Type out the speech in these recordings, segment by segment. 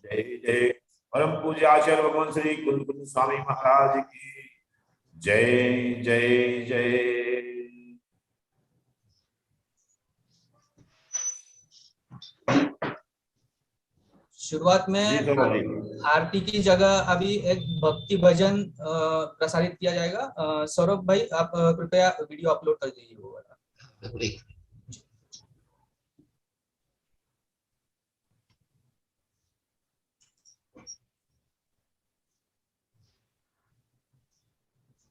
जय जय। परम पूज्य आचार्य भगवान श्री कुंद कुंद स्वामी महाराज की जय जय जय। शुरुआत में आरती की जगह अभी एक भक्ति भजन प्रसारित किया जाएगा। सौरभ भाई आप कृपया वीडियो अपलोड कर दीजिए वो वाला।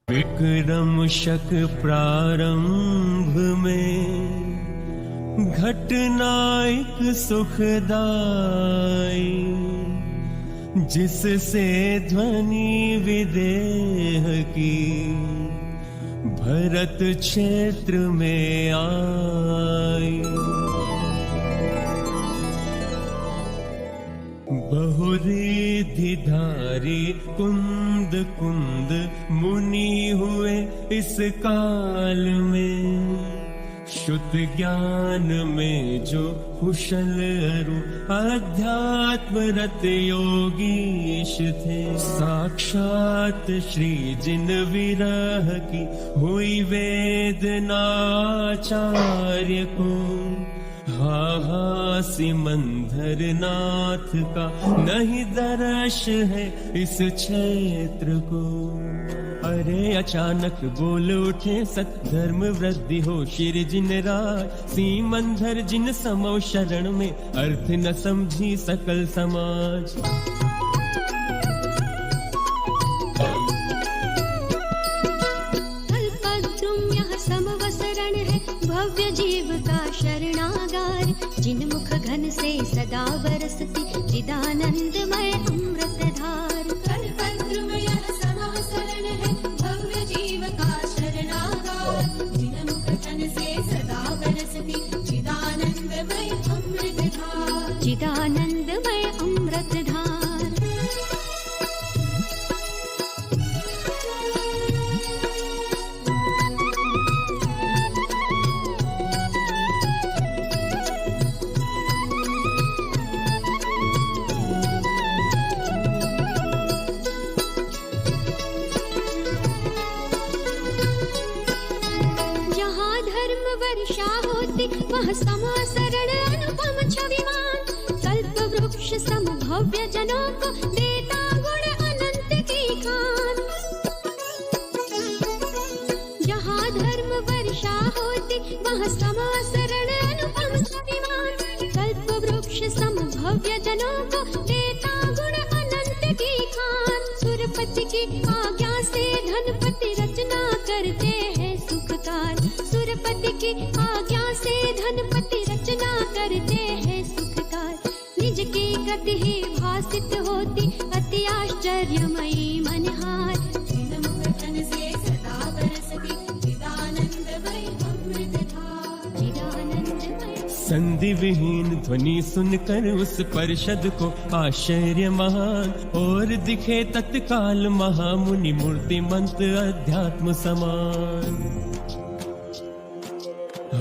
विक्रम शक प्रारंभ में घटनायक सुखदाई, जिससे ध्वनि विदेह की भरत क्षेत्र में आई। बहुरिधि धारी कुंद कुंद मुनि हुए इस काल में, शुद्ध ज्ञान में जो कुशल अरु अध्यात्म रत योगीश थे। साक्षात श्री जिन विरह की हुई वेदना आचार्य को, हा सिमंदर नाथ का नहीं दर्श है इस क्षेत्र को। अरे अचानक बोल उठे सत धर्म वृद्धि हो शिर जिन राज, सीमंधर जिन समो शरण में अर्थ न समझी सकल समाज। कल्पद्रुम यह समवसरण है भव्य जीव का शरणागार, जिन मुख घन से सदा बरसती चिदानंदमय अमृत धार। कल्पद्रुम यह समवसरण है भव्य जीव का शरणागार, जिन मुख घन से सदा बरसती चिदानंदमय अमृत धार। चिदानंदमय अमृत धार। वह समासरण अनुपम छविमान, कल्प वृक्ष सम भव्य जनों को देता गुण अनंत की खान। जहाँ धर्म वर्षा होती वह समासरण अनुपम छविमान, कल्प वृक्ष सम भव्य जनों को देता गुण अनंत की खान। सुरपति की आज्ञा से धनपति रचना करते हैं सुखकार, सुरपति की आज्ञा से धनपति रचना करते हैं सुखकार। निज की गति ही भासित होती अति आश्चर्यमयी मनहार, जिन मुख घन से सदा बरसती चिदानंदमय अमृत धार। चिदानंदमय संधि विहीन ध्वनि सुनकर उस परिषद को आश्चर्य महान, और दिखे तत्काल महामुनि मूर्तिमंत अध्यात्म समान।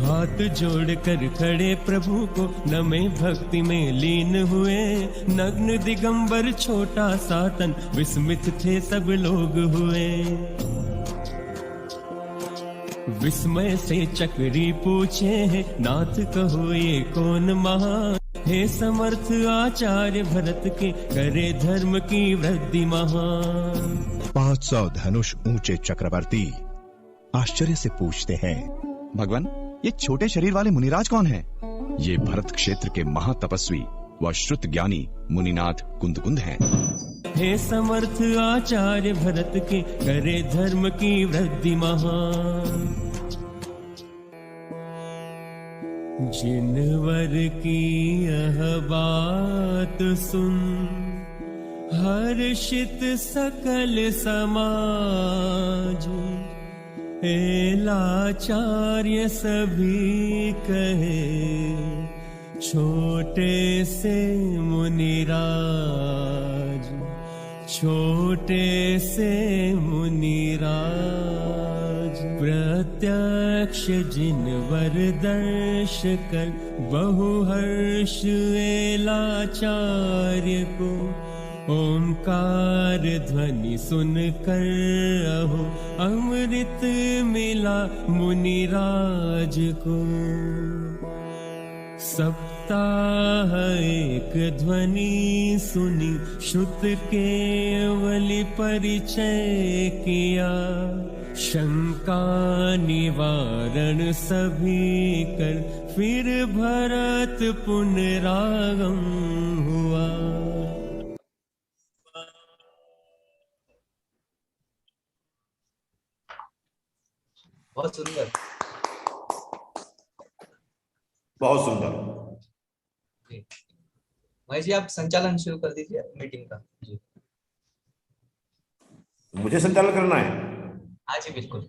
हाथ जोड़कर खड़े प्रभु को नमे भक्ति में लीन हुए, नग्न दिगंबर छोटा सातन विस्मित थे सब लोग हुए। विस्मय से चक्री पूछे हैं नाथ कहो ये कौन महान, हे समर्थ आचार्य भरत के करे धर्म की वृद्धि महान। 500 धनुष ऊंचे चक्रवर्ती आश्चर्य से पूछते हैं, भगवान ये छोटे शरीर वाले मुनिराज कौन है? ये भरत क्षेत्र के महातपस्वी व श्रुत ज्ञानी मुनिनाथ कुंदकुंद हैं। हे समर्थ आचार्य भरत के करे धर्म की वृद्धि महान। जिनवर की यह बात सुन हर्षित सकल समाज, लाचार्य सभी कहे छोटे से मुनिराज, छोटे से मुनिराज। प्रत्यक्ष जिनवर दर्श कर बहु हर्ष एलाचार्य को, ओंकार ध्वनि सुन कर अहो अमृत मिला मुनिराज को। सप्ताह एक ध्वनि सुनी श्रुत केवली परिचय किया, शंका निवारण सभी कर फिर भरत पुनरागम हुआ। बहुत सुंदर, बहुत सुंदर। महेश जी आप संचालन शुरू कर दीजिए मीटिंग का। जी मुझे संचालन करना है? हाँ जी बिल्कुल।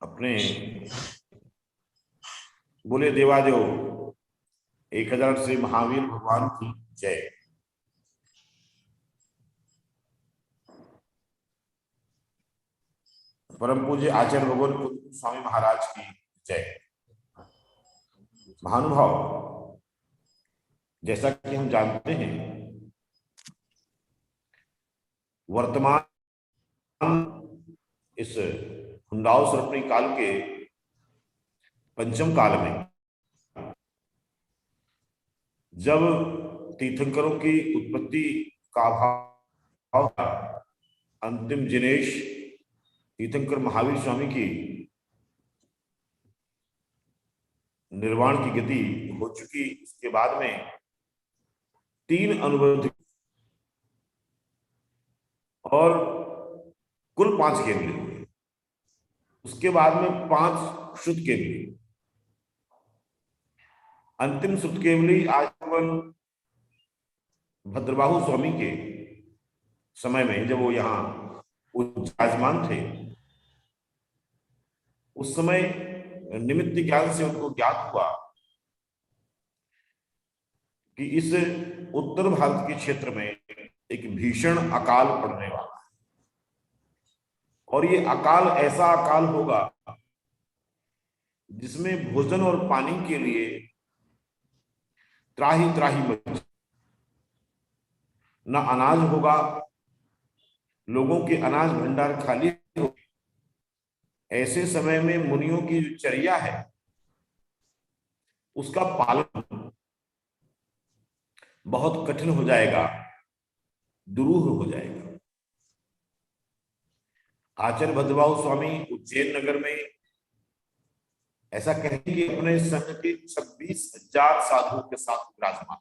अपने बोले देवादेव 1000 से महावीर भगवान की जय। परम पूज्य आचार्य भगवान कुंद स्वामी महाराज की जय। महानुभाव, जैसा कि हम जानते हैं वर्तमान इस हुंडाओ सरपणी काल के पंचम काल में जब तीर्थंकरों की उत्पत्ति का अभाव था, अंतिम जिनेश तीर्थंकर महावीर स्वामी की निर्वाण की गति हो चुकी। इसके बाद में 3 अनुबंध और कुल 5 केंद्र हुए। उसके बाद में 5 शुद्ध केवली। अंतिम शुद्ध केवली आजीवन भद्रबाहु स्वामी के समय में जब वो यहाँ विराजमान थे, उस समय निमित्त ज्ञान से उनको ज्ञात हुआ कि इस उत्तर भारत के क्षेत्र में एक भीषण अकाल पड़ने वाला है, और ये अकाल ऐसा अकाल होगा जिसमें भोजन और पानी के लिए त्राही त्राही मच, न अनाज होगा, लोगों के अनाज भंडार खाली हो। ऐसे समय में मुनियों की जो चर्या है उसका पालन बहुत कठिन हो जाएगा, दुरूह हो जाएगा। आचार्य भद्रबाहु स्वामी उज्जैन नगर में ऐसा कहें कि अपने संघ के 26,000 साधुओं के साथ विराजमान।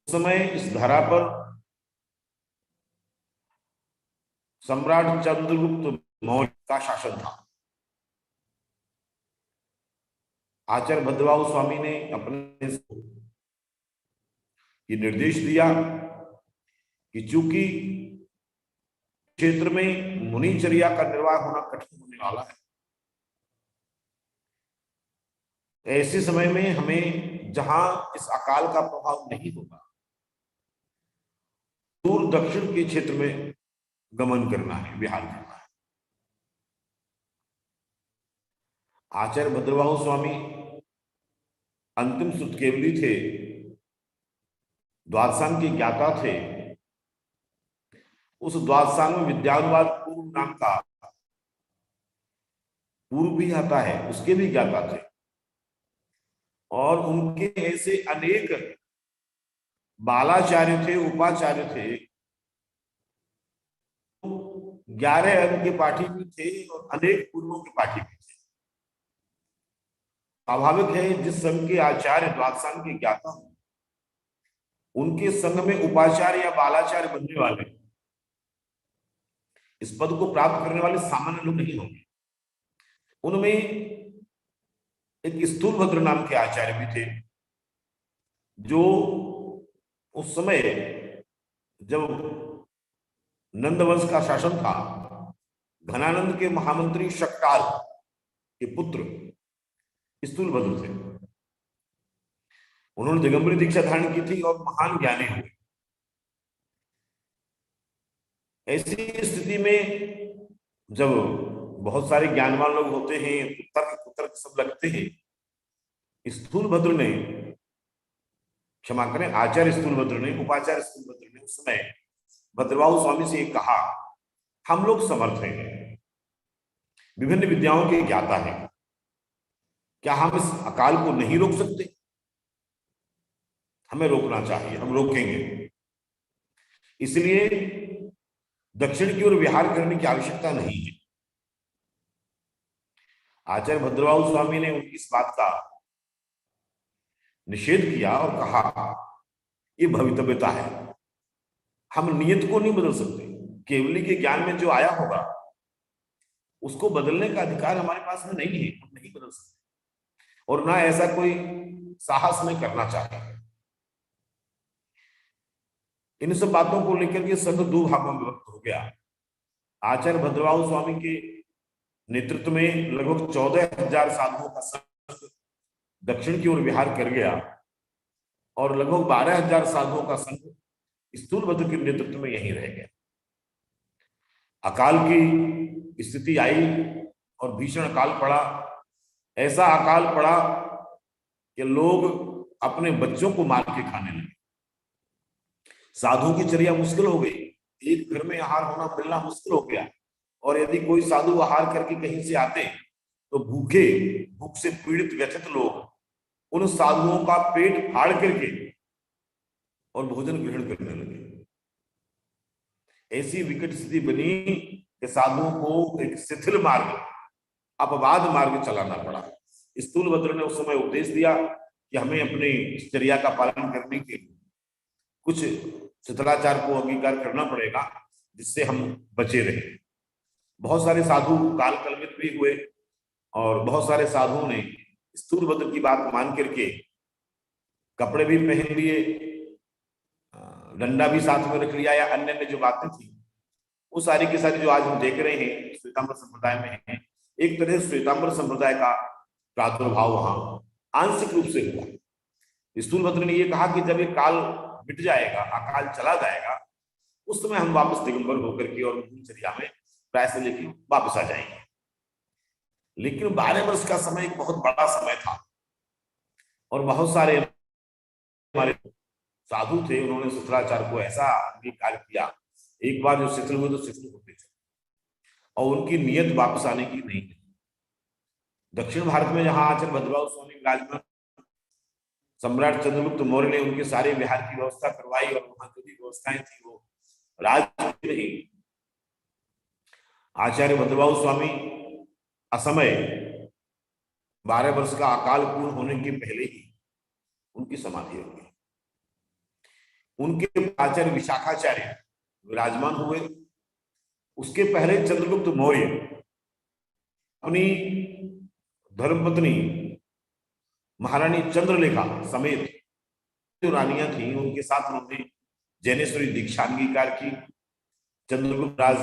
उस समय इस धरा पर सम्राट चंद्रगुप्त मौर्य का शासन था। आचार्य भद्रबाहु स्वामी ने अपने ये निर्देश दिया कि चूंकि क्षेत्र में मुनिचर्या का निर्वाह होना कठिन होने वाला है, ऐसे समय में हमें जहां इस अकाल का प्रभाव नहीं होगा, दूर दक्षिण के क्षेत्र में गमन करना है, विहार करना है। आचार्य भद्रबाहु स्वामी अंतिम सुत केवली थे, द्वादशांग के ज्ञाता थे। उस द्वादशांग में विद्यानुवाद पूर्व नाम का पूर्व भी आता है, उसके भी ज्ञाता थे। और उनके ऐसे अनेक बालाचार्य थे, उपाचार्य थे, 11 अंग के पाठी भी थे और अनेक पूर्वों के पाठी भी थे। स्वाभाविक है जिस संघ के आचार्य द्वादशांग के ज्ञाता हो, उनके संघ में उपाचार्य या बालाचार्य बनने वाले, इस पद को प्राप्त करने वाले सामान्य लोग नहीं होंगे। उनमें एक स्थूलभद्र नाम के आचार्य भी थे, जो उस समय जब नंदवंश का शासन था, घनानंद के महामंत्री शक्ताल के पुत्र स्थूलभद्र थे। उन्होंने दिगंबरी दीक्षा धारण की थी और महान ज्ञानी हुए। ऐसी स्थिति में जब बहुत सारे ज्ञानवान लोग होते हैं, तर्क कुतर्क सब लगते हैं, स्थूलभद्र ने, क्षमा करें, आचार्य स्थूलभद्र ने, उपाचार्य स्थूलभद्र ने उस समय भद्रबाहु स्वामी से कहा, हम लोग समर्थ हैं, विभिन्न विद्याओं के ज्ञाता हैं, क्या हम इस अकाल को नहीं रोक सकते? हमें रोकना चाहिए, हम रोकेंगे। इसलिए दक्षिण की ओर विहार करने की आवश्यकता नहीं है। आचार्य भद्रबाहु स्वामी ने उनकी इस बात का निषेध किया और कहा, ये भवितव्यता है, हम नियत को नहीं बदल सकते। केवली के ज्ञान में जो आया होगा उसको बदलने का अधिकार हमारे पास में नहीं है, हम नहीं बदल सकते, और ना ऐसा कोई साहस में करना चाहिए। इन सब बातों को लेकर के संघ दो भागों में विभक्त हो गया। आचार्य भद्रबाहु स्वामी के नेतृत्व में लगभग 14,000 साधुओं का संघ दक्षिण की ओर विहार कर गया और लगभग 12,000 साधुओं का संघ स्थूलभद्र के नेतृत्व में यहीं रह गया। अकाल की स्थिति आई और भीषण अकाल पड़ा। ऐसा अकाल पड़ा कि लोग अपने बच्चों को मार के खाने लगे। साधुओं की चर्या मुश्किल हो गई, एक घर में आहार होना मिलना मुश्किल हो गया, और यदि कोई साधु आहार करके कहीं से आते तो भूख से पीड़ित व्यथित लोग उन साधुओं का पेट फाड़ करके और भोजन ग्रहण करने लगे। ऐसी विकट स्थिति बनी कि साधुओं को एक शिथिल मार्ग, अपवाद मार्ग चलाना पड़ा। स्थूलभद्र ने उस समय उपदेश दिया कि हमें अपने चर्या का पालन करने के लिए कुछ शिथिलाचार को अंगीकार करना पड़ेगा, जिससे हम बचे रहे। बहुत सारे साधु काल कलवित भी हुए और बहुत सारे साधुओं ने स्थूलभद्र की बात मान करके कपड़े भी पहन लिए, डंडा भी साथ में रख लिया, या अन्य अन्य जो बातें थी वो सारी की सारी जो आज हम देख रहे हैं श्वेतांबर संप्रदाय में है। एक तरह से श्वेतांबर संप्रदाय का प्रादुर्भाव वहां आंशिक रूप से हुआ। स्थूलभद्र ने ये कहा कि जब ये काल मिट जाएगा, अकाल चला जाएगा, उस समय हम वापस दिगंबर होकर के और चर्या में प्रायश्चित लेके वापस आ जाएंगे। लेकिन 12 वर्ष का समय एक बहुत बड़ा समय था और बहुत सारे हमारे साधु थे, उन्होंने शिथिलाचार को ऐसा अंगीकार किया, एक बार जो शिथिल हुए तो शिथिल होते चले, और उनकी नियत वापस आने की नहीं। दक्षिण भारत में जहां आचार्य भद्रबाहु स्वामी विराजमान, सम्राट चंद्रगुप्त मौर्य ने उनके सारे विहार की व्यवस्था करवाई और वहां जो भी व्यवस्थाएं थी वो राज नहीं। आचार्य भद्रबाहु स्वामी असमय 12 वर्ष का अकाल पूर्ण होने के पहले ही उनकी समाधि हो गई। उनके आचार्य विशाखाचार्य विराजमान हुए। उसके पहले चंद्रगुप्त मौर्य अपनी धर्मपत्नी महारानी चंद्रलेखा समेत जो रानियां थी उनके साथ उन्होंने जैनेश्वरी दीक्षा अंगीकार की। चंद्रगुप्त राज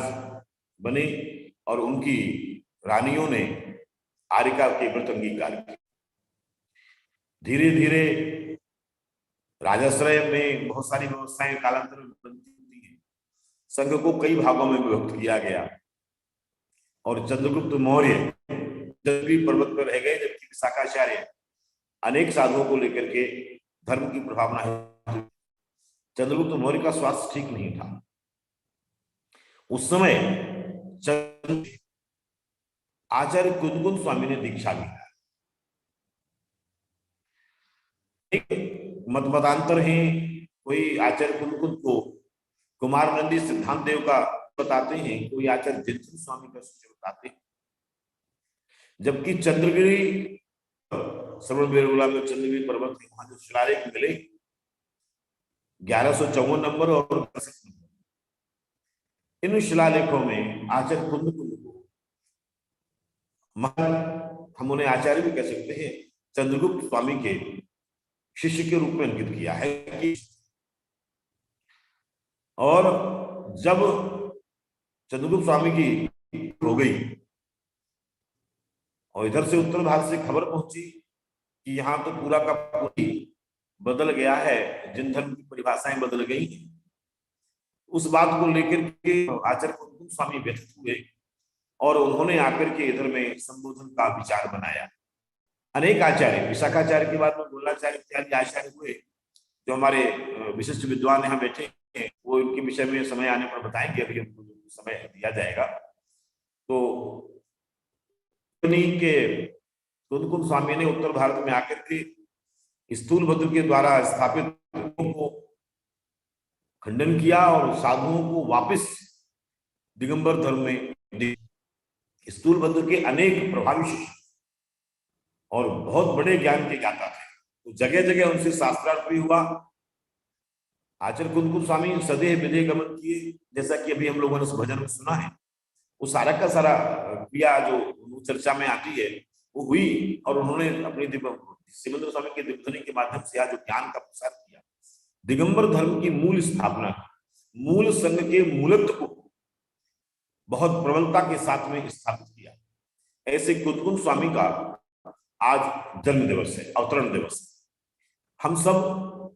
बने और उनकी रानियों ने आर्यिका के व्रत अंगीकार किए। धीरे धीरे राजाश्रय में बहुत सारी व्यवस्थाएं कालांतर में बनती होती हैं। संघ को कई भागों में विभक्त किया गया और चंद्रगुप्त मौर्य जंगली पर्वत पर रह गए, जबकि विशाखाचार्य अनेक साधुओं को लेकर के धर्म की प्रभावना है। चंद्रगुप्त मौर्य का स्वास्थ्य ठीक नहीं था। उस समय आचार्य कुंदकुंद स्वामी ने दीक्षा ली। मतमतांतर है, कोई आचार्य कुंदकुंद को कुमार नंदी सिद्धांत देव का बताते हैं, कोई आचार्य जिनचंद स्वामी का बताते हैं, जबकि चंद्रगिरी श्रवण बेलगोला में चंद्रगिरी पर्वत है, वहां जो शिलालेख मिले 1154 नंबर और 62 नंबर, इन शिलालेखों में आचार्य कुंदकुंद को हम उन्हें आचार्य भी कह सकते हैं, चंद्रगुप्त स्वामी के शिष्य के रूप में अंकित किया है कि, और जब चंद्रगुप्त स्वामी की हो गई और इधर से उत्तर भारत से खबर पहुंची कि यहाँ तो पूरा का पूरी बदल गया है, जिन धर्म की परिभाषाएं बदल गई हैं, उस बात को लेकर के आचार्य कुंदकुंद स्वामी व्यथित हुए और उन्होंने आकर के इधर में संबोधन का विचार बनाया। अनेक आचार्य, विशाखाचार्य के बाद में गोलाचार्य इत्यादि आचार्य हुए, जो हमारे विशिष्ट विद्वान यहाँ बैठे हैं, वो इनके विषय में समय आने पर बताएंगे, अभी हमको समय दिया जाएगा। तो के कुंदकुंद स्वामी ने उत्तर भारत में आकर के स्थूलभद्र के द्वारा स्थापित को खंडन किया और साधुओं को वापस दिगंबर धर्म में। स्थूलभद्र के अनेक प्रभावी शिष्य और बहुत बड़े ज्ञान के ज्ञाता थे, तो जगह जगह उनसे शास्त्रार्थ भी हुआ। आचार्य कुंदकुंद स्वामी सदैव विदेह गमन किए, जैसा कि अभी हम लोगों ने उस भजन में सुना है। वो सारा का सारा क्रिया जो चर्चा में आती है वो हुई, और उन्होंने अपनी सिमंदर स्वामी के दिव्यध्वनि के माध्यम से आज जो ज्ञान का प्रसार किया, दिगंबर धर्म की मूल स्थापना, मूल संघ के मूलत्व को बहुत प्रबलता के साथ में स्थापित किया। ऐसे कुंदकुंद स्वामी का आज जन्म दिवस है, अवतरण दिवस है। हम सब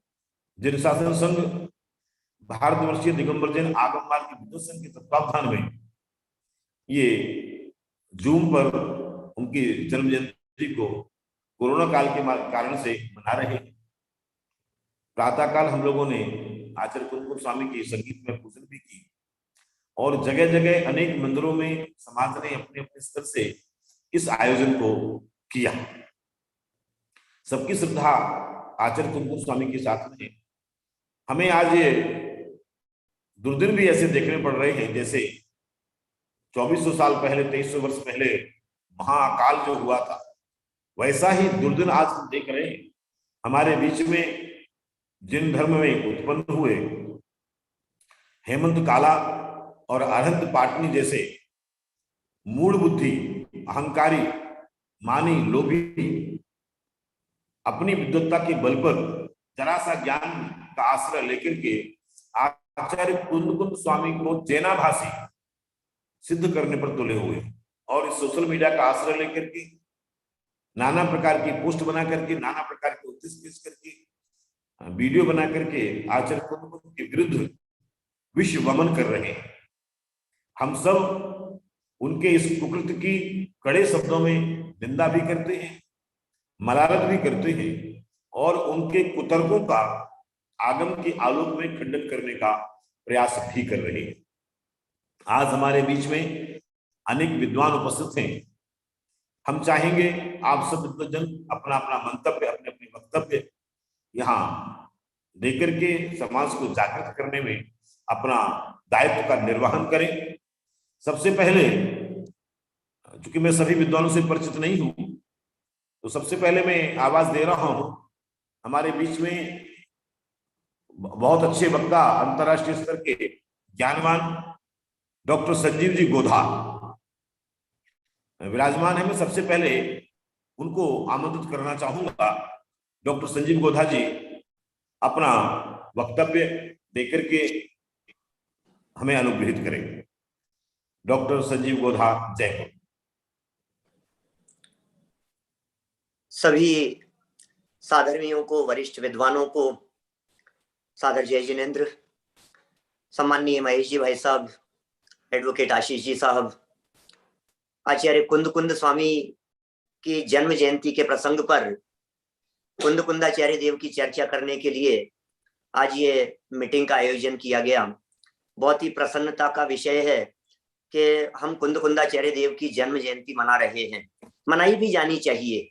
जैन शासन संघ, भारतवर्षीय दिगंबर जैन आगम मार्ग के विद्वत संघ के तत्वावधान में ये जूम पर उनकी जन्म जयंती को कोरोना काल के कारण से मना रहे हैं। प्रातःकाल हम लोगों ने आचार्य कुंदकुंद स्वामी की संगीत में पूजन भी की, और जगह जगह अनेक मंदिरों में समाज ने अपने अपने स्तर से इस आयोजन को किया। सबकी श्रद्धा आचार्य कुंदकुंद स्वामी के साथ में। हमें आज दुर्दिन भी ऐसे देखने पड़ रहे हैं, जैसे 2400 साल पहले, 2300 वर्ष पहले महाअकाल जो हुआ था, वैसा ही दुर्दिन आज हम देख रहे हैं। हमारे बीच में जिन धर्म में उत्पन्न हुए हेमंत काला और अरहंत पाटनी जैसे मूढ़ बुद्धि, अहंकारी, मानी, लोभी, अपनी विद्वत्ता के बल पर जरा सा ज्ञान का आश्रय लेकर के आचार्य कुंदकुंद स्वामी को जैनाभासी सिद्ध करने पर तुले हुए, और इस सोशल मीडिया का आश्रय लेकर के नाना प्रकार की पोस्ट बना करके, नाना प्रकार के उद्देश्य पेश करके, वीडियो बना करके आचार्य कुंदकुंद के विरुद्ध विश्व वमन कर रहे हैं। हम सब उनके इस कुकृत्य की कड़े शब्दों में निंदा भी करते हैं, मलालत भी करते हैं, और उनके कुतर्कों का आगम के आलोक में खंडन करने का प्रयास भी कर रहे हैं। आज हमारे बीच में अनेक विद्वान उपस्थित हैं। हम चाहेंगे आप सब विद्वजन अपना अपना मंतव्य, अपने अपने वक्तव्य यहाँ देकर के समाज को जागृत करने में अपना दायित्व का निर्वहन करें। सबसे पहले, चूंकि मैं सभी विद्वानों से परिचित नहीं हूं, तो सबसे पहले मैं आवाज दे रहा हूं हमारे बीच में बहुत अच्छे वक्ता, अंतर्राष्ट्रीय स्तर के ज्ञानवान डॉक्टर संजीव जी गोधा विराजमान है। मैं सबसे पहले उनको आमंत्रित करना चाहूंगा। डॉक्टर संजीव गोधा जी अपना वक्तव्य देकर के हमें अनुग्रहित करेंगे। डॉक्टर संजीव गोधा, जयपुर। सभी साधर्मियों को, वरिष्ठ विद्वानों को सादर जय जिनेन्द्र। सम्माननीय महेश जी भाई साहब, एडवोकेट आशीष जी साहब, आचार्य कुंदकुंद स्वामी की जन्म जयंती के प्रसंग पर कुंदकुंदाचार्य देव की चर्चा करने के लिए आज ये मीटिंग का आयोजन किया गया। बहुत ही प्रसन्नता का विषय है कि हम कुंदकुंदाचार्य देव की जन्म जयंती मना रहे हैं। मनाई भी जानी चाहिए।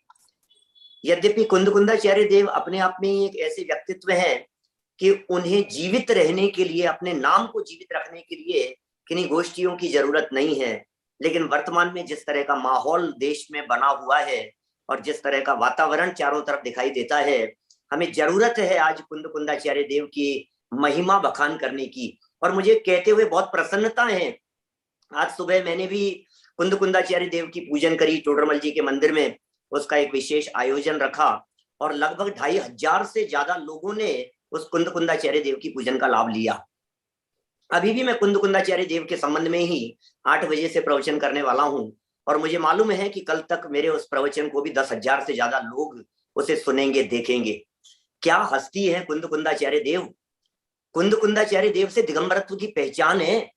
यद्यपि कुंदकुंदाचार्य देव अपने आप में एक ऐसे व्यक्तित्व हैं कि उन्हें जीवित रहने के लिए, अपने नाम को जीवित रखने के लिए किन्हीं गोष्ठियों की जरूरत नहीं है। लेकिन वर्तमान में जिस तरह का माहौल देश में बना हुआ है और जिस तरह का वातावरण चारों तरफ दिखाई देता है, हमें जरूरत है आज कुंदकुंदाचार्य देव की महिमा बखान करने की। और मुझे कहते हुए बहुत प्रसन्नता है, आज सुबह मैंने भी कुंदकुंदाचार्य देव की पूजन करी टोडरमल जी के मंदिर में। उसका एक विशेष आयोजन रखा और लगभग 2500 से ज्यादा लोगों ने उस कुंदकुंदाचार्य देव की पूजन का लाभ लिया। अभी भी मैं कुंदकुंदाचार्य देव के संबंध में ही 8 बजे से प्रवचन करने वाला हूं, और मुझे मालूम है कि कल तक मेरे उस प्रवचन को भी 10,000 से ज्यादा लोग उसे सुनेंगे, देखेंगे। क्या हस्ती है कुंदकुंदाचार्य देव। कुंदकुंदाचार्य देव से दिगंबरत्व की पहचान है।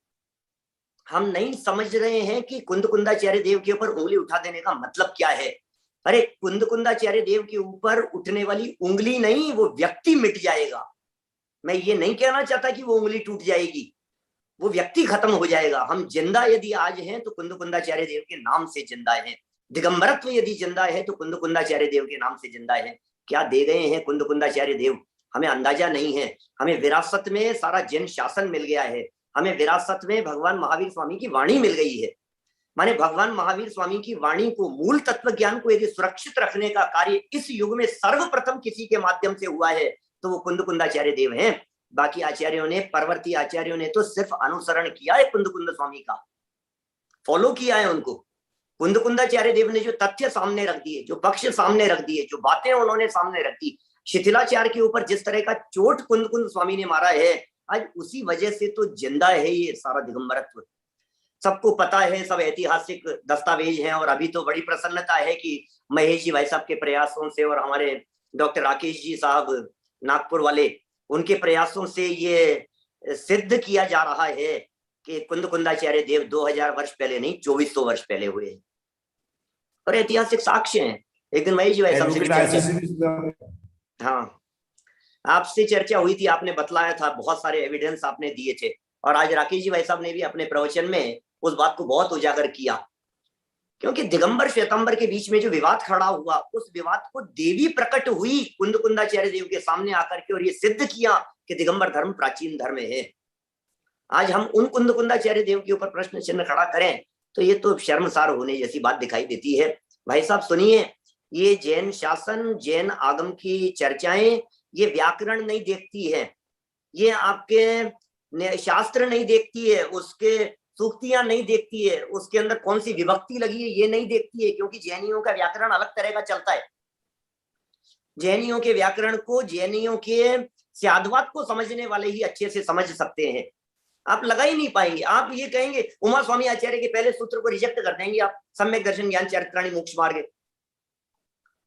हम नहीं समझ रहे हैं कि कुंदकुंदाचार्य देव के ऊपर उंगली उठा देने का मतलब क्या है। अरे कुंदकुंदाचार्य देव के ऊपर उठने वाली उंगली नहीं, वो व्यक्ति मिट जाएगा। मैं ये नहीं कहना चाहता कि वो उंगली टूट जाएगी, वो व्यक्ति खत्म हो जाएगा। हम जिंदा यदि आज हैं तो कुंदकुंदाचार्य देव के नाम से जिंदा हैं। दिगंबरत्व यदि जिंदा है तो कुंदकुंदाचार्य देव के नाम से जिंदा है। क्या दे गए हैं कुंदकुंदाचार्य देव, हमें अंदाजा नहीं है। हमें विरासत में सारा जैन शासन मिल गया है, हमें विरासत में भगवान महावीर स्वामी की वाणी मिल गई है। माने भगवान महावीर स्वामी की वाणी को, मूल तत्व ज्ञान को यदि सुरक्षित रखने का कार्य इस युग में सर्वप्रथम किसी के माध्यम से हुआ है तो वो कुंदकुंदाचार्य देव हैं। बाकी आचार्यों ने, परवर्ती आचार्यों ने तो सिर्फ अनुसरण किया है कुंदकुंद स्वामी का, फॉलो किया है उनको। कुंदकुंदाचार्य देव ने जो तथ्य सामने रख दिए, जो पक्ष सामने रख दिए, जो बातें उन्होंने सामने रख दी, शिथिलाचार्य के ऊपर जिस तरह का चोट कुंदकुंद स्वामी ने मारा है, आज उसी वजह से तो जिंदा है ये सारा दिगंबरत्व। सबको पता है, सब ऐतिहासिक दस्तावेज हैं। और अभी तो बड़ी प्रसन्नता है कि महेश जी भाई साहब के प्रयासों से और हमारे डॉक्टर राकेश जी साहब नागपुर वाले, उनके प्रयासों से ये सिद्ध किया जा रहा है कि कुंदकुंदाचार्य देव 2000 वर्ष पहले नहीं, 2400 वर्ष पहले हुए और ऐतिहासिक साक्ष्य हैं। एक दिन महेश जी भाई साहब से, हाँ, आपसे चर्चा हुई थी, आपने बतलाया था, बहुत सारे एविडेंस आपने दिए थे। और आज राकेश जी भाई साहब ने भी अपने प्रवचन में उस बात को बहुत उजागर किया, क्योंकि दिगंबर श्वेतांबर के बीच में जो विवाद खड़ा हुआ, उस विवाद को देवी प्रकट हुई कुंदकुंदाचार्य देव के सामने आकर के, और ये सिद्ध किया कि दिगंबर धर्म प्राचीन धर्म है। आज हम उन कुंदकुंदाचार्य देव के ऊपर प्रश्न चिन्ह खड़ा करें तो ये तो शर्मसार होने जैसी बात दिखाई देती है। भाई साहब सुनिए, ये जैन शासन, जैन आगम की चर्चाएं, ये व्याकरण नहीं देखती है, ये आपके शास्त्र नहीं देखती है, उसके सूक्तियां नहीं देखती है, उसके अंदर कौन सी विभक्ति लगी है ये नहीं देखती है, क्योंकि जैनियों का व्याकरण अलग तरह का चलता है। जैनियों के व्याकरण को, जैनियों के स्याद्वात को समझने वाले ही अच्छे से समझ सकते हैं। आप लगा ही नहीं पाएंगे। आप ये कहेंगे उमा स्वामी आचार्य के पहले सूत्र को रिजेक्ट कर देंगे आप, सम्यक दर्शन ज्ञान चारित्राणी मोक्ष मार्ग।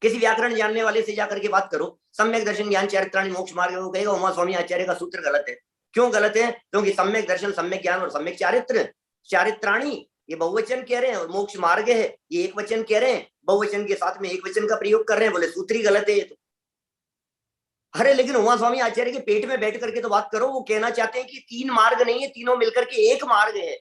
किसी व्याकरण जानने वाले से जाकर के बात करो, सम्यक दर्शन ज्ञान चारित्राणी मोक्ष मार्ग, वो कहेगा उमा स्वामी आचार्य का सूत्र गलत है। क्यों गलत है? क्योंकि सम्यक दर्शन, सम्यक ज्ञान और सम्यक चारित्र, चारित्राणी ये बहुवचन कह रहे हैं और मोक्ष मार्ग है ये एक वचन कह रहे हैं, बहुवचन के साथ में एक वचन का प्रयोग कर रहे हैं, बोले सूत्र ही गलत है ये तो। अरे लेकिन उमा स्वामी आचार्य के पेट में बैठ करके तो बात करो, वो कहना चाहते हैं कि 3 मार्ग नहीं है, तीनों मिलकर के एक मार्ग है।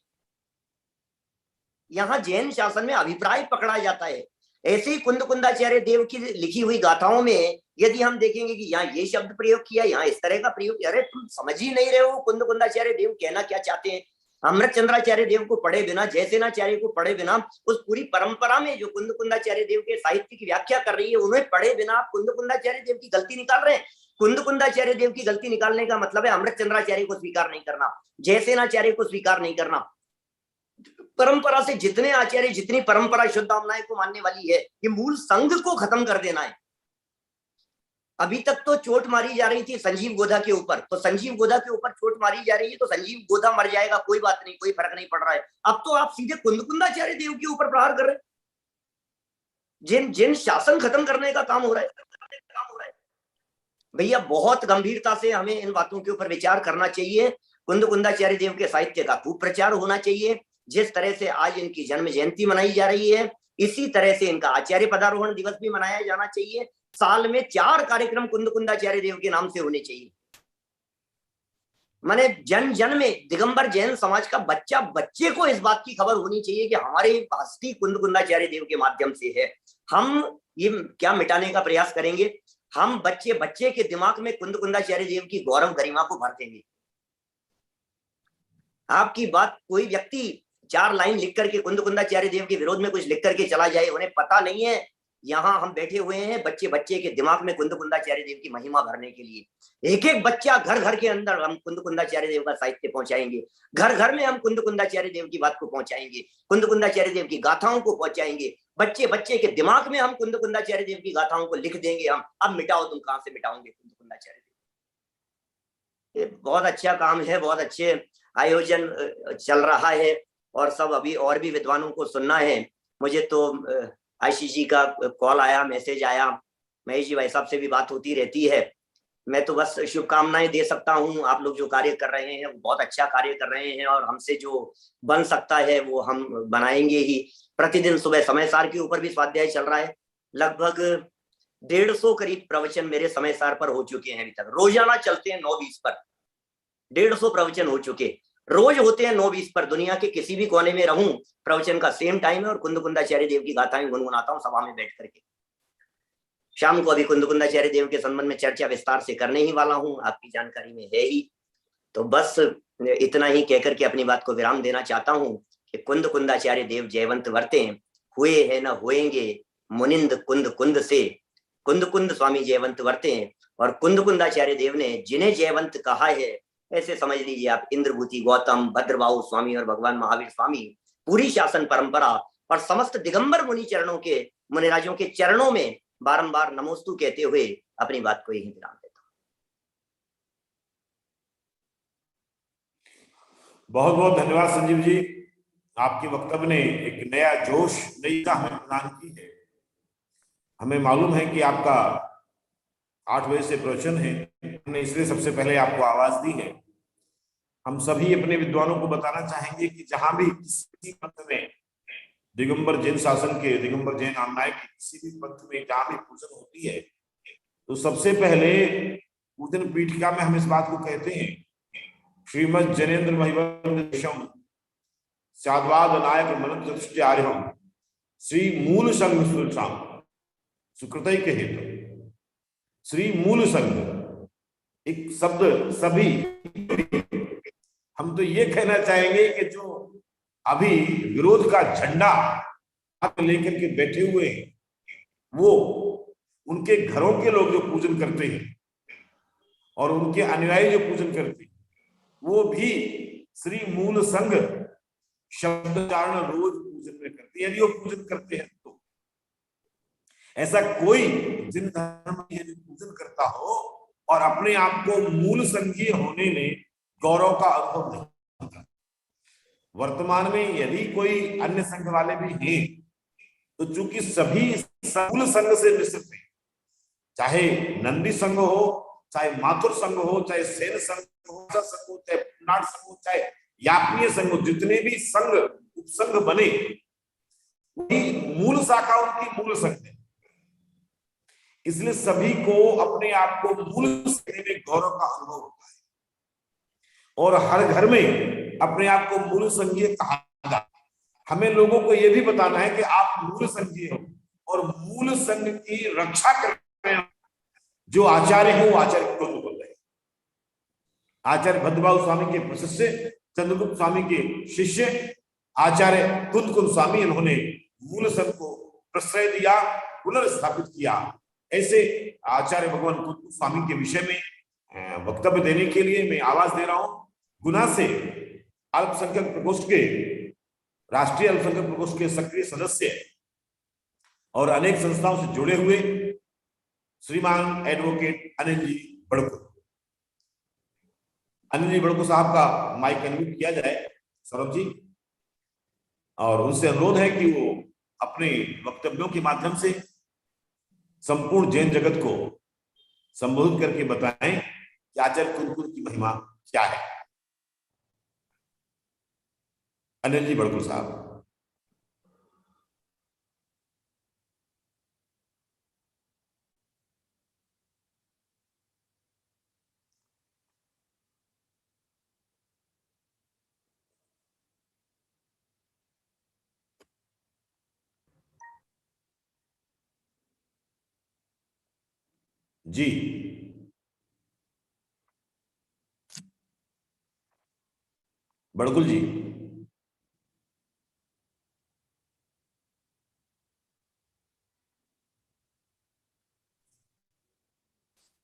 यहां जैन शासन में अभिप्राय पकड़ा जाता है। ऐसे ही कुंदकुंदाचार्य देव की लिखी हुई गाथाओं में यदि हम देखेंगे कि यहाँ ये शब्द प्रयोग किया, यहाँ इस तरह का प्रयोग, अरे तुम समझ ही नहीं रहे हो कुंदकुंदाचार्य देव कहना क्या चाहते हैं। अमृतचंद्राचार्य देव को पढ़े बिना, जयसेनाचार्य को पढ़े बिना, उस पूरी परंपरा में जो कुंदकुंदाचार्य देव के साहित्य की व्याख्या कर रही है, उन्हें पढ़े बिना आप कुंदकुंदाचार्य देव की गलती निकाल रहे हैं। कुंदकुंदाचार्य देव की गलती निकालने का मतलब है अमृतचंद्राचार्य को स्वीकार नहीं करना, जयसेनाचार्य को स्वीकार नहीं करना। परंपरा से जितने आचार्य, जितनी परंपरा शुद्धामनाएं को मानने वाली है, ये मूल संघ को खत्म कर देना है। अभी तक तो चोट मारी जा रही थी संजीव गोधा के ऊपर, तो संजीव गोधा के ऊपर चोट मारी जा रही है तो संजीव गोधा मर जाएगा, कोई बात नहीं, कोई फर्क नहीं पड़ रहा है। अब तो आप सीधे कुंदकुंदाचार्य देव के ऊपर प्रहार कर रहे हैं, जिन शासन खत्म करने का काम हो रहा है। भैया बहुत गंभीरता से हमें इन बातों के ऊपर विचार करना चाहिए। कुंदकुंदाचार्य देव के साहित्य का खूब प्रचार होना चाहिए। जिस तरह से आज इनकी जन्म जयंती मनाई जा रही है, इसी तरह से इनका आचार्य पदारोहण दिवस भी मनाया जाना चाहिए। साल में 4 कार्यक्रम कुंदकुंदाचार्य देव के नाम से होने चाहिए। माने जन जन में दिगंबर जैन समाज का बच्चा बच्चे को इस बात की खबर होनी चाहिए कि हमारे हस्ती कुंदकुंदाचार्य देव के माध्यम से है। हम ये क्या मिटाने का प्रयास करेंगे? हम बच्चे बच्चे के दिमाग में कुंदकुंदाचार्य देव की गौरव गरिमा को भर देंगे। आपकी बात कोई व्यक्ति 4 लाइन लिख करके कुंदकुंदाचार्य देव के विरोध में कुछ लिख करके चला जाए, उन्हें पता नहीं है यहाँ हम बैठे हुए हैं बच्चे बच्चे के दिमाग में कुंदकुंदाचार्य देव की महिमा भरने के लिए। एक एक बच्चा घर घर के अंदर हम कुंदकुंदाचार्य देव का साहित्य पहुंचाएंगे, घर घर में हम कुंदकुंदाचार्य देव की बात को पहुंचाएंगे, कुंदकुंदाचार्य देव की गाथाओं को पहुंचाएंगे। बच्चे बच्चे के दिमाग में हम कुंदकुंदाचार्य देव की गाथाओं को लिख देंगे। हम अब मिटाओ, तुम कहां से मिटाओगे कुंदकुंदाचार्य देव। ये बहुत अच्छा काम है, बहुत अच्छे आयोजन चल रहा है और सब अभी और भी विद्वानों को सुनना है। मुझे तो आशीष जी का कॉल आया, मैसेज आया, महेश जी भाई साहब से भी बात होती रहती है। मैं तो बस शुभकामनाएं दे सकता हूं। आप लोग जो कार्य कर रहे हैं वो बहुत अच्छा कार्य कर रहे हैं, और हमसे जो बन सकता है वो हम बनाएंगे ही। प्रतिदिन सुबह समय सार के ऊपर भी स्वाध्याय चल रहा है। लगभग 150 करीब प्रवचन मेरे समय सार पर हो चुके हैं अभी तक। रोजाना चलते हैं 9:20 पर 150 प्रवचन हो चुके, रोज होते हैं 9:20 पर। दुनिया के किसी भी कोने में रहूं, प्रवचन का सेम टाइम है, और कुंदकुंदाचार्य देव की गाथाएं गुनगुनाता हूं सभा में बैठ करके। शाम को अभी कुंदकुंदाचार्य देव के संबंध में चर्चा विस्तार से करने ही वाला हूं, आपकी जानकारी में है ही। तो बस इतना ही कहकर के अपनी बात को विराम देना चाहता हूं कि कुंदकुंदाचार्य देव जयवंत वर्ते, हुए है न होएंगे मुनिंद कुंद कुंद से। कुंद कुंद स्वामी जयवंत वर्ते हैं, और कुंदकुंदाचार्य देव ने जिन्हें जयवंत कहा है, ऐसे समझ लीजिए आप इंद्रभूति गौतम, भद्रबाहु स्वामी और भगवान महावीर स्वामी, पूरी शासन परंपरा और समस्त दिगंबर मुनि चरणों के, मुनिराजों के चरणों में बारंबार नमोस्तु कहते हुए अपनी बात को यही विराम देता हूं। बहुत बहुत धन्यवाद संजीव जी, आपके वक्तव्य ने एक नया जोश, नई का हमें प्रदान की है। हमें मालूम है कि आपका 8 बजे से प्रवचन है, हमने इसलिए सबसे पहले आपको आवाज दी है। हम सभी अपने विद्वानों को बताना चाहेंगे कि जहां भी किसी पंथ में दिगंबर जैन शासन के, दिगंबर जैन अनुयायी के किसी भी पंथ में जहां भी पूजन होती है, तो सबसे पहले पूजन पीठिका में हम इस बात को कहते हैं, श्रीमद जैनेन्द्र महिवंदम साधवाद नायक मनोचार्यम श्री मूल संघ सुकृतय के हेतु। श्री मूल संघ एक शब्द सभी, हम तो ये कहना चाहेंगे कि जो अभी विरोध का झंडा लेकर के बैठे हुए हैं, वो उनके घरों के लोग जो पूजन करते हैं और उनके अनुयायी जो पूजन करते हैं, वो भी श्री मूल संघ शब्दोच्चारण रोज पूजन में करते हैं। यदि वो पूजन करते हैं तो ऐसा कोई जिन धर्म यदि पूजन करता हो और अपने आप को मूल संघीय होने में गौरव का अनुभव नहीं होता। वर्तमान में यदि कोई अन्य संघ वाले भी हैं, तो चूंकि सभी मूल संघ से मिश्रित हैं, चाहे नंदी संघ हो, चाहे माथुर संघ हो, चाहे सेन संघ हो, चाहे पुनाट संघ हो, चाहे यापनीय संघ हो, जितने भी संघ उपसंघ बने, मूल शाखा उनकी मूल संघ है। इसलिए सभी को अपने आप को मूल संघ में गौरव का अनुभव होता है, और हर घर में अपने आप को मूल संघीय कहा जाता है। हमें लोगों को यह भी बताना है कि आप मूल संघीय हो, और मूल संघ की रक्षा करने जो आचार्य है वो आचार्य कौन बोल रहे हैं? आचार्य भद्रबाहु स्वामी के प्रशिष्य, चंद्रगुप्त स्वामी के शिष्य आचार्य कुंद स्वामी, इन्होंने मूल संघ को प्रश्रय दिया, पुनर्स्थापित किया। ऐसे आचार्य भगवान कुंद स्वामी के विषय में वक्तव्य देने के लिए मैं आवाज दे रहा हूं। गुना से अल्पसंख्यक प्रकोष्ठ के, राष्ट्रीय अल्पसंख्यक प्रकोष्ठ के सक्रिय सदस्य और अनेक संस्थाओं से जुड़े हुए श्रीमान एडवोकेट अनिल जी बड़को। अनिल जी बड़को साहब का माइक अनम्यूट किया जाए, सौरभ जी, और उनसे अनुरोध है कि वो अपने वक्तव्यों के माध्यम से संपूर्ण जैन जगत को संबोधित करके बताएं कि आचार्य कुंद की महिमा क्या है। अनिल जी बड़को साहब। जी बड़कुल जी।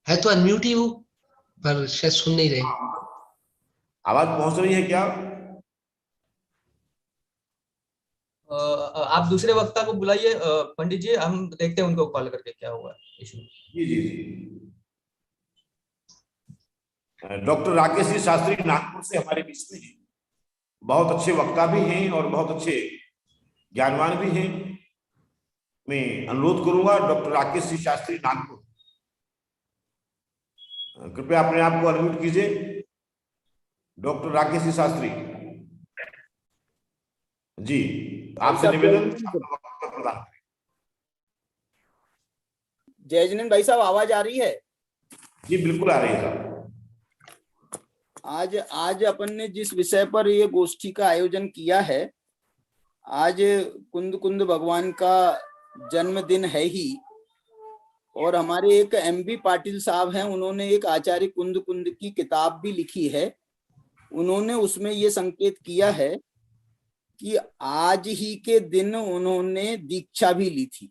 है तो अनम्यूट ही हूँ, पर शायद सुन नहीं रहे। आवाज पहुंच रही है क्या? आप दूसरे वक्ता को बुलाइए पंडित जी, हम देखते हैं उनको कॉल करके क्या हुआ इशू। जी जी जी। डॉक्टर राकेश जी शास्त्री नागपुर से हमारे बीच में हैं, बहुत अच्छे वक्ता भी हैं और बहुत अच्छे ज्ञानवान भी हैं। मैं अनुरोध करूंगा डॉक्टर राकेश जी शास्त्री नागपुर, कृपया अपने आप को अनम्यूट कीजिए। डॉक्टर राकेश शास्त्री जी, आपसे निवेदन प्रदान करें। जयजनन भाई साहब, आवाज आ रही है? जी बिल्कुल आ रही है साहब। आज अपन ने जिस विषय पर ये गोष्ठी का आयोजन किया है, आज कुंद कुंद भगवान का जन्मदिन है ही, और हमारे एक MB पाटिल साहब हैं, उन्होंने एक आचार्य कुंद कुंद की किताब भी लिखी है। उन्होंने उसमें ये संकेत किया है कि आज ही के दिन उन्होंने दीक्षा भी ली थी।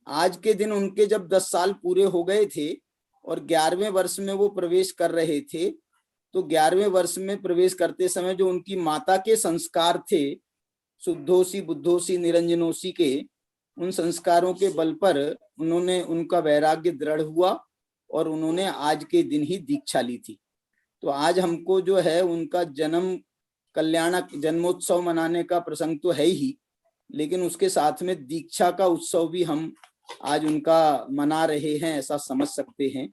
आज के दिन उनके जब 10 साल पूरे हो गए थे और 11वें वर्ष में वो प्रवेश कर रहे थे, तो 11वें वर्ष में प्रवेश करते समय जो उनकी माता के संस्कार थे, शुद्धोसी बुद्धोसी निरंजनोसी के, उन संस्कारों के बल पर उन्होंने, उनका वैराग्य दृढ़ हुआ और उन्होंने आज के दिन ही दीक्षा ली थी। तो आज हमको जो है उनका जन्म कल्याणक जन्मोत्सव मनाने का प्रसंग तो है ही, लेकिन उसके साथ में दीक्षा का उत्सव भी हम आज उनका मना रहे हैं, ऐसा समझ सकते हैं।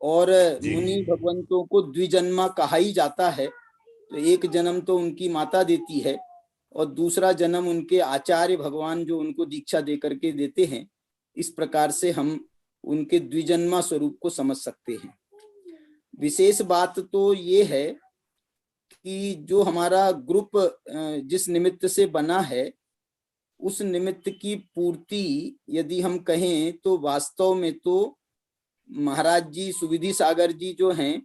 और मुनि भगवंतों को द्विजन्मा कहा ही जाता है। तो एक जन्म तो उनकी माता देती है और दूसरा जन्म उनके आचार्य भगवान जो उनको दीक्षा दे करके देते हैं। इस प्रकार से हम उनके द्विजन्मा स्वरूप को समझ सकते हैं। विशेष बात तो ये है कि जो हमारा ग्रुप जिस निमित्त से बना है, उस निमित्त की पूर्ति यदि हम कहें तो वास्तव में तो महाराज जी सुविधि सागर जी जो हैं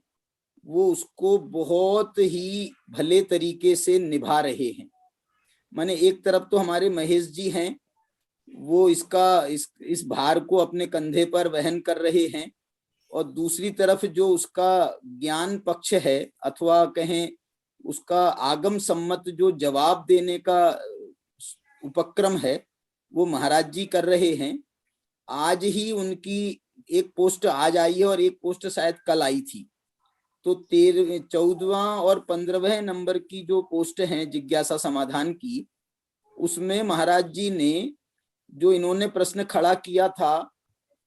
वो उसको बहुत ही भले तरीके से निभा रहे हैं। माने एक तरफ तो हमारे महेश जी हैं, वो इस भार को अपने कंधे पर वहन कर रहे हैं, और दूसरी तरफ जो उसका ज्ञान पक्ष है अथवा कहें उसका आगम सम्मत जो जवाब देने का उपक्रम है, वो महाराज जी कर रहे हैं। आज ही उनकी एक पोस्ट आज आई है और एक पोस्ट शायद कल आई थी। तो 14वां और 15वें नंबर की जो पोस्ट हैं जिज्ञासा समाधान की, उसमें महाराज जी ने जो इन्होंने प्रश्न खड़ा किया था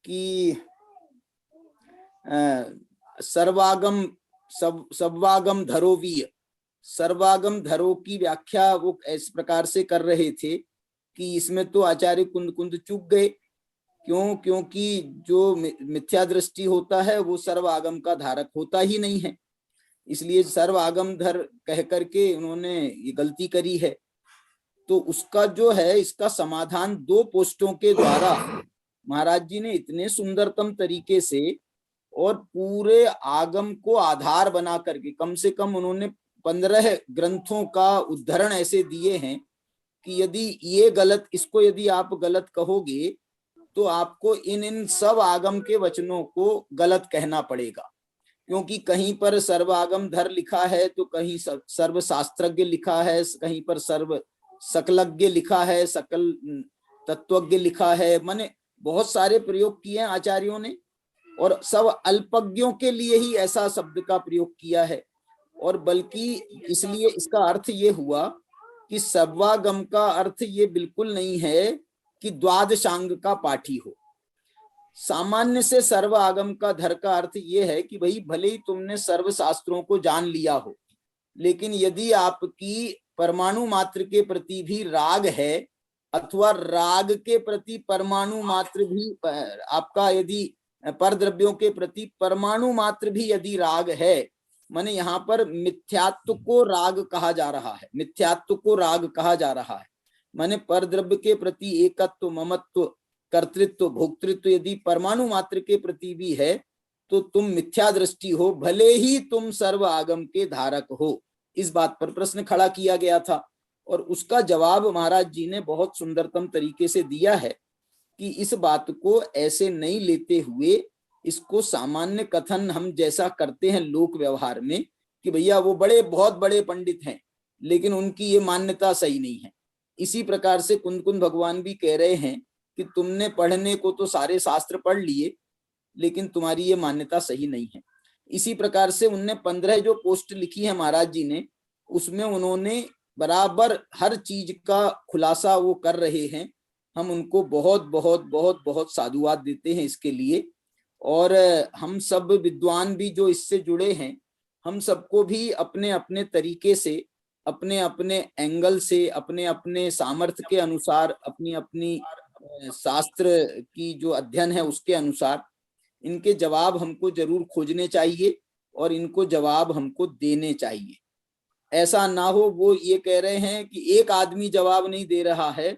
कि सर्वागम धरोवीय, सर्वागम धरो की व्याख्या वो इस प्रकार से कर रहे थे कि इसमें तो आचार्य कुंद कुंद चूक गए। क्योंकि जो मिथ्या दृष्टि होता है वो सर्व आगम का धारक होता ही नहीं है, इसलिए सर्व आगम धर कह करके उन्होंने ये गलती करी है। तो उसका जो है इसका समाधान 2 पोस्टों के द्वारा महाराज जी ने इतने सुंदरतम तरीके से और पूरे आगम को आधार बना करके, कम से कम उन्होंने 15 ग्रंथों का उद्धरण ऐसे दिए हैं कि यदि ये गलत, इसको यदि आप गलत कहोगे तो आपको इन सब आगम के वचनों को गलत कहना पड़ेगा। क्योंकि कहीं पर सर्व आगम धर लिखा है तो कहीं सर्व शास्त्रज्ञ लिखा है, कहीं पर सर्व सकलज्ञ लिखा है, सकल तत्वज्ञ लिखा है। माने बहुत सारे प्रयोग किए हैं आचार्यों ने, और सब अल्पज्ञों के लिए ही ऐसा शब्द का प्रयोग किया है। और बल्कि इसलिए इसका अर्थ ये हुआ कि सर्वागम का अर्थ ये बिल्कुल नहीं है कि द्वादशांग का पाठी हो। सामान्य से सर्व आगम का धर का अर्थ ये है कि भाई भले ही तुमने सर्व शास्त्रों को जान लिया हो, लेकिन यदि आपकी परमाणु मात्र के प्रति भी राग है अथवा राग के प्रति परमाणु मात्र भी आपका, यदि परद्रव्यों के प्रति परमाणु मात्र भी यदि राग है, माने यहाँ पर मिथ्यात्व को राग कहा जा रहा है, मिथ्यात्व को राग कहा जा रहा है। माने परद्रव्य के प्रति एकत्व, ममत्व, कर्तृत्व, भोक्तृत्व यदि परमाणु मात्र के प्रति भी है तो तुम मिथ्या दृष्टि हो, भले ही तुम सर्व आगम के धारक हो। इस बात पर प्रश्न खड़ा किया गया था और उसका जवाब महाराज जी ने बहुत सुंदरतम तरीके से दिया है कि इस बात को ऐसे नहीं लेते हुए इसको सामान्य कथन हम जैसा करते हैं लोक व्यवहार में कि भैया वो बहुत बड़े पंडित हैं लेकिन उनकी ये मान्यता सही नहीं है। इसी प्रकार से कुंद कुंद भगवान भी कह रहे हैं कि तुमने पढ़ने को तो सारे शास्त्र पढ़ लिए लेकिन तुम्हारी ये मान्यता सही नहीं है। इसी प्रकार से उनने 15 जो पोस्ट लिखी है महाराज जी ने, उसमें उन्होंने बराबर हर चीज का खुलासा वो कर रहे हैं। हम उनको बहुत बहुत बहुत बहुत साधुवाद देते हैं इसके लिए। और हम सब विद्वान भी जो इससे जुड़े हैं, हम सबको भी अपने अपने तरीके से, अपने अपने एंगल से, अपने अपने सामर्थ्य के अनुसार, अपनी अपनी शास्त्र की जो अध्ययन है उसके अनुसार इनके जवाब हमको जरूर खोजने चाहिए और इनको जवाब हमको देने चाहिए। ऐसा ना हो वो ये कह रहे हैं कि एक आदमी जवाब नहीं दे रहा है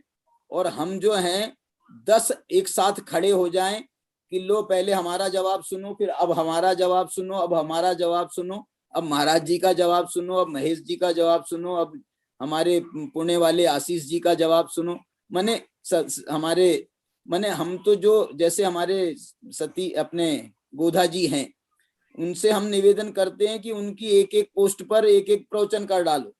और हम जो हैं 10 एक साथ खड़े हो जाएं कि लो पहले हमारा जवाब सुनो, फिर अब हमारा जवाब सुनो, अब हमारा जवाब सुनो, अब महाराज जी का जवाब सुनो, अब महेश जी का जवाब सुनो, अब हमारे पुणे वाले आशीष जी का जवाब सुनो। माने हम तो जो जैसे हमारे सती अपने गोधा जी हैं, उनसे हम निवेदन करते हैं कि उनकी एक एक पोस्ट पर एक एक प्रवचन कर डालो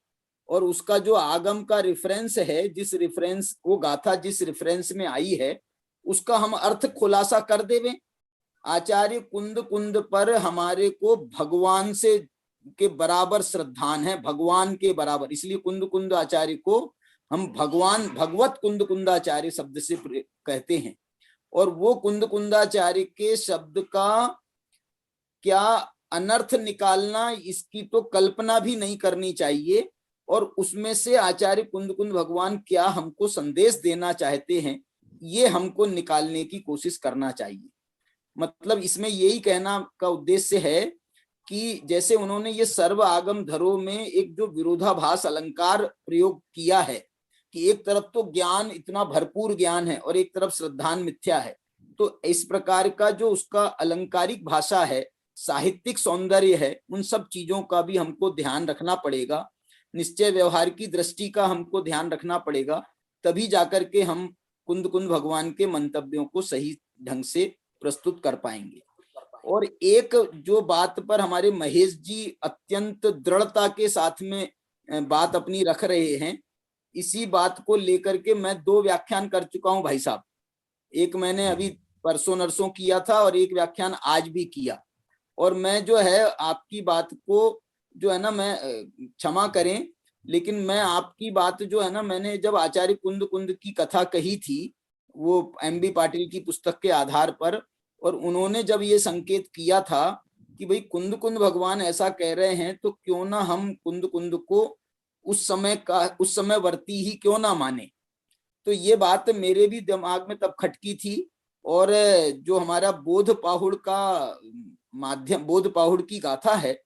और उसका जो आगम का रेफरेंस है, जिस रेफरेंस वो गाथा जिस रेफरेंस में आई है उसका हम अर्थ खुलासा कर देवें। आचार्य कुंद कुंद पर हमारे को भगवान से के बराबर श्रद्धान है, भगवान के बराबर, इसलिए कुंद कुंद आचार्य को हम भगवत कुंद कुंदाचार्य शब्द से कहते हैं। और वो कुंद कुंदाचार्य के शब्द का क्या अनर्थ निकालना, इसकी तो कल्पना भी नहीं करनी चाहिए। और उसमें से आचार्य कुंद कुंद भगवान क्या हमको संदेश देना चाहते हैं, ये हमको निकालने की कोशिश करना चाहिए। मतलब इसमें यही कहना का उद्देश्य है कि जैसे उन्होंने ये सर्व आगम धरो में एक जो विरोधाभास अलंकार प्रयोग किया है कि एक तरफ तो ज्ञान इतना भरपूर ज्ञान है और एक तरफ श्रद्धान मिथ्या है, तो इस प्रकार का जो उसका अलंकारिक भाषा है, साहित्यिक सौंदर्य है, उन सब चीजों का भी हमको ध्यान रखना पड़ेगा। निश्चय व्यवहार की दृष्टि का हमको ध्यान रखना पड़ेगा, तभी जाकर के हम कुंद कुंद भगवान के मंतव्यों को सही ढंग से प्रस्तुत कर पाएंगे। और एक जो बात पर हमारे महेश जी अत्यंत दृढ़ता के साथ में बात अपनी रख रहे हैं, इसी बात को लेकर के मैं 2 व्याख्यान कर चुका हूं भाई साहब। एक मैंने अभी परसों नरसों किया था और एक व्याख्यान आज भी किया। और मैं जो है आपकी बात को जो है ना, मैं क्षमा करें, लेकिन मैं आपकी बात जो है ना, मैंने जब आचार्य कुंद कुंद की कथा कही थी वो एमबी पाटिल की पुस्तक के आधार पर, और उन्होंने जब ये संकेत किया था कि भाई कुंद कुंद भगवान ऐसा कह रहे हैं तो क्यों ना हम कुंद कुंद को उस समय वर्ती ही क्यों ना माने, तो ये बात मेरे भी दिमाग में तब खटकी थी। और जो हमारा बोध पाहुड़ का माध्यम, बोध पाहुड़ की गाथा है,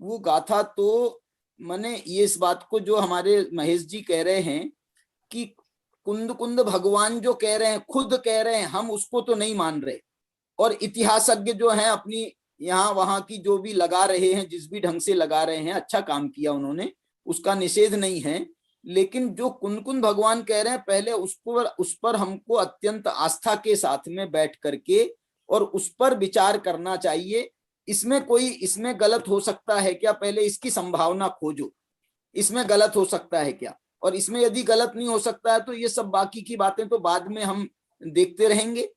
वो गाथा तो मैंने ये इस बात को जो हमारे महेश जी कह रहे हैं कि कुंद कुंद भगवान जो कह रहे हैं, खुद कह रहे हैं, हम उसको तो नहीं मान रहे। और इतिहासज्ञ जो हैं अपनी यहाँ वहां की जो भी लगा रहे हैं, जिस भी ढंग से लगा रहे हैं, अच्छा काम किया उन्होंने, उसका निषेध नहीं है। लेकिन जो कुंद कुंद भगवान कह रहे हैं, पहले उस पर हमको अत्यंत आस्था के साथ में बैठ करके और उस पर विचार करना चाहिए। इसमें गलत हो सकता है क्या, पहले इसकी संभावना खोजो, इसमें गलत हो सकता है क्या, और इसमें यदि गलत नहीं हो सकता है तो ये सब बाकी की बातें तो बाद में हम देखते रहेंगे।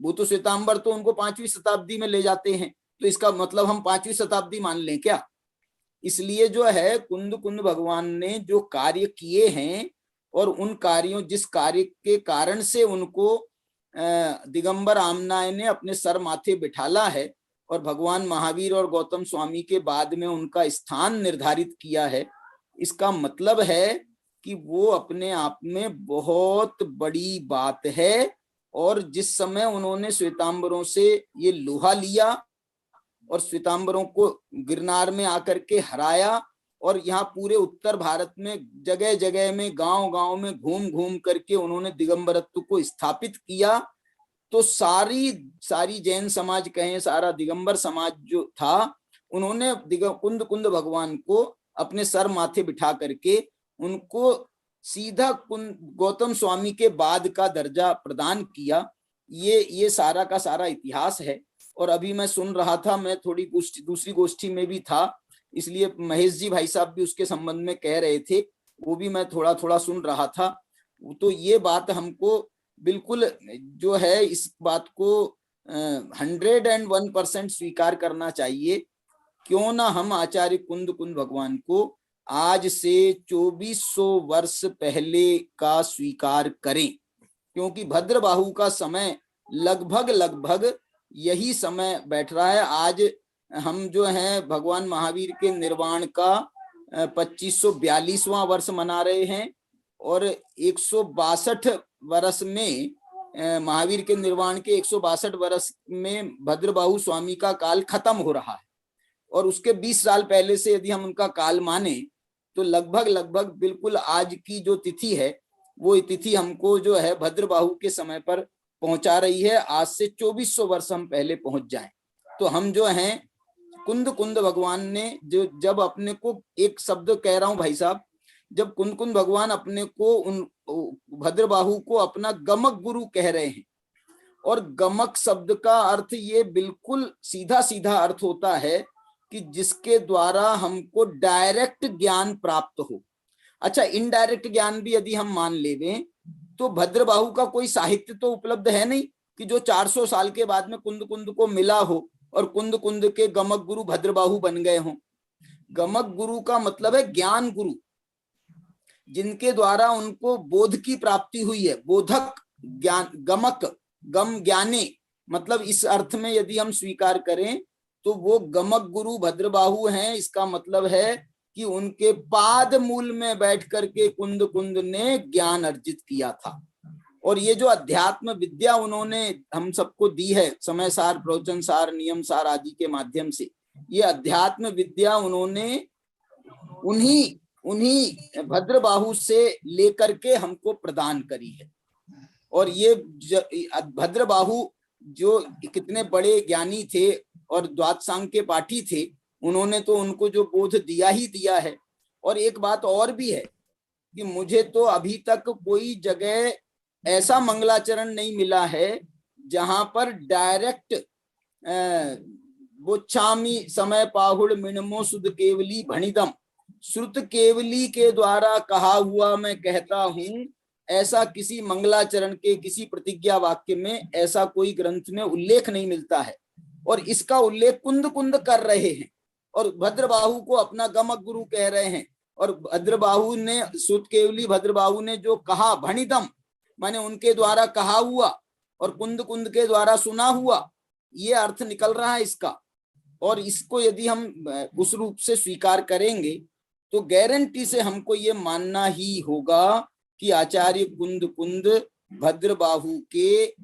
वो तो श्वेतांबर तो उनको 5वीं शताब्दी में ले जाते हैं, तो इसका मतलब हम 5वीं शताब्दी मान लें क्या? इसलिए जो है कुंद कुंद भगवान ने जो कार्य किए हैं और उन कार्यों, जिस कार्य के कारण से उनको दिगंबर आमनाय ने अपने सर माथे बिठाला है और भगवान महावीर और गौतम स्वामी के बाद में उनका स्थान निर्धारित किया है, इसका मतलब है कि वो अपने आप में बहुत बड़ी बात है। और जिस समय उन्होंने श्वेतांबरों से ये लोहा लिया और श्वेतांबरों को गिरनार में आकर के हराया और यहाँ पूरे उत्तर भारत में जगह जगह में, गांव गांव में घूम घूम करके उन्होंने दिगंबरत्व को स्थापित किया, तो सारी जैन समाज कहें, सारा दिगंबर समाज जो था, उन्होंने कुंद कुंद भगवान को अपने सर माथे बिठा करके उनको सीधा गौतम स्वामी के बाद का दर्जा प्रदान किया। ये सारा का सारा इतिहास है। और अभी मैं सुन रहा था, मैं थोड़ी दूसरी गोष्ठी में भी था, इसलिए महेश जी भाई साहब भी उसके संबंध में कह रहे थे, वो भी मैं थोड़ा थोड़ा सुन रहा था। तो ये बात हमको बिल्कुल जो है, इस बात को 101% स्वीकार करना चाहिए। क्यों ना हम आचार्य कुंद कुंद भगवान को आज से 2400 वर्ष पहले का स्वीकार करें, क्योंकि भद्रबाहु का समय लगभग यही समय बैठ रहा है। आज हम जो है भगवान महावीर के निर्वाण का 2542वां वर्ष मना रहे हैं और 162 वर्ष में महावीर के निर्वाण के 162 वर्ष में भद्रबाहु स्वामी का काल खत्म हो रहा है। और उसके 20 साल पहले से यदि हम उनका काल माने तो लगभग बिल्कुल आज की जो तिथि है वो तिथि हमको जो है भद्रबाहु के समय पर पहुंचा रही है। आज से 2400 वर्ष हम पहले पहुंच जाएं तो हम जो हैं कुंद भगवान ने जो जब अपने को, एक शब्द कह रहा हूं भाई साहब, जब कुंद भगवान अपने को उन भद्रबाहु को अपना गमक गुरु कह रहे हैं, और गमक शब्द का अर्थ ये बिल्कुल सीधा अर्थ होता है कि जिसके द्वारा हमको डायरेक्ट ज्ञान प्राप्त हो। अच्छा, इनडायरेक्ट ज्ञान भी यदि हम मान लेवें तो भद्रबाहु का कोई साहित्य तो उपलब्ध है नहीं कि जो 400 साल के बाद में कुंद को मिला हो और कुंद के गमक गुरु भद्रबाहु बन गए हों। गमक गुरु का मतलब है ज्ञान गुरु, जिनके द्वारा उनको बोध की प्राप्ति हुई है। बोधक ज्ञान, गमक गम ज्ञाने, मतलब इस अर्थ में यदि हम स्वीकार करें तो वो गमक गुरु भद्रबाहु हैं। इसका मतलब है कि उनके पाद मूल में बैठ करके कुंद ने ज्ञान अर्जित किया था। और ये जो अध्यात्म विद्या उन्होंने हम सबको दी है, समय सार, प्रवचन सार, नियम सार आदि के माध्यम से, ये अध्यात्म विद्या उन्होंने उन्हीं भद्रबाहु से लेकर के हमको प्रदान करी है। और ये भद्रबाहु जो कितने बड़े ज्ञानी थे और द्वादशांग के पाठी थे, उन्होंने तो उनको जो बोध दिया ही दिया है। और एक बात और भी है कि मुझे तो अभी तक कोई जगह ऐसा मंगलाचरण नहीं मिला है जहां पर डायरेक्ट बोच्छामी समय पाहुड़ मिणमो सुध केवली भणिदम, श्रुत केवली के द्वारा कहा हुआ मैं कहता हूं, ऐसा किसी मंगलाचरण के किसी प्रतिज्ञा वाक्य में ऐसा कोई ग्रंथ में उल्लेख नहीं मिलता है। और इसका उल्लेख कुंद कर रहे हैं और भद्रबाहु को अपना गमक गुरु कह रहे हैं। और भद्रबाहु ने, श्रुत केवली भद्रबाहु ने जो कहा, भणिदम माने उनके द्वारा कहा हुआ और कुंद के द्वारा सुना हुआ, ये अर्थ निकल रहा है इसका। और इसको यदि हम उस रूप से स्वीकार करेंगे तो गारंटी से हमको ये मानना ही होगा कि आचार्य कुंद भद्रबाहु के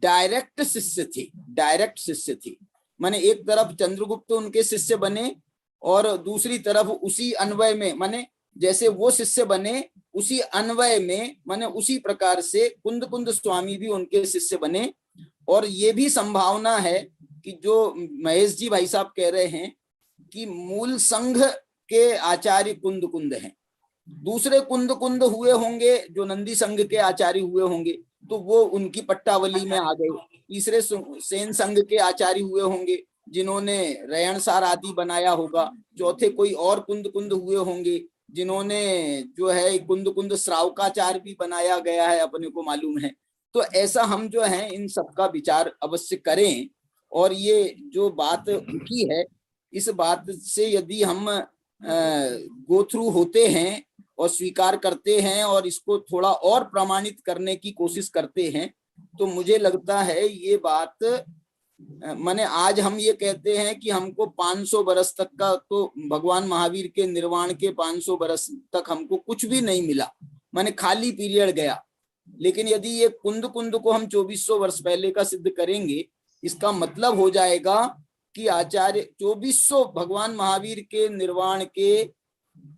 डायरेक्ट शिष्य थे। माने एक तरफ चंद्रगुप्त उनके शिष्य बने और दूसरी तरफ उसी अन्वय में, माने जैसे वो शिष्य बने उसी अन्वय में, माने उसी प्रकार से कुंद स्वामी भी उनके शिष्य बने। और ये भी संभावना है कि जो महेश जी भाई साहब कह रहे हैं कि मूल संघ के आचार्य कुंद हैं, दूसरे कुंद हुए होंगे जो नंदी संघ के आचार्य हुए होंगे तो वो उनकी पट्टावली में आ गए। तीसरे सेन संघ के आचार्य हुए होंगे जिन्होंने रयणसार आदि बनाया होगा। चौथे कोई और कुंद हुए होंगे जिन्होंने जो है कुंद श्रावकाचार्य भी बनाया गया है, अपने को मालूम है। तो ऐसा हम जो है इन सबका विचार अवश्य करें। और ये जो बात की है, इस बात से यदि हम गो थ्रू होते हैं और स्वीकार करते हैं और इसको थोड़ा और प्रमाणित करने की कोशिश करते हैं तो मुझे लगता है ये बात, माने आज हम ये कहते हैं कि हमको 500 बरस तक का, तो भगवान महावीर के निर्वाण के 500 बरस तक हमको कुछ भी नहीं मिला, माने खाली पीरियड गया। लेकिन यदि ये कुंद को हम 2400 वर्ष पहले का सिद्ध करेंगे, इसका मतलब हो जाएगा कि आचार्य 2400 भगवान महावीर के निर्वाण के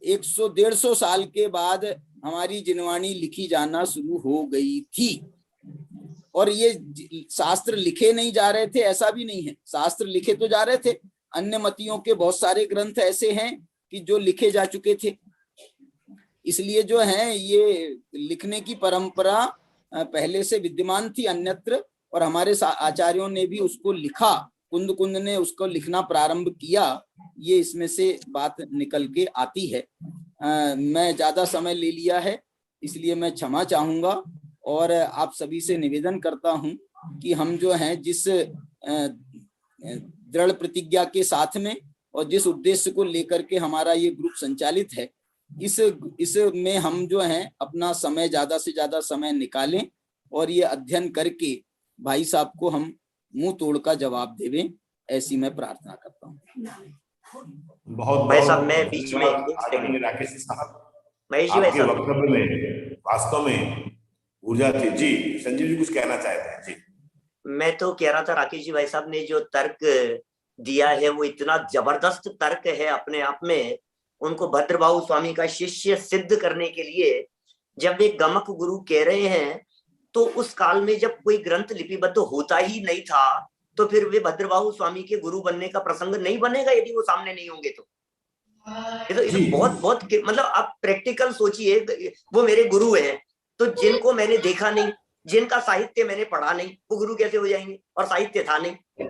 100-150 साल के बाद हमारी जिनवाणी लिखी जाना शुरू हो गई थी। और ये शास्त्र लिखे नहीं जा रहे थे ऐसा भी नहीं है, शास्त्र लिखे तो जा रहे थे। अन्य मतियों के बहुत सारे ग्रंथ ऐसे हैं कि जो लिखे जा चुके थे। इसलिए जो है ये लिखने की परंपरा पहले से विद्यमान थी अन्यत्र, और हमारे आचार्यों ने भी उसको लिखा, कुंद ने उसको लिखना प्रारंभ किया। ये इसमें से बात निकल के आती है। मैं ज्यादा समय ले लिया है इसलिए मैं क्षमा चाहूंगा और आप सभी से निवेदन करता हूं कि हम जो हैं जिस दृढ़ प्रतिज्ञा के साथ में और जिस उद्देश्य को लेकर के हमारा ये ग्रुप संचालित है, इस में हम जो हैं अपना समय ज्यादा से ज्यादा समय निकालें और ये अध्ययन करके भाई साहब को हम मुंह तोड़ का जवाब देवे, ऐसी मैं प्रार्थना करता हूँ। बहुत भाई साहब मैं बीच में राकेश जी साहब, महेश जी भाई आपके साहब वक्तव्य में वास्तव में ऊर्जा थी। जी संजीव जी कुछ कहना चाहते हैं? जी मैं तो कह रहा था राकेश जी भाई साहब ने जो तर्क दिया है वो इतना जबरदस्त तर्क है अपने आप में। उनको भद्रबाहु स्वामी का शिष्य सिद्ध करने के लिए जब वे गमक गुरु कह रहे हैं, तो उस काल में जब कोई ग्रंथ लिपिबद्ध होता ही नहीं था, तो फिर वे भद्रबाहु स्वामी के गुरु बनने का प्रसंग नहीं बनेगा यदि वो सामने नहीं होंगे तो। ये तो बहुत मतलब आप प्रैक्टिकल सोचिए, वो मेरे गुरु हैं, तो जिनको मैंने देखा नहीं, जिनका साहित्य मैंने पढ़ा नहीं, वो गुरु कैसे हो जाएंगे? और साहित्य था नहीं।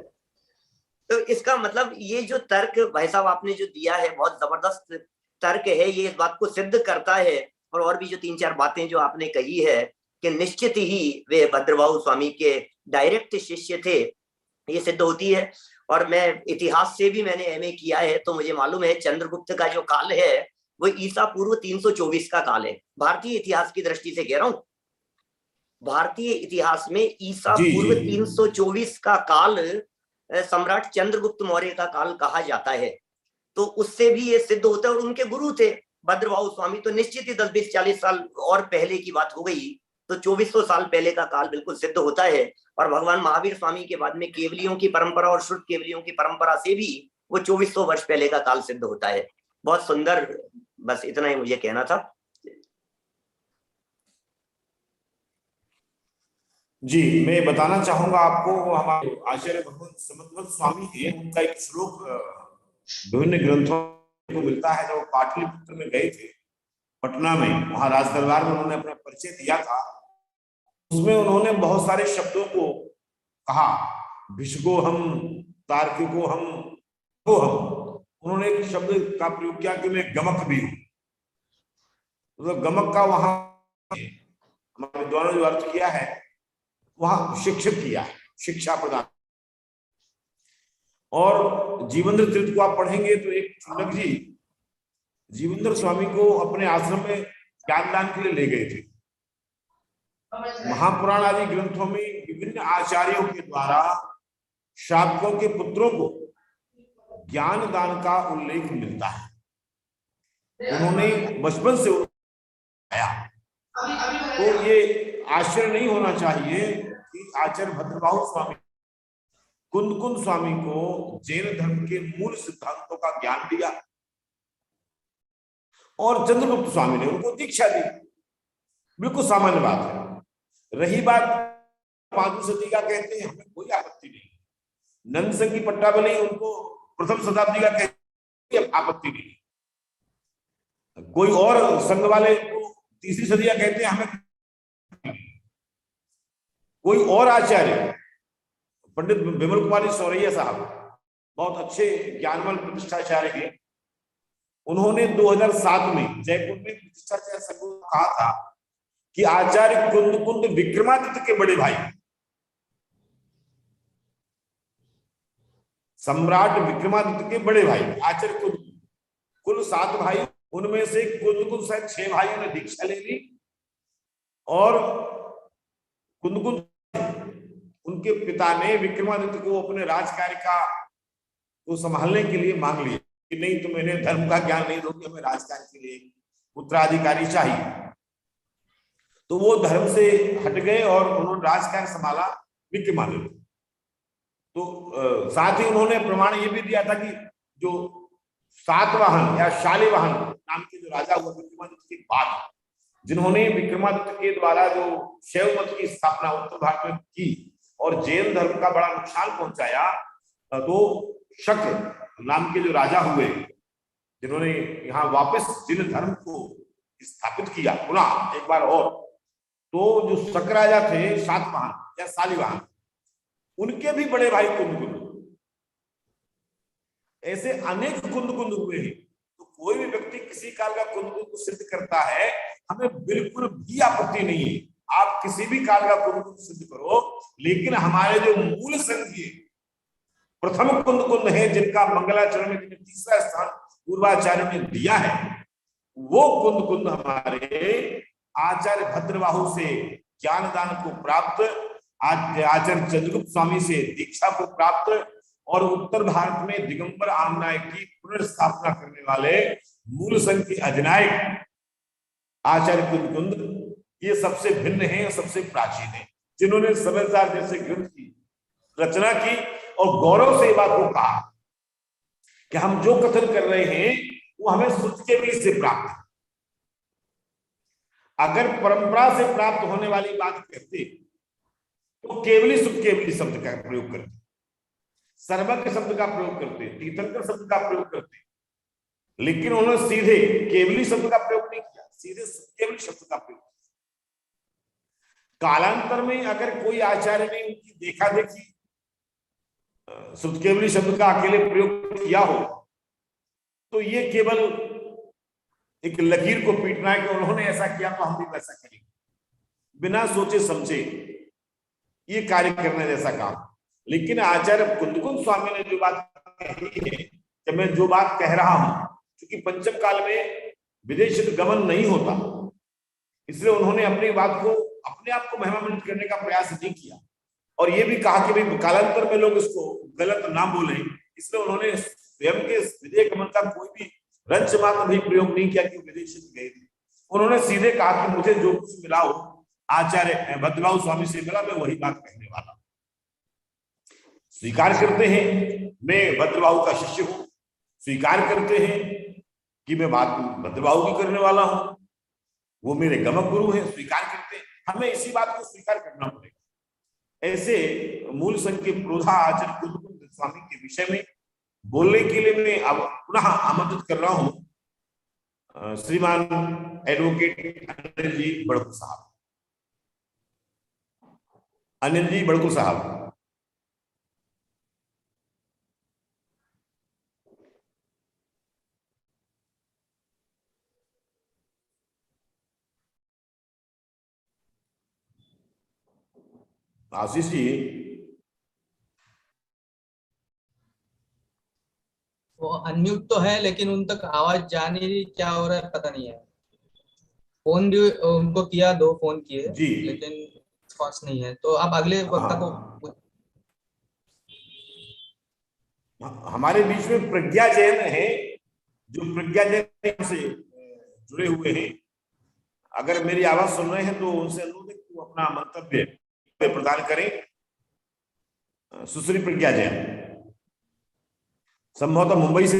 तो इसका मतलब ये जो तर्क भाई साहब आपने जो दिया है बहुत जबरदस्त तर्क है, ये इस बात को सिद्ध करता है। और भी जो 3-4 बातें जो आपने कही है कि निश्चित ही वे भद्रबाहु स्वामी के डायरेक्ट शिष्य थे, ये सिद्ध होती है। और मैं इतिहास से भी मैंने एमए किया है, तो मुझे मालूम है चंद्रगुप्त का जो काल है वो ईसा पूर्व 324 का काल है। भारतीय इतिहास की दृष्टि से कह रहा हूं, भारतीय इतिहास में ईसा पूर्व 324 का काल सम्राट चंद्रगुप्त मौर्य का काल कहा जाता है। तो उससे भी ये सिद्ध होता है। और उनके गुरु थे भद्रबाहु स्वामी, तो निश्चित ही 10-20-40 साल और पहले की बात हो गई, तो 2400 साल पहले का काल बिल्कुल सिद्ध होता है। और भगवान महावीर स्वामी के बाद में केवलियों की परंपरा और शुद्ध केवलियों की परंपरा से भी वो 2400 वर्ष पहले का काल सिद्ध होता है। बहुत सुंदर, बस इतना ही मुझे कहना था। जी मैं बताना चाहूंगा आपको, हमारे आचार्य भगवान समद्भक्त स्वामी है, उनका एक श्लोक विभिन्न ग्रंथों को मिलता है। जब पाटलिपुत्र में गए थे पटना में, वहां राज दरबार में उन्होंने अपना परिचय दिया था, उसमें उन्होंने बहुत सारे शब्दों को कहा, भिषगो हम, तार्किको हम, को हम। उन्होंने एक शब्द का प्रयोग किया कि मैं गमक भी हूं। तो गमक का वहां हमारे विद्वानों ने जो अर्थ किया है, वहां शिक्षित किया है, शिक्षा प्रदान। और जीवेंद्र तीर्थ को आप पढ़ेंगे तो एक चुनक जी जीवेंद्र स्वामी को अपने आश्रम में ज्ञानदान के लिए ले गए थे। महापुराण आदि ग्रंथों में विभिन्न आचार्यों के द्वारा शावकों के पुत्रों को ज्ञान दान का उल्लेख मिलता है। उन्होंने बचपन से आया, तो ये आश्चर्य नहीं होना चाहिए कि आचार्य भद्रबाहु स्वामी कुंद स्वामी को जैन धर्म के मूल सिद्धांतों का ज्ञान दिया और चंद्रगुप्त स्वामी ने उनको दीक्षा दी। बिल्कुल सामान्य बात है। रही बात 5वीं सदी का, कहते हैं, हमें कोई आपत्ति नहीं। नंद संगी पट्टाबली उनको प्रथम शताब्दी का कहते हैं, आपत्ति नहीं। कोई और संघ वाले को 3री सदी का कहते हैं, हमें। कोई और आचार्य, पंडित विमल कुमारी सौरैया साहब बहुत अच्छे ज्ञानवान प्रतिष्ठाचार्य हैं, उन्होंने 2007 में जयपुर में प्रतिष्ठाचार्य संघ को कहा था कि आचार्य कुंद विक्रमादित्य के बड़े भाई, सम्राट विक्रमादित्य के बड़े भाई आचार्य कुंद, कुल 7 भाई, उनमें से कुंद शायद 6 भाइयों ने दीक्षा ले ली और कुंद उनके पिता ने विक्रमादित्य को अपने राजकार्य का को संभालने के लिए मांग लिया कि नहीं, तुम इन्हें धर्म का ज्ञान नहीं दोगे, हमें राजकार्य के लिए उत्तराधिकारी चाहिए। तो वो धर्म से हट गए और उन्होंने राजकार्य संभाला विक्रमादित्य। तो साथ ही उन्होंने प्रमाण ये भी दिया था कि जो सातवाहन या शालिवाहन नाम के जो राजा हुआ विक्रमादित्य के बाद, जिन्होंने विक्रमादित्य के द्वारा जो शैव मत की स्थापना उत्तर भारत में की और जैन धर्म का बड़ा नुकसान पहुंचाया, तो शक नाम के जो राजा हुए, जिन्होंने यहाँ वापस जिन धर्म को स्थापित किया पुनः एक बार और, तो जो शक राजा थे सातवाहन या शालिवाहन, उनके भी बड़े भाई कुंद। ऐसे अनेक कुंद हुए हैं। तो कोई भी व्यक्ति किसी काल का कुंद को सिद्ध करता है, हमें बिल्कुल भी आपत्ति नहीं है। आप किसी भी काल का कुंद सिद्ध करो, लेकिन हमारे जो मूल संघीय प्रथम कुंद है, जिनका मंगलाचरण में 3रा स्थान पूर्वाचार्य ने दिया है, वो कुंद हमारे आचार्य भद्रबाहु से ज्ञान दान को प्राप्त आज आचार्य चंद्रगुप्त स्वामी से दीक्षा को प्राप्त और उत्तर भारत में दिगंबर आमनाय की पुनर्स्थापना करने वाले मूल संघ के अधिनायक आचार्य कुंद ये सबसे भिन्न हैं और सबसे प्राचीन हैं, जिन्होंने समाचार जैसे ग्रंथ की रचना की और गौरव से बात को कहा कि हम जो कथन कर रहे हैं वो हमें सुतकेवली से प्राप्त है। अगर परंपरा से प्राप्त होने वाली बात करते तो केवली सुतकेवली शब्द का प्रयोग करते, सर्वज्ञ शब्द का प्रयोग करते, तीर्थंकर शब्द का प्रयोग करते, लेकिन उन्होंने सीधे केवली शब्द का प्रयोग नहीं किया, सीधे सुतकेवली शब्द का प्रयोग किया। कालांतर में अगर कोई आचार्य ने उनकी देखा देखी सुतकेवली शब्द का अकेले प्रयोग किया हो तो ये केवल एक लकीर को पीटना है कि उन्होंने ऐसा किया तो हम भी वैसा करेंगे, बिना सोचे समझे ये कार्य करने जैसा काम। लेकिन आचार्य कुंदकुंद स्वामी ने जो बात कही है, जब मैं जो बात कह रहा हूं, क्योंकि पंचम काल में विदेश गमन नहीं होता, इसलिए उन्होंने अपनी बात को अपने आप को महिमान्वित करने का प्रयास नहीं किया और ये भी कहा कि भाई कालांतर में लोग इसको गलत ना बोले, इसलिए उन्होंने स्वयं के विदेश गमन का कोई भी रंच मात्र भी प्रयोग नहीं किया कि विदेश गए थे। उन्होंने सीधे कहा कि मुझे जो कुछ मिला हो आचार्य भद्रबाहु स्वामी से मिला, मैं वही बात कहने वाला। स्वीकार करते हैं मैं भद्रबाहु का शिष्य हूं, स्वीकार करते हैं कि मैं बात भद्रबाहु की करने वाला हूं, वो मेरे गमक गुरु हैं, स्वीकार करते हैं। हमें इसी बात को स्वीकार करना पड़ेगा। ऐसे मूल संघ के प्रोधा आचार्य कुंदकुंद स्वामी के विषय में बोलने के लिए मैं अब पुनः आमंत्रित कर रहा हूं श्रीमान एडवोकेट अनिल जी बड़कू साहब। अनिल जी बड़कू साहब। आशीष जी वो अनम्यूट तो है लेकिन उन तक आवाज जा नहीं रही, क्या हो रहा है पता नहीं है। फोन भी उनको किया, 2 फोन किए लेकिन रिस्पॉन्स नहीं है, तो आप अगले वक्ता को। हमारे बीच में प्रज्ञा जैन है, जो प्रज्ञा जैन से जुड़े हुए हैं, अगर मेरी आवाज सुन रहे हैं तो उनसे अनुरोध है कि वो अपना मंतव्य प्रदान करें। सुश्री प्रज्ञा जैन संभवतः मुंबई से।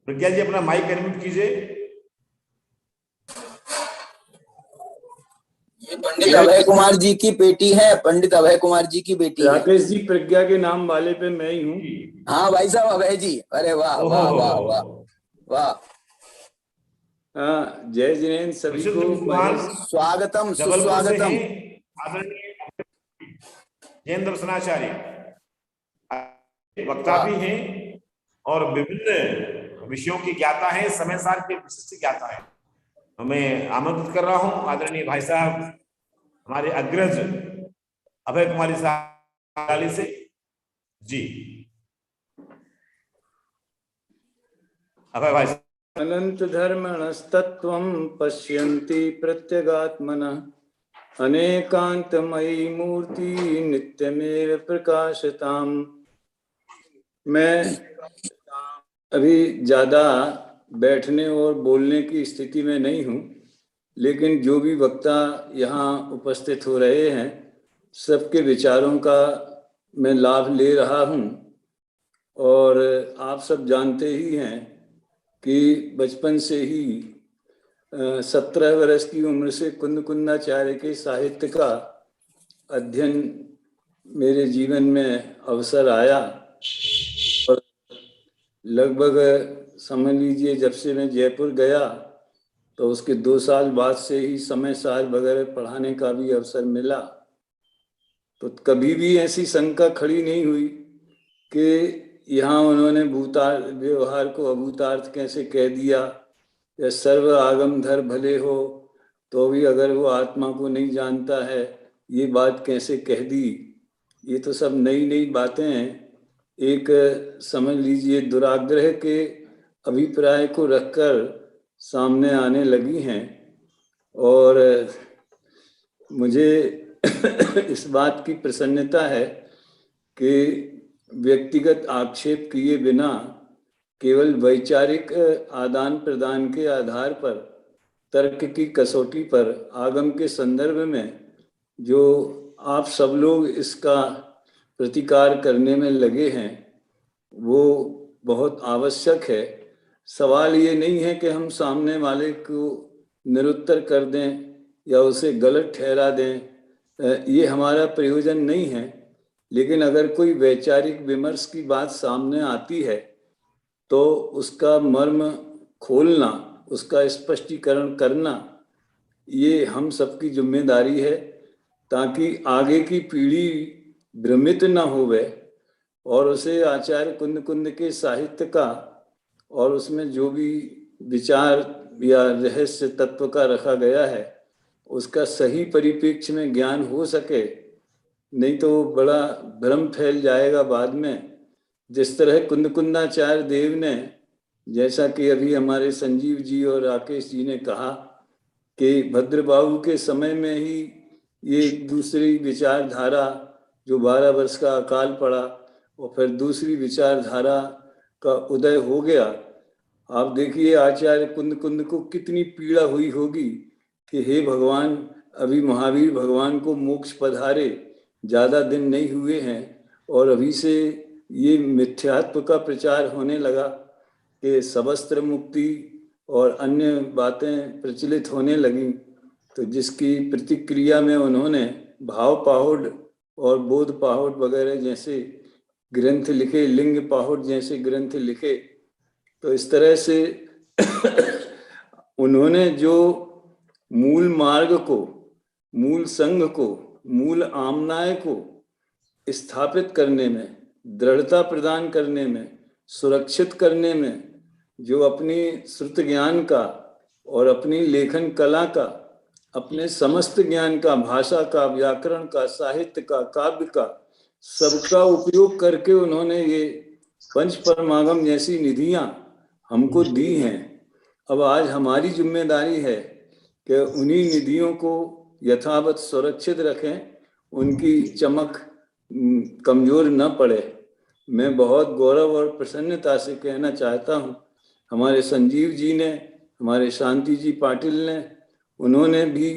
प्रज्ञा जी अपना माइक अनम्यूट कीजिए। ये पंडित अभय कुमार जी की बेटी है, पंडित अभय कुमार जी की बेटी है। राकेश जी प्रज्ञा के नाम वाले पे मैं ही हूँ। हाँ भाई साहब अभय जी, अरे वाह वाह वाह वाह वाह। हाँ, जय जिनेन्द्र सभी को स्वागतम सुस्वागतम। जैन दर्शनाचार्य वक्ता भी हैं और विभिन्न विषयों की ज्ञाता है, समय सार के विशिष्ट ज्ञाता है। मैं आमंत्रित कर रहा हूं आदरणीय भाई साहब हमारे अग्रज अभय कुमारी साहब से जी। अभय भाई साहब। अनंत धर्मणस्तत्वं पश्यन्ति प्रत्यगात्मनः अनेकांतमयी मूर्ति नित्यमेव प्रकाशताम्। मैं अभी ज्यादा बैठने और बोलने की स्थिति में नहीं हूँ, लेकिन जो भी वक्ता यहाँ उपस्थित हो रहे हैं सबके विचारों का मैं लाभ ले रहा हूँ। और आप सब जानते ही हैं कि बचपन से ही 17 वर्ष की उम्र से कुंदकुंदाचार्य के साहित्य का अध्ययन मेरे जीवन में अवसर आया और लगभग समझ लीजिए जब से मैं जयपुर गया तो उसके 2 साल बाद से ही समय सार वगैरह पढ़ाने का भी अवसर मिला। तो कभी भी ऐसी शंका खड़ी नहीं हुई कि यहाँ उन्होंने भूतार्थ व्यवहार को अभूतार्थ कैसे कह दिया, या सर्व आगम धर भले हो तो भी अगर वो आत्मा को नहीं जानता है ये बात कैसे कह दी। ये तो सब नई नई बातें हैं, एक समझ लीजिए दुराग्रह के अभिप्राय को रखकर सामने आने लगी हैं। और मुझे इस बात की प्रसन्नता है कि व्यक्तिगत आक्षेप किए बिना केवल वैचारिक आदान प्रदान के आधार पर, तर्क की कसौटी पर, आगम के संदर्भ में जो आप सब लोग इसका प्रतिकार करने में लगे हैं वो बहुत आवश्यक है। सवाल ये नहीं है कि हम सामने वाले को निरुत्तर कर दें या उसे गलत ठहरा दें, ये हमारा प्रयोजन नहीं है। लेकिन अगर कोई वैचारिक विमर्श की बात सामने आती है तो उसका मर्म खोलना, उसका स्पष्टीकरण करना, ये हम सबकी जिम्मेदारी है, ताकि आगे की पीढ़ी भ्रमित न होवे और उसे आचार्य कुंद कुंद के साहित्य का और उसमें जो भी विचार या रहस्य तत्व का रखा गया है उसका सही परिप्रेक्ष्य में ज्ञान हो सके। नहीं तो बड़ा भ्रम फैल जाएगा बाद में। जिस तरह कुंद कुंदाचार्य देव ने, जैसा कि अभी हमारे संजीव जी और राकेश जी ने कहा कि भद्रबाहु के समय में ही ये दूसरी विचारधारा, जो 12 वर्ष का अकाल पड़ा और फिर दूसरी विचारधारा का उदय हो गया। आप देखिए आचार्य कुंद कुंद को कितनी पीड़ा हुई होगी कि हे भगवान, अभी महावीर भगवान को मोक्ष पधारे ज़्यादा दिन नहीं हुए हैं और अभी से ये मिथ्यात्व का प्रचार होने लगा कि सबस्त्र मुक्ति और अन्य बातें प्रचलित होने लगी। तो जिसकी प्रतिक्रिया में उन्होंने भाव पाहुड़ और बोध पाहुड़ वगैरह जैसे ग्रंथ लिखे, लिंग पाहुड़ जैसे ग्रंथ लिखे। तो इस तरह से उन्होंने जो मूल मार्ग को, मूल संघ को, मूल आमनाय को स्थापित करने में, दृढ़ता प्रदान करने में, सुरक्षित करने में, जो अपनी श्रुत ज्ञान का और अपनी लेखन कला का, अपने समस्त ज्ञान का, भाषा का, व्याकरण का, साहित्य का, काव्य का, सबका उपयोग करके उन्होंने ये पंच परमागम जैसी निधियां हमको दी हैं। अब आज हमारी जिम्मेदारी है कि उन्हीं निधियों को यथावत सुरक्षित रखें, उनकी चमक कमजोर न पड़े। मैं बहुत गौरव और प्रसन्नता से कहना चाहता हूँ, हमारे संजीव जी ने, हमारे शांति जी पाटिल ने, उन्होंने भी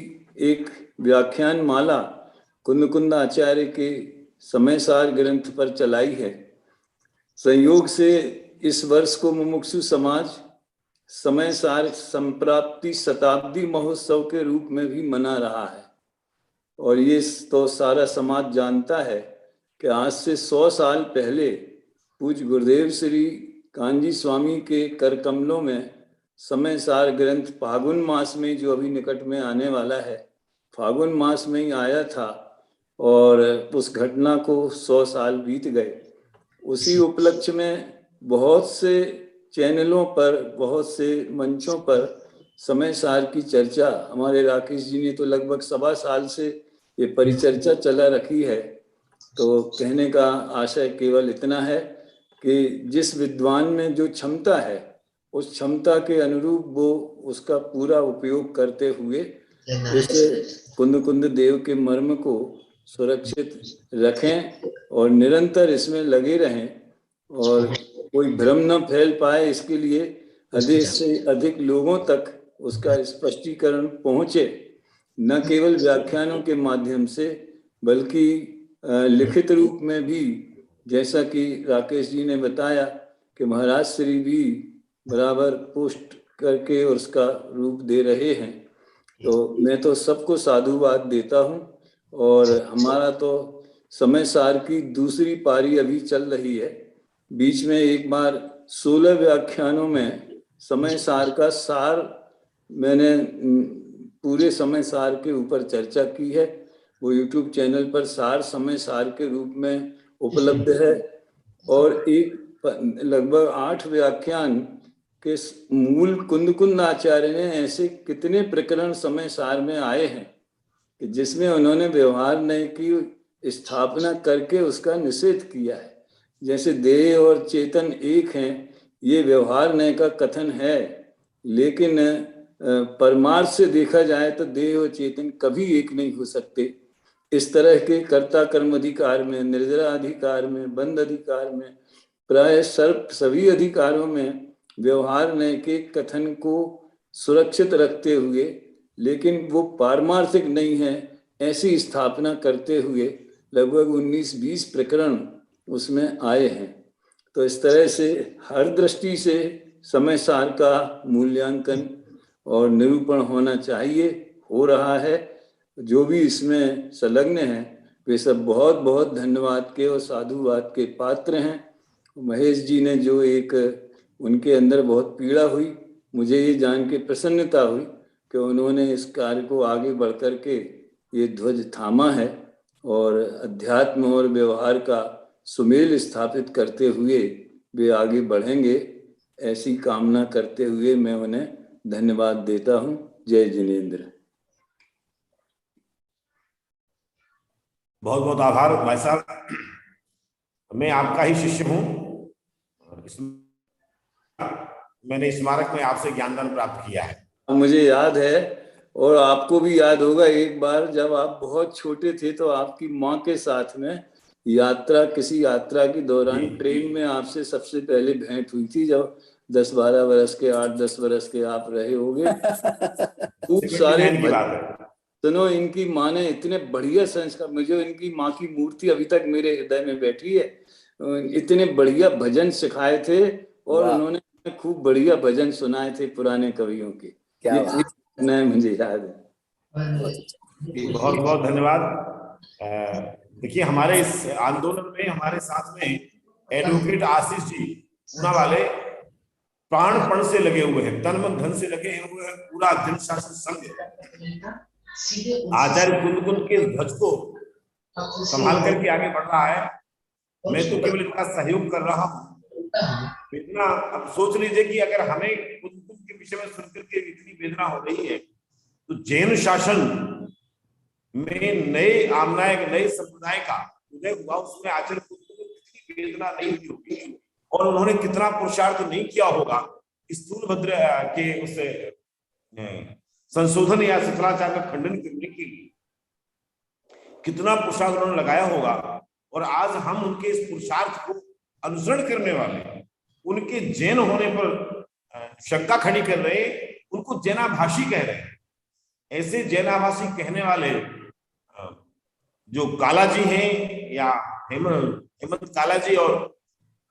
एक व्याख्यान माला कुंद कुंद आचार्य के समयसार ग्रंथ पर चलाई है। संयोग से इस वर्ष को मुमुक्षु समाज समयसार संप्राप्ति शताब्दी महोत्सव के रूप में भी मना रहा है। और ये तो सारा समाज जानता है कि आज से 100 साल पहले पूज्य गुरुदेव श्री कांजी स्वामी के कर कमलों में समयसार ग्रंथ फागुन मास में, जो अभी निकट में आने वाला है, फागुन मास में ही आया था और उस घटना को 100 साल बीत गए। उसी उपलक्ष्य में बहुत से चैनलों पर, बहुत से मंचों पर समयसार की चर्चा, हमारे राकेश जी ने तो लगभग 1.25 साल से ये परिचर्चा चला रखी है। तो कहने का आशय केवल इतना है कि जिस विद्वान में जो क्षमता है, उस क्षमता के अनुरूप वो उसका पूरा उपयोग करते हुए इस कुंद कुंद देव के मर्म को सुरक्षित रखें और निरंतर इसमें लगे रहें और कोई भ्रम न फैल पाए, इसके लिए अधिक से अधिक लोगों तक उसका स्पष्टीकरण पहुंचे, न केवल व्याख्यानों के माध्यम से बल्कि लिखित रूप में भी। जैसा कि राकेश जी ने बताया कि महाराज श्री भी बराबर पोस्ट करके उसका रूप दे रहे हैं। तो मैं तो सबको साधुवाद देता हूँ। और हमारा तो समयसार की दूसरी पारी अभी चल रही है। बीच में एक बार 16 व्याख्यानों में समयसार का सार, मैंने पूरे समयसार के ऊपर चर्चा की है। वो YouTube चैनल पर सार समयसार के रूप में उपलब्ध है। और एक लगभग 8 व्याख्यान के मूल कुंद कुंद आचार्य ने ऐसे कितने प्रकरण समयसार में आए हैं कि जिसमें उन्होंने व्यवहार न्याय की स्थापना करके उसका निषेध किया है। जैसे देह और चेतन एक हैं, ये व्यवहार न्याय का कथन है, लेकिन परमार्थ से देखा जाए तो देह और चेतन कभी एक नहीं हो सकते। इस तरह के कर्ता कर्म अधिकार में, निर्जरा अधिकार में, बंध अधिकार में, प्राय सभी अधिकारों में व्यवहार नय के कथन को सुरक्षित रखते हुए, लेकिन वो पारमार्थिक नहीं है ऐसी स्थापना करते हुए लगभग 19-20 प्रकरण उसमें आए हैं। तो इस तरह से हर दृष्टि से समय सार का मूल्यांकन और निरूपण होना चाहिए, हो रहा है। जो भी इसमें संलग्न हैं वे सब बहुत बहुत धन्यवाद के और साधुवाद के पात्र हैं। महेश जी ने जो एक उनके अंदर बहुत पीड़ा हुई, मुझे ये जान के प्रसन्नता हुई कि उन्होंने इस कार्य को आगे बढ़ कर के ये ध्वज थामा है और अध्यात्म और व्यवहार का सुमेल स्थापित करते हुए वे आगे बढ़ेंगे, ऐसी कामना करते हुए मैं उन्हें धन्यवाद देता हूं। जय जिनेंद्र। बहुत बहुत आभार भाई साहब, मैं आपका ही शिष्य हूं। मैंने स्मारक में आपसे ज्ञानदान प्राप्त किया है। मुझे याद है और आपको भी याद होगा, एक बार जब आप बहुत छोटे थे तो आपकी माँ के साथ में किसी यात्रा के दौरान ट्रेन में आपसे सबसे पहले भेंट हुई थी, जब 10-12 वर्ष के 8-10 वर्ष के आप रहे होंगे। खूब सारे सुनो, इनकी माँ ने इतने बढ़िया संस्कार, मुझे इनकी माँ की मूर्ति अभी तक मेरे हृदय में बैठी है। इतने बढ़िया भजन सिखाए थे और उन्होंने खूब बढ़िया भजन सुनाए थे पुराने कवियों के। क्या मुझे याद है। बहुत बहुत धन्यवाद। देखिए, हमारे इस आंदोलन में हमारे साथ में एडवोकेट आशीष जी पूना वाले प्राणपण से लगे हुए हैं, तन मन धन से लगे हुए हैं। पूरा जन शासन संघ आचार्य कुंद के ध्वज को संभाल करके आगे बढ़ रहा है। मैं तो केवल इतना सहयोग कर रहा हूँ। इतना अब सोच लीजिए कि अगर हमें कुंद के विषय में सुनकर के इतनी वेदना हो रही है, तो जैन शासन में नए आमनायक नए संप्रदाय का उदय हुआ, उसमें आचार्य कुंद को कितनी वेदना नहीं हुई होगी और उन्होंने कितना पुरुषार्थ नहीं किया होगा स्थूलभद्र के उस संशोधन या शिथिलाचार का खंडन करने के लिए, कितना पुरुषार्थ उन्होंने लगाया होगा। और आज हम उनके इस पुरुषार्थ को अनुसरण करने वाले, उनके जैन होने पर शंका खड़ी कर रहे, उनको जैनाभाषी कह रहे हैं। ऐसे जैनाभाषी कहने वाले जो कालाजी हैं या हेमंत कालाजी, और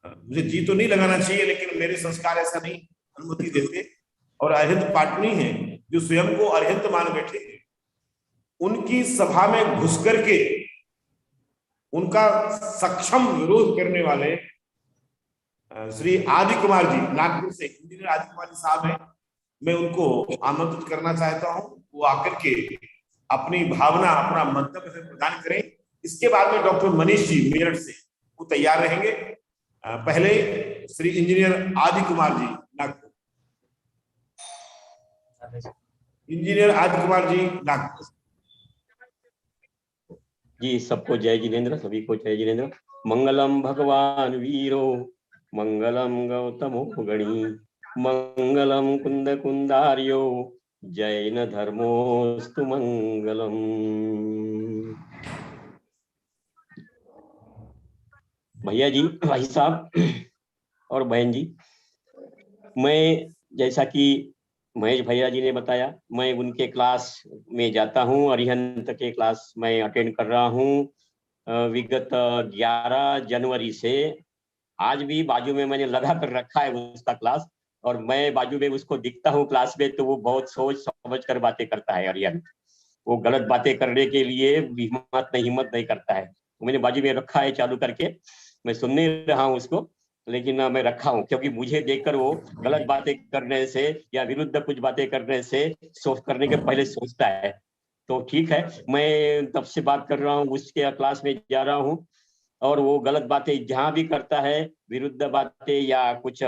मुझे जी तो नहीं लगाना चाहिए लेकिन मेरे संस्कार ऐसा नहीं अनुमति देते, और अरिहंत पाटनी हैं जो स्वयं को अरिहंत मान बैठे हैं, उनकी सभा में घुस करके उनका सक्षम विरोध करने वाले श्री आदि कुमार जी नागपुर से, इंजीनियर आदि कुमार जी साहब हैं। मैं उनको आमंत्रित करना चाहता हूं, वो आकर के अपनी भावना, अपना मंतव्य प्रदान करें। इसके बाद में डॉक्टर मनीष जी मेरठ से वो तैयार रहेंगे। पहले श्री इंजीनियर आदि कुमार जी नागपुर, इंजीनियर आदि कुमार जी नागपुर जी। सबको जय जिनेंद्र, सभी को जय जिनेंद्र। मंगलम भगवान वीरो, मंगलम गौतमो गणी, मंगलम कुंद कुंदार्यो, जैन धर्मोस्तु मंगलम। भैया जी, भाई साहब और बहन जी, मैं जैसा कि महेश भैया जी ने बताया, मैं उनके क्लास में जाता हूँ। अरिहंत के क्लास मैं अटेंड कर रहा हूँ विगत 11 जनवरी से। आज भी बाजू में मैंने लगा कर रखा है उसका क्लास, और मैं बाजू में उसको दिखता हूँ क्लास में, तो वो बहुत सोच समझ कर बातें करता है अरिहंत। वो गलत बातें करने के लिए हिम्मत नहीं करता है। मैंने बाजू में रखा है चालू करके, मैं सुन नहीं रहा हूँ उसको, लेकिन मैं रखा हूँ क्योंकि मुझे देखकर वो गलत बातें करने से या विरुद्ध कुछ बातें करने से करने के पहले सोचता है। तो ठीक है, मैं तब से बात कर रहा हूँ, उसके क्लास में जा रहा हूँ, और वो गलत बातें जहाँ भी करता है, विरुद्ध बातें या कुछ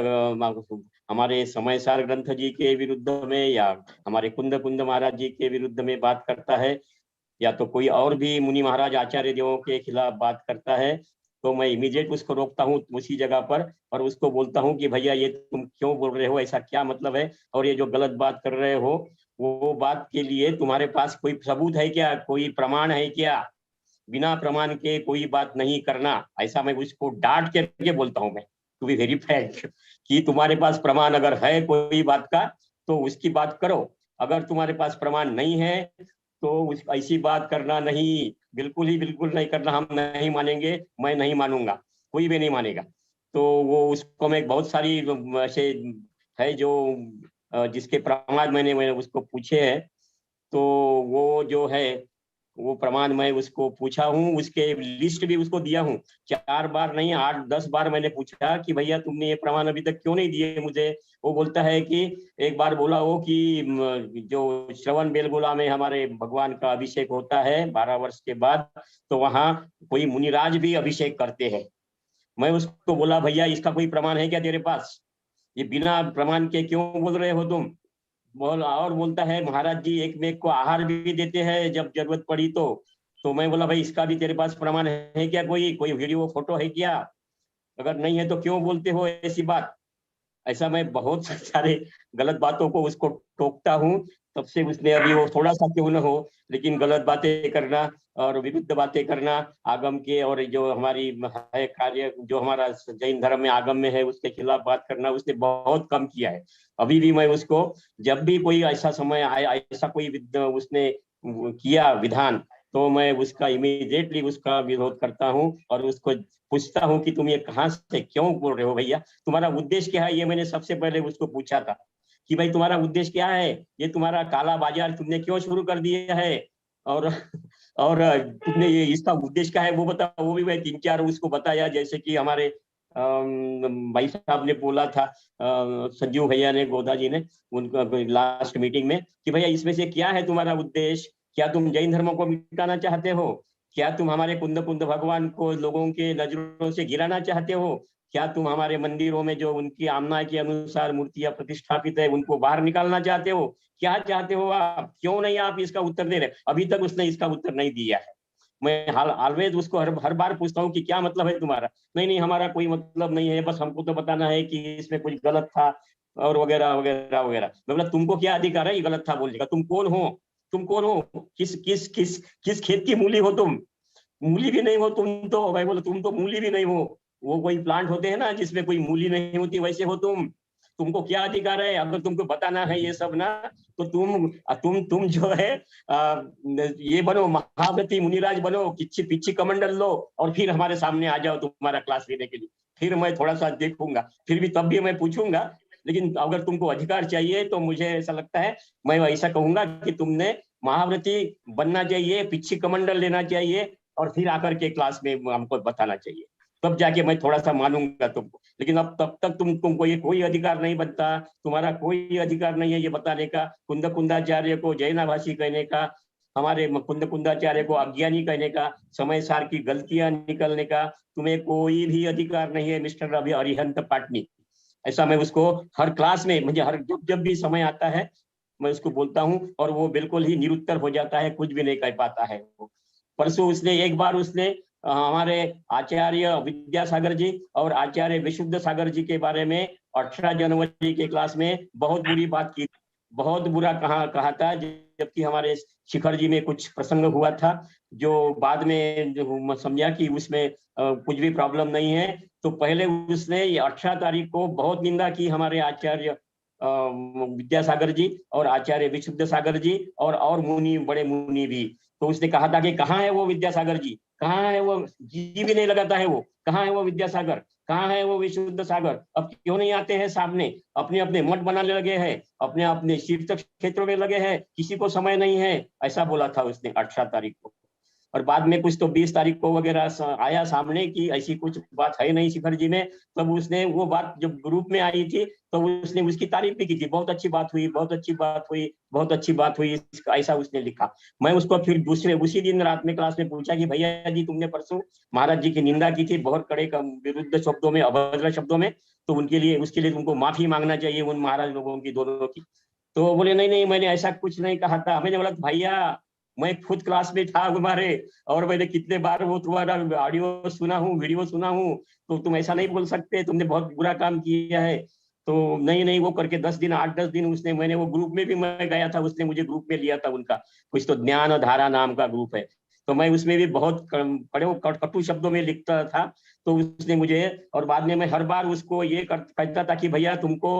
हमारे समय सार ग्रंथ जी के विरुद्ध में या हमारे कुंद महाराज जी के विरुद्ध में बात करता है, या तो कोई और भी मुनि महाराज आचार्य देवों के खिलाफ बात करता है, तो मैं इमीडिएट उसको रोकता हूँ उसी जगह पर और उसको बोलता हूँ कि भैया ये तुम क्यों बोल रहे हो, ऐसा क्या मतलब है, और ये जो गलत बात कर रहे हो वो बात के लिए तुम्हारे पास कोई सबूत है क्या, कोई प्रमाण है क्या, बिना प्रमाण के कोई बात नहीं करना। ऐसा मैं उसको डांट के बोलता हूँ मैं, टू बी वेरी फ्रैंक, कि तुम्हारे पास प्रमाण अगर है कोई बात का तो उसकी बात करो, अगर तुम्हारे पास प्रमाण नहीं है तो ऐसी बात करना नहीं, बिल्कुल नहीं करना, हम नहीं मानेंगे, मैं नहीं मानूंगा, कोई भी नहीं मानेगा। तो वो उसको मैं बहुत सारी ऐसे है जो जिसके प्रमाण मैंने उसको पूछे हैं, तो वो जो है वो प्रमाण मैं उसको पूछा हूँ, उसके लिस्ट भी उसको दिया हूँ, 4 बार नहीं 8-10 बार मैंने पूछा कि भैया तुमने ये प्रमाण अभी तक क्यों नहीं दिए मुझे। वो बोलता है कि एक बार बोला वो कि जो श्रवण बेलगोला में हमारे भगवान का अभिषेक होता है 12 वर्ष के बाद, तो वहाँ कोई मुनिराज भी अभिषेक करते हैं। मैं उसको बोला भैया इसका कोई प्रमाण है क्या तेरे पास, ये बिना प्रमाण के क्यों बोल रहे हो तुम। और बोलता है महाराज जी एक मेघ को आहार भी देते हैं जब जरूरत पड़ी तो मैं बोला भाई इसका भी तेरे पास प्रमाण है क्या, कोई वीडियो फोटो है क्या, अगर नहीं है तो क्यों बोलते हो ऐसी बात। ऐसा मैं बहुत सारे गलत बातों को उसको टोकता हूँ, तब से उसने अभी वो थोड़ा सा क्यों न हो लेकिन गलत बातें करना और विरुद्ध बातें करना आगम के, और जो हमारी है कार्य जो हमारा जैन धर्म में आगम में है उसके खिलाफ बात करना उसने बहुत कम किया है। अभी भी मैं उसको जब भी कोई ऐसा समय आया, ऐसा कोई उसने किया विधान, तो मैं उसका इमीडिएटली उसका विरोध करता हूँ और उसको पूछता हूँ कि तुम ये कहाँ से क्यों बोल रहे हो भैया, तुम्हारा उद्देश्य क्या है। ये मैंने सबसे पहले उसको पूछा था कि भाई तुम्हारा उद्देश्य क्या है, ये तुम्हारा काला बाजार तुमने क्यों शुरू कर दिया है, और तुमने ये इसका उद्देश्य क्या है वो बता। वो भी मैं 3-4 उसको बताया, जैसे कि हमारे भाई साहब ने बोला था, संजीव भैया ने, गोदा जी ने, उनका लास्ट मीटिंग में, कि भैया इसमें से क्या है तुम्हारा उद्देश्य, क्या तुम जैन धर्म को मिटाना चाहते हो, क्या तुम हमारे कुंद भगवान को लोगों के नजरों से गिराना चाहते हो, क्या तुम हमारे मंदिरों में जो उनकी आमना के अनुसार मूर्तियां प्रतिष्ठापित है उनको बाहर निकालना चाहते हो, क्या चाहते हो आप, क्यों नहीं आप इसका उत्तर दे रहे। अभी तक उसने इसका उत्तर नहीं दिया है। मैं ऑलवेज उसको हर बार पूछता हूँ कि क्या मतलब है तुम्हारा, नहीं हमारा कोई मतलब नहीं है, बस हमको तो बताना है कि इसमें कुछ गलत था और वगैरह वगैरह वगैरह। मतलब तुमको क्या अधिकार है ये गलत था बोलने का, तुम कौन हो, किस खेत की मूली हो, तुम मूली भी नहीं हो तुम तो। भाई बोलो तुम तो मूली भी नहीं हो, वो कोई प्लांट होते हैं ना जिसमें कोई मूली नहीं होती, वैसे हो तुमको क्या अधिकार है। अगर तुमको बताना है ये सब ना, तो तुम जो है ये बनो, महाव्रती मुनिराज बनो, पिच्छी कमंडल लो और फिर हमारे सामने आ जाओ तुम्हारा क्लास लेने के लिए, फिर मैं थोड़ा सा देखूंगा, फिर भी तब भी मैं पूछूंगा। लेकिन अगर तुमको अधिकार चाहिए तो मुझे ऐसा लगता है, मैं ऐसा कहूंगा कि तुमने महाव्रती बनना चाहिए, पिच्छी कमंडल लेना चाहिए और फिर आकर के क्लास में हमको बताना चाहिए, तब जाके मैं थोड़ा सा मानूंगा तुमको। लेकिन अब तब तक तुमको ये कोई अधिकार नहीं बनता, तुम्हारा कोई अधिकार नहीं है ये बताने का, कुंदाचार्य को जैनाभाषी कहने का, हमारे कुंदाचार्य को अज्ञानी कहने का, समय सार की गलतियां निकलने का तुम्हें कोई भी अधिकार नहीं है मिस्टर अरिहंत पाटनी। ऐसा मैं उसको हर क्लास में, मुझे हर जब भी समय आता है मैं उसको बोलता हूँ और वो बिल्कुल ही निरुत्तर हो जाता है, कुछ भी नहीं कह पाता है। परसों उसने एक बार उसने हमारे आचार्य विद्यासागर जी और आचार्य विशुद्ध सागर जी के बारे में 18 जनवरी के क्लास में बहुत बुरी बात की, बहुत बुरा कहा था, जबकि हमारे शिखर जी में कुछ प्रसंग हुआ था जो बाद में समझा कि उसमें कुछ भी प्रॉब्लम नहीं है। तो पहले उसने 18 तारीख को बहुत निंदा की हमारे आचार्य विद्यासागर जी और आचार्य विशुद्ध सागर जी और मुनि, बड़े मुनि भी। तो उसने कहा था कि कहाँ है वो विद्यासागर जी, कहाँ है वो, जी भी नहीं लगाता है वो, कहाँ है वो विद्यासागर, कहाँ है वो विशुद्ध सागर, अब क्यों नहीं आते हैं सामने, अपने अपने मठ बनाने लगे हैं, अपने अपने तीर्थ क्षेत्रों में लगे हैं, किसी को समय नहीं है, ऐसा बोला था उसने 18 तारीख को। और बाद में कुछ तो 20 तारीख को वगैरह आया सामने कि ऐसी कुछ बात है नहीं शिखर जी में, तब उसने वो बात जब ग्रुप में आई थी तो उसने उसकी तारीफ भी की थी, बहुत अच्छी बात हुई, बहुत अच्छी बात हुई, बहुत अच्छी बात हुई, ऐसा उसने लिखा। मैं उसको फिर उसी दिन रात में क्लास में पूछा कि भैया जी तुमने परसों महाराज जी की निंदा की थी बहुत कड़े विरुद्ध शब्दों में, अभद्र शब्दों में, तो उसके लिए तुमको माफी मांगना चाहिए उन महाराज लोगों की, दोनों की। तो बोले नहीं मैंने ऐसा कुछ नहीं कहा था। मैंने बोला भैया मैं खुद क्लास में था तुम्हारे, और मैंने कितने बार वो तुम्हारा ऑडियो सुना हूँ, वीडियो सुना हूँ, तो तुम ऐसा नहीं बोल सकते, तुमने बहुत बुरा काम किया है। तो नहीं वो करके 10 दिन 8-10 दिन उसने, मैंने वो ग्रुप में भी मैं गया था, उसने मुझे ग्रुप में लिया था उनका, कुछ तो ज्ञान धारा नाम का ग्रुप है, तो मैं उसमें भी बहुत बड़े कटु शब्दों में लिखता था। तो उसने मुझे, और बाद में मैं हर बार उसको ये कहता था कि भैया तुमको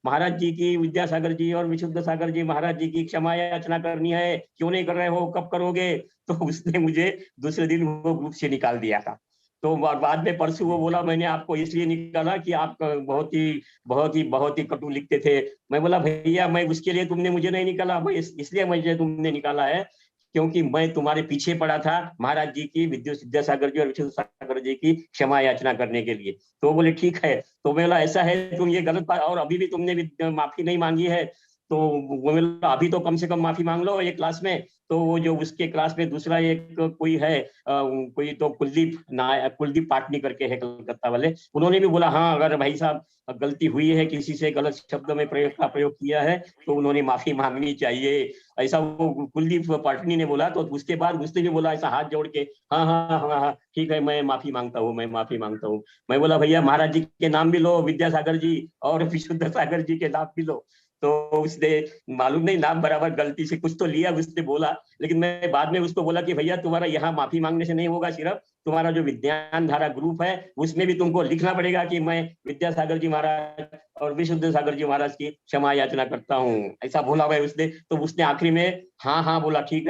महाराज जी की, विद्यासागर जी और विशुद्ध सागर जी महाराज जी की क्षमा याचना करनी है, क्यों नहीं कर रहे हो, कब करोगे? तो उसने मुझे दूसरे दिन वो ग्रुप से निकाल दिया था। तो बाद में परसों वो बोला मैंने आपको इसलिए निकाला कि आप बहुत ही कटु लिखते थे। मैं बोला भैया मैं उसके लिए तुमने मुझे नहीं निकाला, इसलिए मुझे तुमने निकाला है क्योंकि मैं तुम्हारे पीछे पड़ा था महाराज जी की, विद्यासागर जी और विशुद्ध सागर जी की क्षमा याचना करने के लिए। तो वो बोले ठीक है। तो बोला ऐसा है तुम ये गलत बात, और अभी भी तुमने भी माफी नहीं मांगी है, तो वो बोला अभी तो कम से कम माफी मांग लो एक क्लास में। तो वो जो उसके क्लास में दूसरा एक कोई है, कोई तो कुलदीप पाटनी करके है कलकत्ता वाले, उन्होंने भी बोला हाँ अगर भाई साहब गलती हुई है, किसी से गलत शब्दों में प्रयोग किया है तो उन्होंने माफी मांगनी चाहिए, ऐसा वो कुलदीप पाटनी ने बोला। तो उसके बाद उसने भी बोला ऐसा हाथ जोड़ के हाँ हाँ हाँ हाँ ठीक है मैं माफी मांगता हूँ, मैं माफी मांगता हूँ। मैं बोला भैया महाराज जी के नाम भी लो, विद्यासागर जी और विशुद्ध सागर जी के नाम भी लो। तो उसने मालूम नहीं नाम बराबर गलती से कुछ तो लिया उसने बोला, लेकिन मैं बाद में उसको बोला कि भैया तुम्हारा यहाँ माफी मांगने से नहीं होगा, सिर्फ तुम्हारा जो विज्ञान धारा ग्रुप है उसमें भी तुमको लिखना पड़ेगा कि मैं विद्यासागर जी महाराज और विशुद्ध सागर जी महाराज की क्षमा याचना करता हूँ, ऐसा बोला भाई उसने। तो उसने आखिरी में हाँ बोला ठीक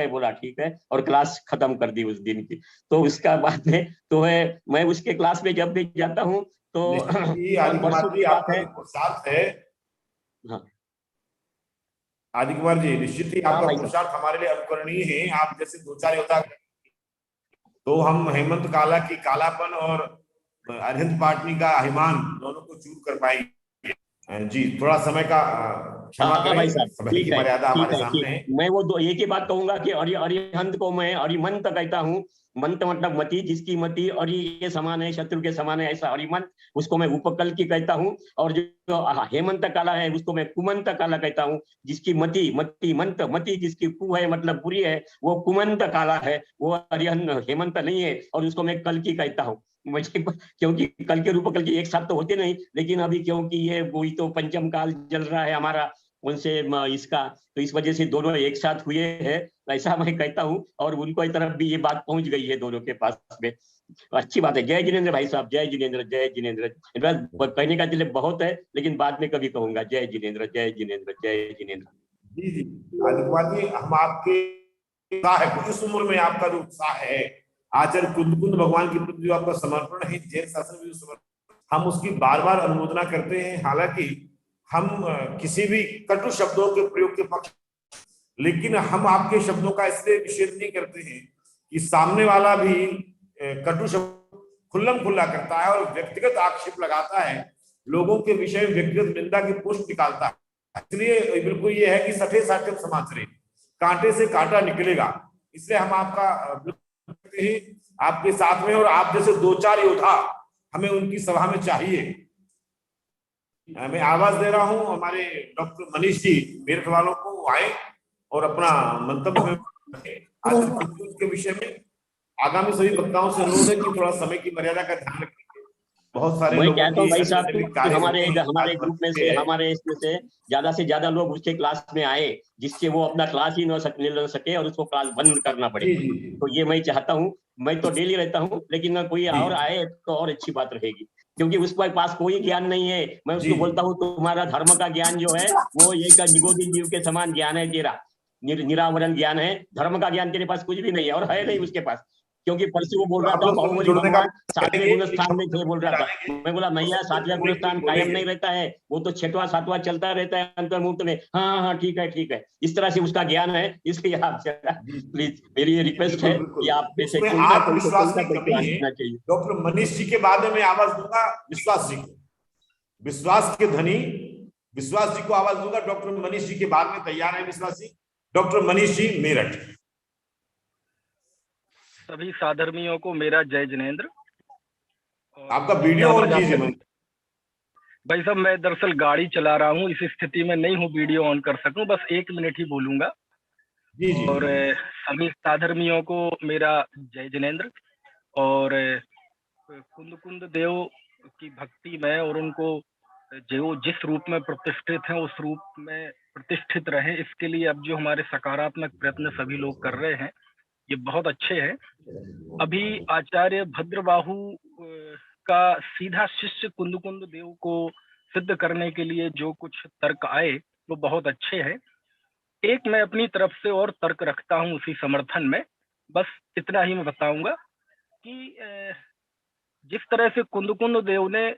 है, और क्लास खत्म कर दी उस दिन की। तो उसका बाद में तो है मैं उसके क्लास में जब भी जाता हूँ तो आदि कुमार जी निश्चित ही आपका पुरुषार्थ हमारे लिए अनुकरणीय है। आप जैसे 2-4 योद्धा, तो हम हेमंत काला की कालापन और अरविंद पाटनी का अभिमान दोनों को चूर कर पाएंगे। जी थोड़ा समय का क्षमा करें, समय की मर्यादा हमारे सामने है। मैं वो एक ही बात कहूंगा कि अरिहंत को मैं अरिमंत कहता हूँ। मंत मतलब मति, जिसकी मति अरि के समान है, शत्रु के समान है, ऐसा अरिमंत, उसको मैं उपकल की कहता हूँ। और जो हेमंत काला है उसको मैं कुमंत काला कहता हूँ, जिसकी मति जिसकी कु है मतलब बुरी है, वो कुमंत काला है, वो अरिहंत हेमंत नहीं है। और उसको मैं कल की कहता हूँ मुझे, क्योंकि कल के रूप कल के एक साथ तो होते नहीं, लेकिन अभी क्योंकि ये वही तो पंचम काल चल रहा है हमारा उनसे इसका, तो इस वजह से दोनों एक साथ हुए हैं, ऐसा मैं कहता हूँ। और उनको तरफ भी ये बात पहुंच गई है दोनों के पास में, अच्छी बात है। जय जिनेंद्र भाई साहब, जय जिनेंद्र, जय जिनेंद्र। कहने का दिल बहुत है लेकिन बाद में कभी कहूंगा। जय जिनेंद्र, जय जिनेंद्र, जय जिनेंद्र। जी आदि कुमार जी, हम आपके इस उम्र में आपका जो उत्साह है, आचार्य कुंद भगवान के प्रति जो आपका समर्पण है, जैन शास्त्र में समर्पण, हम उसकी बार बार अनुमोदना करते हैं। हालांकि हम किसी भी कटु शब्दों के प्रयोग के पक्ष, लेकिन हम आपके शब्दों का इसलिए निषेध नहीं करते हैं कि सामने वाला भी कटु शब्द खुल्लम खुल्ला करता है और व्यक्तिगत आक्षेप लगाता है, लोगों के विषय में व्यक्तिगत निंदा की पोस्ट निकालता है। इसलिए बिल्कुल ये है कि सठे साठे समाचार, कांटे से कांटा निकलेगा। इसलिए हम आपका आपके साथ में, और आप जैसे 2-4 योद्धा हमें उनकी सभा में चाहिए। मैं आवाज दे रहा हूं हमारे डॉक्टर मनीष जी मेरठ वालों को, आए और अपना मंतव्य के विषय में। आगामी सभी वक्ताओं से अनुरोध है कि थोड़ा समय की मर्यादा का ध्यान रखें। बहुत सारे मैं कहता हूँ भाई साहब हमारे ग्रुप में से, हमारे इसमें से ज्यादा लोग उसके क्लास में आए, जिससे वो अपना क्लास ही न सके और उसको क्लास बंद करना पड़े। तो ये मैं चाहता हूँ, मैं तो डेली रहता हूँ, लेकिन कोई और आए तो और अच्छी बात रहेगी, क्योंकि उसके पास कोई ज्ञान नहीं है। मैं उसको बोलता हूँ तुम्हारा धर्म का ज्ञान जो है वो एक निगोदी जीव के समान ज्ञान है, तेरा निरावरण ज्ञान है, धर्म का ज्ञान तेरे पास कुछ भी नहीं है, और है नहीं उसके पास। क्योंकि परसों वो बोल रहा था बाहुबली भगवान 7वें गुणस्थान में थे, बोल रहा था। मैं बोला भैया 7वां गुणस्थान कायम नहीं रहता है, वो तो 6वां 7वां चलता रहता है अंतर्मुहूर्त में। हाँ ठीक है, इस तरह से उसका ज्ञान है। इसलिए आप प्लीज, मेरी ये रिक्वेस्ट है कि आप डॉक्टर मनीष जी के बाद में आवाज दूंगा विश्वास जी को, विश्वास के धनी विश्वास जी को आवाज दूंगा। डॉक्टर मनीष जी के बाद में तैयार है विश्वास जी। डॉक्टर मनीष जी मेरठ। सभी साधर्मियों को मेरा जय जिनेंद्र। आपका वीडियो ऑन कीजिए भाई साहब। मैं दरअसल गाड़ी चला रहा हूँ, इस स्थिति में नहीं हूँ वीडियो ऑन कर सकूं, बस 1 मिनट ही बोलूंगा। जी जी। और सभी साधर्मियों को मेरा जय जिनेंद्र। और कुंद कुंद देव की भक्ति में और उनको जो जिस रूप में प्रतिष्ठित हैं उस रूप में प्रतिष्ठित रहे, इसके लिए अब जो हमारे सकारात्मक प्रयत्न सभी लोग कर रहे हैं ये बहुत अच्छे हैं। अभी आचार्य भद्रबाहु का सीधा शिष्य कुंद कुंद देव को सिद्ध करने के लिए जो कुछ तर्क आए वो बहुत अच्छे हैं। एक मैं अपनी तरफ से और तर्क रखता हूं उसी समर्थन में, बस इतना ही मैं बताऊंगा कि जिस तरह से कुंद कुंद देव ने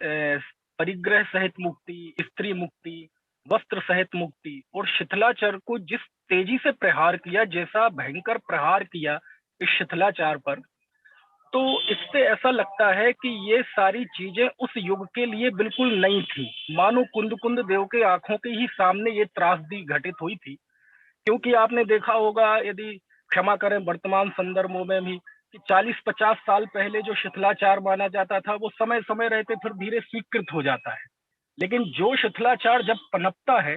परिग्रह सहित मुक्ति, स्त्री मुक्ति, वस्त्र सहित मुक्ति और शिथिलाचार को जिस तेजी से प्रहार किया, जैसा भयंकर प्रहार किया इस शिथिलाचार पर, तो इससे ऐसा लगता है कि ये सारी चीजें उस युग के लिए बिल्कुल नई थी, मानो कुंद कुंद देव के आंखों के ही सामने ये त्रासदी घटित हुई थी। क्योंकि आपने देखा होगा, यदि क्षमा करें वर्तमान संदर्भों में भी, कि 40-50 साल पहले जो शिथिलाचार माना जाता था वो समय समय रहते फिर धीरे स्वीकृत हो जाता है, लेकिन जो शिथिलाचार जब पनपता है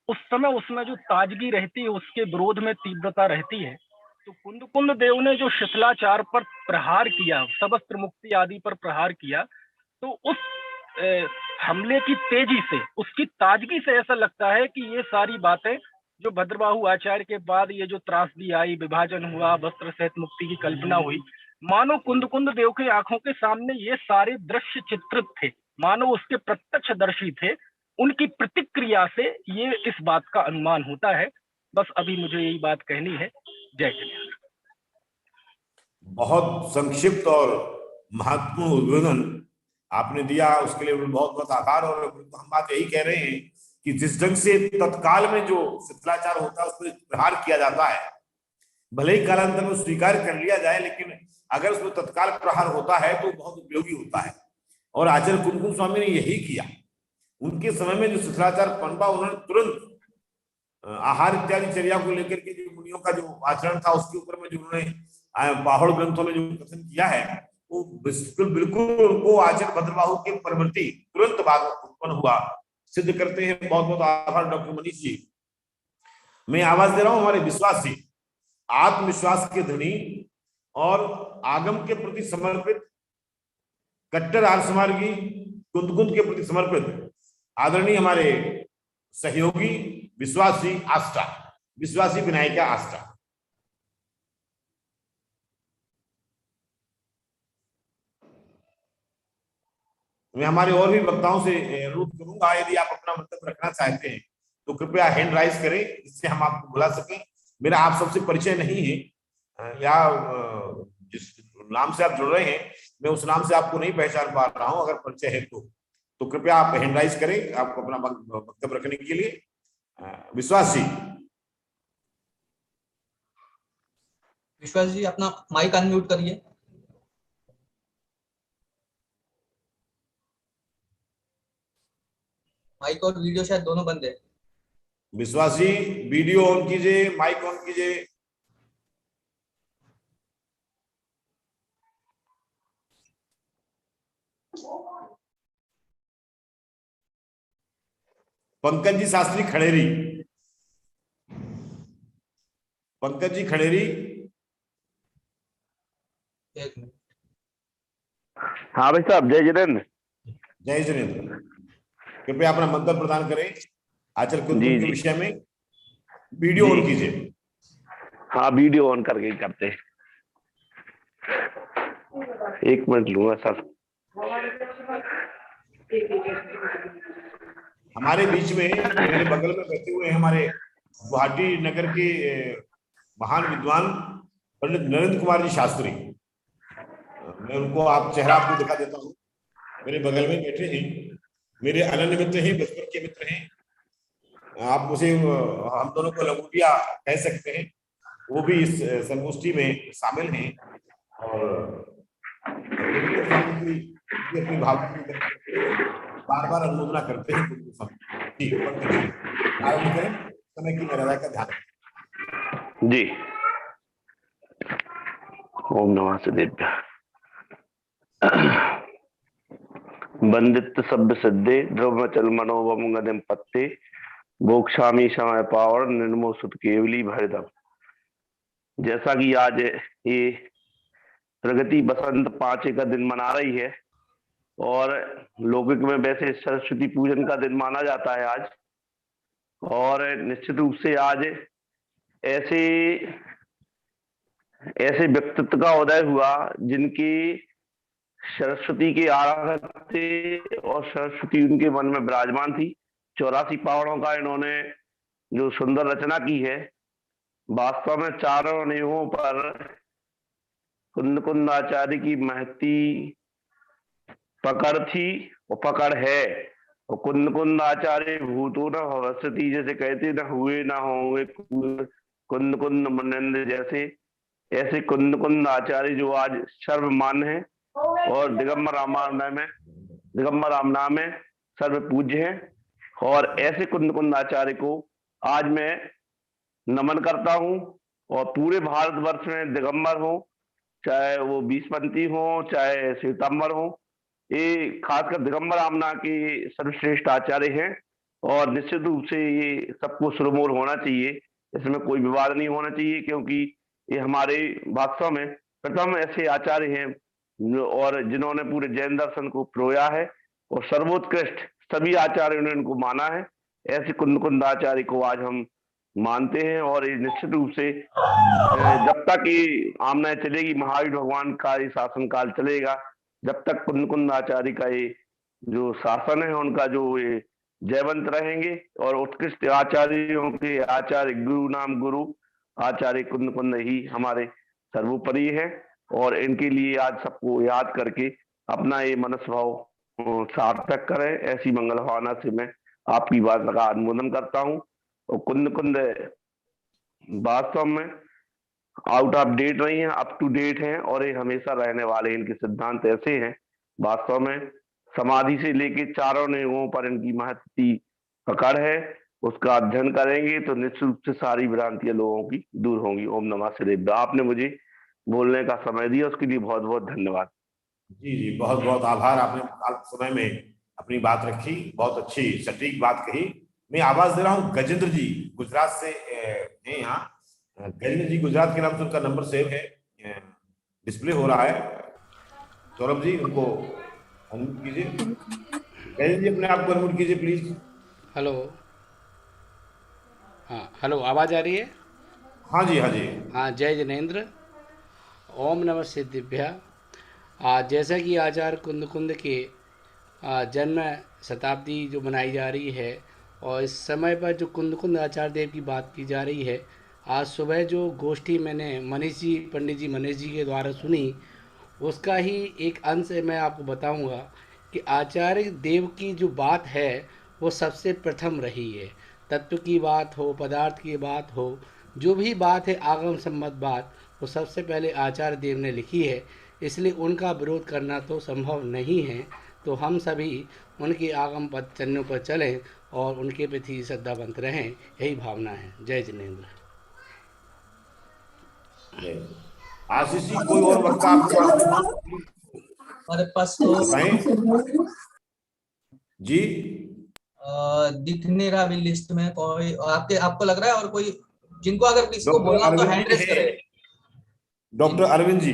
उस समय उसमें जो ताजगी रहती है, उसके विरोध में तीव्रता रहती है। तो कुंद कुंद देव ने जो शिथिलाचार पर प्रहार किया, सवस्त्र मुक्ति आदि पर प्रहार किया, तो उस हमले की तेजी से, उसकी ताजगी से ऐसा लगता है कि ये सारी बातें जो भद्रबाहु आचार्य के बाद ये जो त्रासदी आई, विभाजन हुआ, वस्त्र सहित मुक्ति की कल्पना हुई, मानो कुंद कुंद देव के आंखों के सामने ये सारे दृश्य चित्रित थे, मानो उसके प्रत्यक्षदर्शी थे। उनकी प्रतिक्रिया से ये इस बात का अनुमान होता है। बस अभी मुझे यही बात कहनी है। जय जिनेंद्र। बहुत संक्षिप्त और महत्वपूर्ण उद्बोधन आपने दिया, उसके लिए बहुत बहुत आभार। और हम बात यही कह रहे हैं कि जिस ढंग से तत्काल में जो शिथिलाचार होता है उस पर प्रहार किया जाता है, भले ही कालांतर में स्वीकार कर लिया जाए, लेकिन अगर उसमें तत्काल प्रहार होता है तो बहुत उपयोगी होता है। और आचार्य कुंद कुंद स्वामी ने यही किया। उनके समय में जो शिथिलाचार पनपा, उन्होंने तुरंत आहार इत्यादि चर्या को लेकर के जो मुनियों का जो आचरण था उसके ऊपर में जो उन्होंने बाहुड़ ग्रंथों में जो कथन किया है, वो बिल्कुल उनको आचार्य भद्रबाहु के प्रवृत्ति तुरंत बाद उत्पन्न हुआ सिद्ध करते हैं। बहुत बहुत आभार डॉक्टर मनीष जी। मैं आवाज दे रहा हूं हमारे विश्वास जी, आत्मविश्वास के धनी और आगम के प्रति समर्पित, कट्टर आर्षमार्गी, कुंद कुंद के प्रति समर्पित आदरणीय हमारे सहयोगी विश्वास जी आस्था, विश्वास जी विनायका आस्था। मैं हमारे और भी वक्ताओं से अनुरोध करूंगा, यदि आप अपना मंतव्य रखना चाहते हैं तो कृपया हैंड राइज करें, जिससे हम आपको बुला सकें। मेरा आप सबसे परिचय नहीं है, या जिस नाम से आप जुड़ रहे हैं मैं उस नाम से आपको नहीं पहचान पा रहा हूं। अगर परिचय है तो कृपया आप हैंड राइज करें, आपको अपना वक्तव्य रखने के लिए। विश्वास जी। विश्वास जी अपना माइक अनम्यूट करिए। माइक और वीडियो शायद दोनों बंद है। विश्वास जी वीडियो ऑन कीजिए, माइक ऑन कीजिए। पंकज जी शास्त्री खड़ेरी, पंकज जी खड़ेरी। एक मिनट। हाँ भाई साहब, जय जिनेंद्र। जय जिनेंद्र। कृपया अपना मंतव्य प्रदान करें आचार्य कुंद कुंद के विषय में। वीडियो ऑन कीजिए। हाँ वीडियो ऑन करके करते हैं। एक मिनट लूंगा सर। हमारे बीच में मेरे बगल में बैठे हुए हमारे गुवाहाटी नगर के महान विद्वान पंडित नरेंद्र कुमार जी शास्त्री। मैं उनको आप चेहरा आपको दिखा देता हूँ। मेरे बगल में बैठे हैं, मेरे अनन्य मित्र हैं, बचपन के मित्र हैं। आप मुझे, हम दोनों को लंगोटिया कह सकते हैं। वो भी इस संगोष्ठी में शामिल हैं और अपनी भावना बार बार अनुमोदना करते हैं। आरम्भ करें, समय की मर्यादा का ध्यान जी। ओम नमः सिद्धेभ्यः। बंदित शब्द सिद्धे ध्रुवचल मनोवम गदिम पत्ते भोक्षामी समय पावर निर्मो सुत केवली भरदम। जैसा कि आज ये प्रगति बसंत पांचे का दिन मना रही है और लौकिक में वैसे सरस्वती पूजन का दिन माना जाता है आज, और निश्चित रूप से आज ऐसे व्यक्तित्व का उदय हुआ जिनकी सरस्वती के आराधक थे और सरस्वती उनके मन में विराजमान थी। 84 पहाड़ों का इन्होंने जो सुंदर रचना की है, वास्तव में चारों नेहों पर कुंद कुंद आचार्य की महती पकड़ थी और पकड़ है। और कुंद कुंद आचार्य भूतो न भविष्यति, जैसे कहते न हुए ना होंगे कुंद कुंद मुनिंद्र, जैसे ऐसे कुंद कुंद आचार्य जो आज सर्वमान्य है और दिगंबर राम नाम में सर्व पूज्य है। और ऐसे कुंद कुंद आचार्य को आज मैं नमन करता हूं। और पूरे भारतवर्ष में दिगंबर हो, चाहे वो बीसपंथी हो चाहे श्वेतांबर हो, ये खासकर दिगंबर रामना के सर्वश्रेष्ठ आचार्य हैं और निश्चित रूप से ये सबको सुरमोर होना चाहिए, इसमें कोई विवाद नहीं होना चाहिए, क्योंकि ये हमारे वास्तव में प्रथम ऐसे आचार्य हैं और जिन्होंने पूरे जैन दर्शन को प्रोया है और सर्वोत्कृष्ट सभी आचार्यों ने इनको माना है। ऐसे कुंद कुंद आचार्य को आज हम मानते हैं और ये निश्चित रूप से जब तक ये आमना चलेगी, महावीर भगवान का ये शासन काल चलेगा, जब तक कुंद कुंद आचार्य का ये जो शासन है उनका जो ये जयवंत रहेंगे। और उत्कृष्ट आचार्यों के आचार्य गुरु नाम गुरु आचार्य कुंद कुंद ही हमारे सर्वोपरि है और इनके लिए आज सबको याद करके अपना ये मनस भाव सार्थक करें, ऐसी मंगल भावना से मैं आपकी बात का अनुमोदन करता हूँ। और कुंद कुंद वास्तव में आउट ऑफ डेट नहीं है, अप टू डेट है और ये हमेशा रहने वाले। इनके सिद्धांत ऐसे हैं, वास्तव में समाधि से लेके चारों नेहों पर इनकी महती पकड़ है। उसका अध्ययन करेंगे तो निश्चित रूप से सारी भ्रांतियां लोगों की दूर होंगी। ओम नमः शिवाय। आपने मुझे बोलने का समय दिया, उसके लिए बहुत बहुत धन्यवाद। जी जी, बहुत बहुत आभार। आपने अल्प समय में अपनी बात रखी, बहुत अच्छी सटीक बात कही। मैं आवाज दे रहा हूँ गजेंद्र जी, गुजरात से हैं यहाँ। गजेंद्र जी गुजरात के नाम से उनका नंबर सेव है, डिस्प्ले हो रहा है। सौरभ जी उनको अनम्यूट कीजिए। गजेंद्र जी अपने आप को अनम्यूट कीजिए प्लीज। हेलो, हाँ हेलो, आवाज आ रही है? हाँ जी, हाँ जी, हाँ। जय जिनेंद्र, ओम नमः सिद्धिभ्या। जैसा कि आचार्य कुंद कुंद के जन्म शताब्दी जो मनाई जा रही है और इस समय पर जो कुंद कुंद आचार्य देव की बात की जा रही है, आज सुबह जो गोष्ठी मैंने पंडित जी मनीष जी के द्वारा सुनी, उसका ही एक अंश मैं आपको बताऊंगा कि आचार्य देव की जो बात है वो सबसे प्रथम रही है। तत्व की बात हो, पदार्थ की बात हो, जो भी बात है आगम संबद्ध बात, वो सबसे पहले आचार्य देव ने लिखी है। इसलिए उनका विरोध करना तो संभव नहीं है। तो हम सभी उनके आगम चरणों पर चलें और उनके प्रति श्रद्धावंत रहें, यही भावना है। जय जिनेंद्र। आशीष जी, कोई और वक्ता हमारे पास तो जी दिख नहीं रहा अभी लिस्ट में कोई। आपको लग रहा है और कोई जिनको अगर किसी को बोलना तो हैंड रेज करें। डॉक्टर अरविंद जी,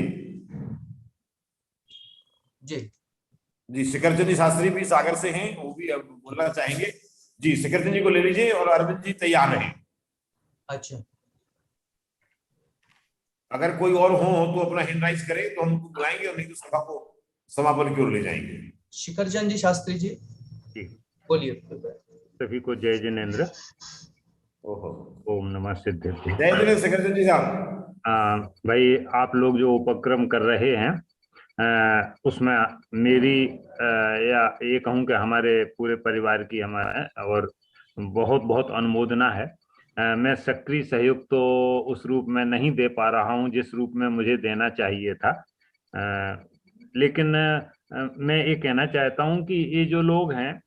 जी शिखरचंद शास्त्री भी सागर से हैं, वो भी अब बोलना चाहेंगे। जी शिखरचंद जी को ले लीजिए और अरविंद जी तैयार रहें। अच्छा, अगर कोई और हो तो अपना हैंड राइज करें तो हम उनको बुलाएंगे और नहीं तो सभा को समापन की ओर ले जाएंगे। शिखरचंद जी शास्त्री जी बोलिए। सभी को जय जिनेंद्र। ओम नमः सिद्धिभ्या। जय जिनेंद्र शिखरचंद जी साहब। भाई आप लोग जो उपक्रम कर रहे हैं उसमें मेरी या ये कहूँ कि हमारे पूरे परिवार की हमारा और बहुत बहुत अनुमोदना है। मैं सक्रिय सहयोग तो उस रूप में नहीं दे पा रहा हूँ जिस रूप में मुझे देना चाहिए था, लेकिन मैं ये कहना चाहता हूँ कि ये जो लोग हैं,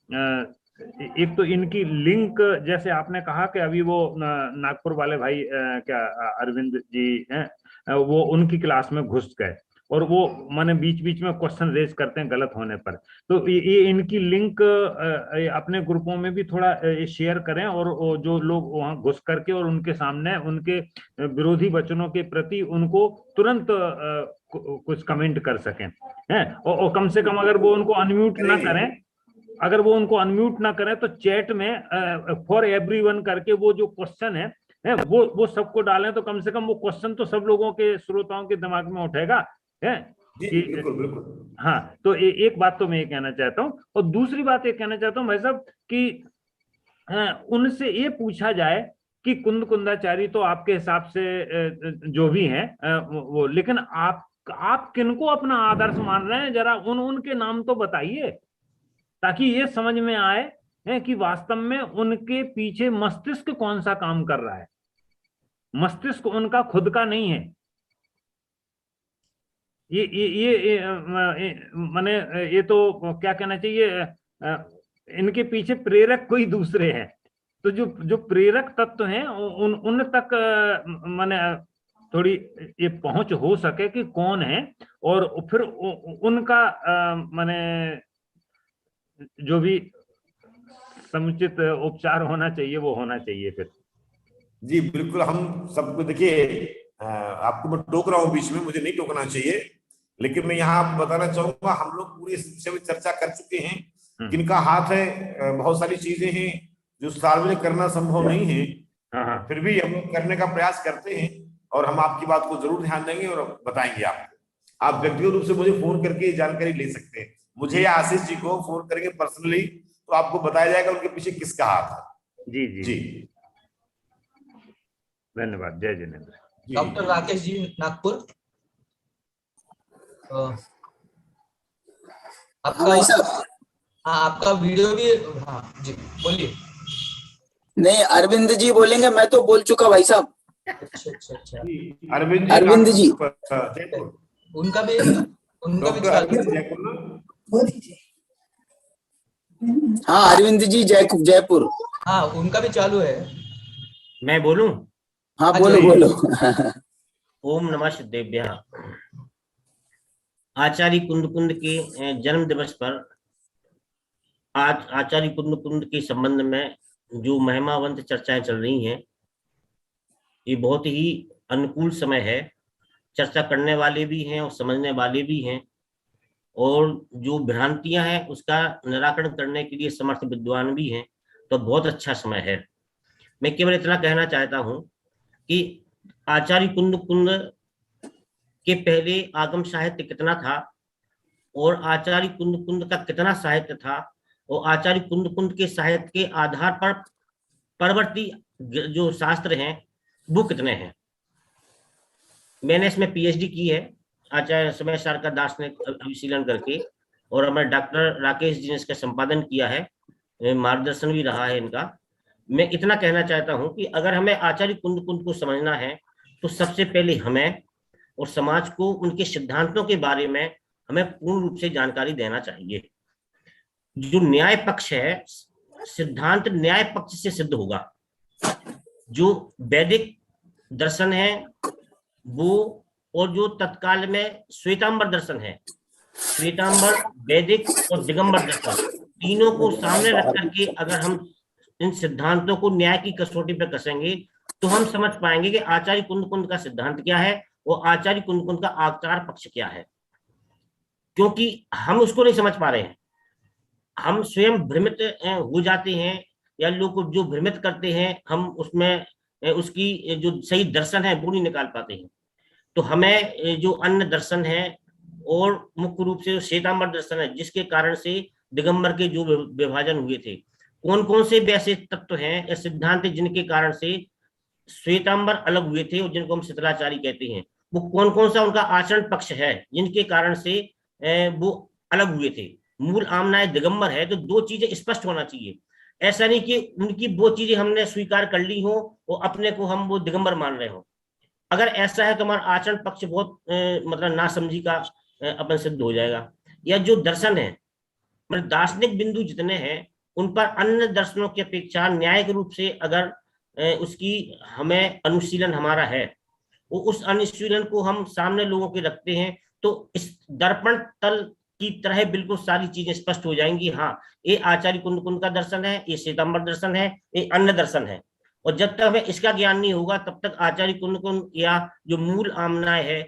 एक तो इनकी लिंक, जैसे आपने कहा कि अभी वो नागपुर वाले भाई क्या अरविंद जी हैं, वो उनकी क्लास में घुस गए, और वो माने बीच बीच में क्वेश्चन रेज करते हैं गलत होने पर। तो ये इनकी लिंक अपने ग्रुपों में भी थोड़ा शेयर करें, और जो लोग वहां घुस करके और उनके सामने उनके विरोधी वचनों के प्रति उनको तुरंत कुछ कमेंट कर सकें, हैं। और कम से कम अगर वो उनको अनम्यूट ना करें, अगर वो उनको अनम्यूट ना करें तो चैट में फॉर एवरीवन करके वो जो क्वेश्चन है वो सबको डालें, तो कम से कम वो क्वेश्चन तो सब लोगों के श्रोताओं के दिमाग में उठेगा, है। बिल्कुल बिल्कुल। हाँ, तो एक बात तो मैं ये कहना चाहता हूँ, और दूसरी बात ये कहना चाहता हूँ भाई साहब कि उनसे ये पूछा जाए कि कुंद कुंदाचारी तो आपके हिसाब से जो भी है वो, लेकिन आप किनको अपना आदर्श मान रहे हैं, जरा उनके नाम तो बताइए, ताकि ये समझ में आए है कि वास्तव में उनके पीछे मस्तिष्क कौन सा काम कर रहा है। मस्तिष्क उनका खुद का नहीं है। ये माने ये तो क्या कहना चाहिए, इनके पीछे प्रेरक कोई दूसरे हैं। तो जो प्रेरक तत्व हैं उन तक माने थोड़ी ये पहुंच हो सके कि कौन है, और फिर उनका माने जो भी समुचित उपचार होना चाहिए वो होना चाहिए फिर। जी बिल्कुल, हम सबको देखिए, आपको मैं टोक रहा हूँ बीच में, मुझे नहीं टोकना चाहिए, लेकिन मैं यहाँ बताना चाहूंगा, हम लोग पूरे इस विषय में चर्चा कर चुके हैं। किनका हाथ है, बहुत सारी चीजें हैं जो सार्वजनिक करना संभव नहीं है, फिर भी हम लोग करने का प्रयास करते हैं, और हम आपकी बात को जरूर ध्यान देंगे और बताएंगे आपको। आप व्यक्तिगत रूप से मुझे फोन करके जानकारी ले सकते हैं, मुझे या आशीष जी को फोन करके पर्सनली, तो आपको बताया जाएगा उनके पीछे किसका हाथ है। जी जी जी, धन्यवाद। जय जिनेंद्र। डॉक्टर राकेश जी, नागपुर। आपका वीडियो भी, हाँ जी बोलिए। नहीं, अरविंद जी बोलेंगे, मैं तो बोल चुका भाई साहब। अच्छा। अरविंद जी उनका भी हाँ, अरविंद जी जयपुर। हाँ, उनका भी चालू है। मैं बोलूं? हाँ बोलो। ओम नमः शिवाय। आचार्य कुंद के जन्म दिवस पर आज आचार्य कुंद के संबंध में जो महिमावंत चर्चाएं चल रही हैं, ये बहुत ही अनुकूल समय है। चर्चा करने वाले भी हैं और समझने वाले भी हैं, और जो भ्रांतियां हैं उसका निराकरण करने के लिए समर्थ विद्वान भी हैं। तो बहुत अच्छा समय है। मैं केवल इतना कहना चाहता हूं कि आचार्य कुंद के पहले आगम साहित्य कितना था, और आचार्य कुंद का कितना साहित्य था, और आचार्य कुंद के साहित्य के आधार पर परवर्ती जो शास्त्र हैं वो कितने हैं। मैंने इसमें पीएचडी की है आचार्य समय सारका दार्शनिक अभिशीलन करके, और हमारे डॉक्टर राकेश जी ने इसका संपादन किया है, मार्गदर्शन भी रहा है इनका। मैं इतना कहना चाहता हूं कि अगर हमें आचार्य कुंद को समझना है तो सबसे पहले हमें और समाज को उनके सिद्धांतों के बारे में हमें पूर्ण रूप से जानकारी देना चाहिए। जो न्याय पक्ष है, सिद्धांत न्याय पक्ष से सिद्ध होगा। जो वैदिक दर्शन है वो, और जो तत्काल में श्वेतांबर दर्शन है, श्वेतांबर, वैदिक और दिगंबर दर्शन, तीनों को सामने रख करके अगर हम इन सिद्धांतों को न्याय की कसौटी पर कसेंगे तो हम समझ पाएंगे कि आचार्य कुंद का सिद्धांत क्या है और आचार्य कुंद का आचार पक्ष क्या है। क्योंकि हम उसको नहीं समझ पा रहे हैं, हम स्वयं भ्रमित हो जाते हैं, या लोग जो भ्रमित करते हैं हम उसमें उसकी जो सही दर्शन है वो नहीं निकाल पाते हैं। तो हमें जो अन्य दर्शन है, और मुख्य रूप से जो श्वेतांबर दर्शन है, जिसके कारण से दिगंबर के जो विभाजन हुए थे, कौन कौन से वैसे तत्व हैं या सिद्धांत जिनके कारण से श्वेतांबर अलग हुए थे और जिनको हम शीतलाचारी कहते हैं, वो कौन कौन सा उनका आचरण पक्ष है जिनके कारण से वो अलग हुए थे। मूल आमनाय दिगंबर है, तो दो चीजें स्पष्ट होना चाहिए। ऐसा नहीं कि उनकी वो चीजें हमने स्वीकार कर ली हो और अपने को हम वो दिगंबर मान रहे हो। अगर ऐसा है तो हमारा आचरण पक्ष बहुत मतलब नासमझी का अपन सिद्ध हो जाएगा। या जो दर्शन है, मतलब दार्शनिक बिंदु जितने हैं उन पर अन्य दर्शनों की अपेक्षा न्यायिक रूप से अगर उसकी हमें अनुशीलन हमारा है, वो उस अनुशीलन को हम सामने लोगों के रखते हैं तो इस दर्पण तल की तरह बिल्कुल सारी चीजें स्पष्ट हो जाएंगी। हाँ, ये आचार्य कुंद कुंद का दर्शन है, ये श्वेतांबर दर्शन है, ये अन्य दर्शन है। और जब तक हमें इसका ज्ञान नहीं होगा तब तक आचार्य कुंद कुंद या जो मूल आमनाएं है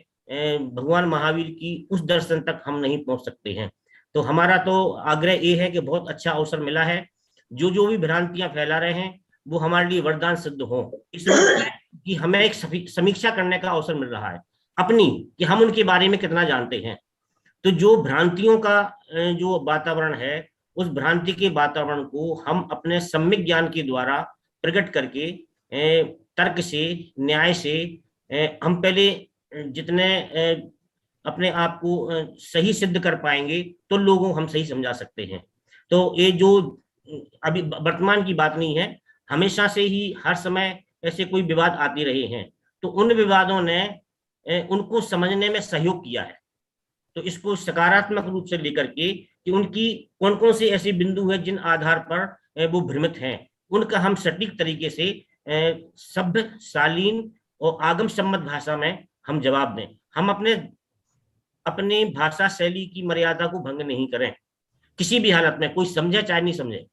भगवान महावीर की, उस दर्शन तक हम नहीं पहुंच सकते हैं। तो हमारा तो आग्रह ये है कि बहुत अच्छा अवसर मिला है, जो भी भ्रांतियां फैला रहे हैं वो हमारे लिए वरदान सिद्ध हो, इसलिए कि हमें एक समीक्षा करने का अवसर मिल रहा है अपनी, कि हम उनके बारे में कितना जानते हैं। तो जो भ्रांतियों का जो वातावरण है, उस भ्रांति के वातावरण को हम अपने सम्यक ज्ञान के द्वारा प्रकट करके तर्क से, न्याय से हम पहले जितने अपने आप को सही सिद्ध कर पाएंगे तो लोगों हम सही समझा सकते हैं। तो ये जो अभी वर्तमान की बात नहीं है, हमेशा से ही हर समय ऐसे कोई विवाद आते रहे हैं, तो उन विवादों ने उनको समझने में सहयोग किया है। तो इसको सकारात्मक रूप से लेकर के कि उनकी कौन कौन से ऐसे बिंदु है जिन आधार पर वो भ्रमित हैं, उनका हम सटीक तरीके से सभ्य, शालीन और आगम सम्मत भाषा में हम जवाब दें। हम अपने भाषा शैली की मर्यादा को भंग नहीं करें किसी भी हालत में, कोई समझे चाहे नहीं समझे।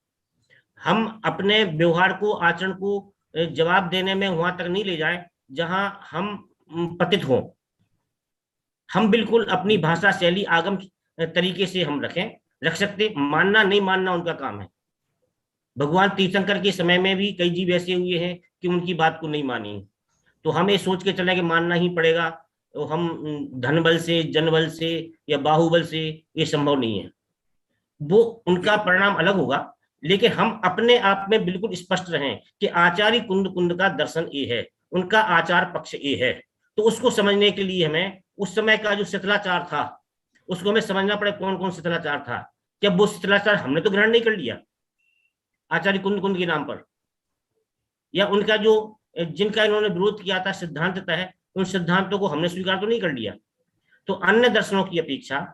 हम अपने व्यवहार को, आचरण को जवाब देने में वहां तक नहीं ले जाए जहां हम पतित हों। हम बिल्कुल अपनी भाषा शैली आगम तरीके से हम रख सकते। मानना नहीं मानना उनका काम है। भगवान तीर्थंकर के समय में भी कई जीव ऐसे हुए हैं कि उनकी बात को नहीं मानी, तो हमें सोच के चले कि मानना ही पड़ेगा, तो हम धन बल से, जनबल से या बाहुबल से, ये संभव नहीं है। वो उनका परिणाम अलग होगा, लेकिन हम अपने आप में बिल्कुल स्पष्ट रहें कि आचार्य कुंद कुंद का दर्शन ये है, उनका आचार पक्ष ये है। तो उसको समझने के लिए हमें उस समय का जो शिथिलाचार था उसको हमें समझना पड़े, कौन कौन शिथिलाचार था। क्या वो शिथिलाचार हमने तो ग्रहण नहीं कर लिया आचार्य कुंद कुंद के नाम पर, या उनका जो जिनका इन्होंने विरोध किया था सिद्धांत तय, उन सिद्धांतों को हमने स्वीकार तो नहीं कर लिया। तो अन्य दर्शनों की अपेक्षा,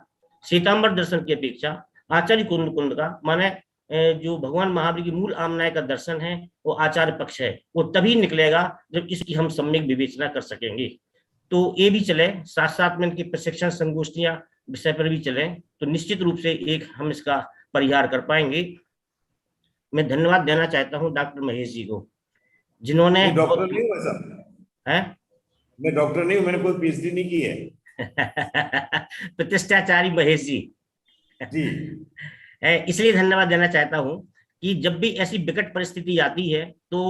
श्वेतांबर दर्शन की अपेक्षा आचार्य कुंद कुंद का, माने जो भगवान महावीर की मूल आमनाय का दर्शन है वो आचार्य पक्ष है, वो तभी निकलेगा जब इसकी हम सम्यक विवेचना कर सकेंगे। तो ये भी चले, साथ साथ में इनकी प्रशिक्षण संगोष्ठियां विषय पर भी चले, तो निश्चित रूप से एक हम इसका परिहार कर पाएंगे। मैं धन्यवाद देना चाहता हूं डॉक्टर महेश जी को, जिन्होंने डॉक्टर नहीं हुआ सर है, मैं डॉक्टर नहीं हूं, मैंने कोई पीएचडी नहीं की है। प्रतिष्ठाचारी महेश जी इसलिए धन्यवाद देना चाहता हूं कि जब भी ऐसी विकट परिस्थिति आती है तो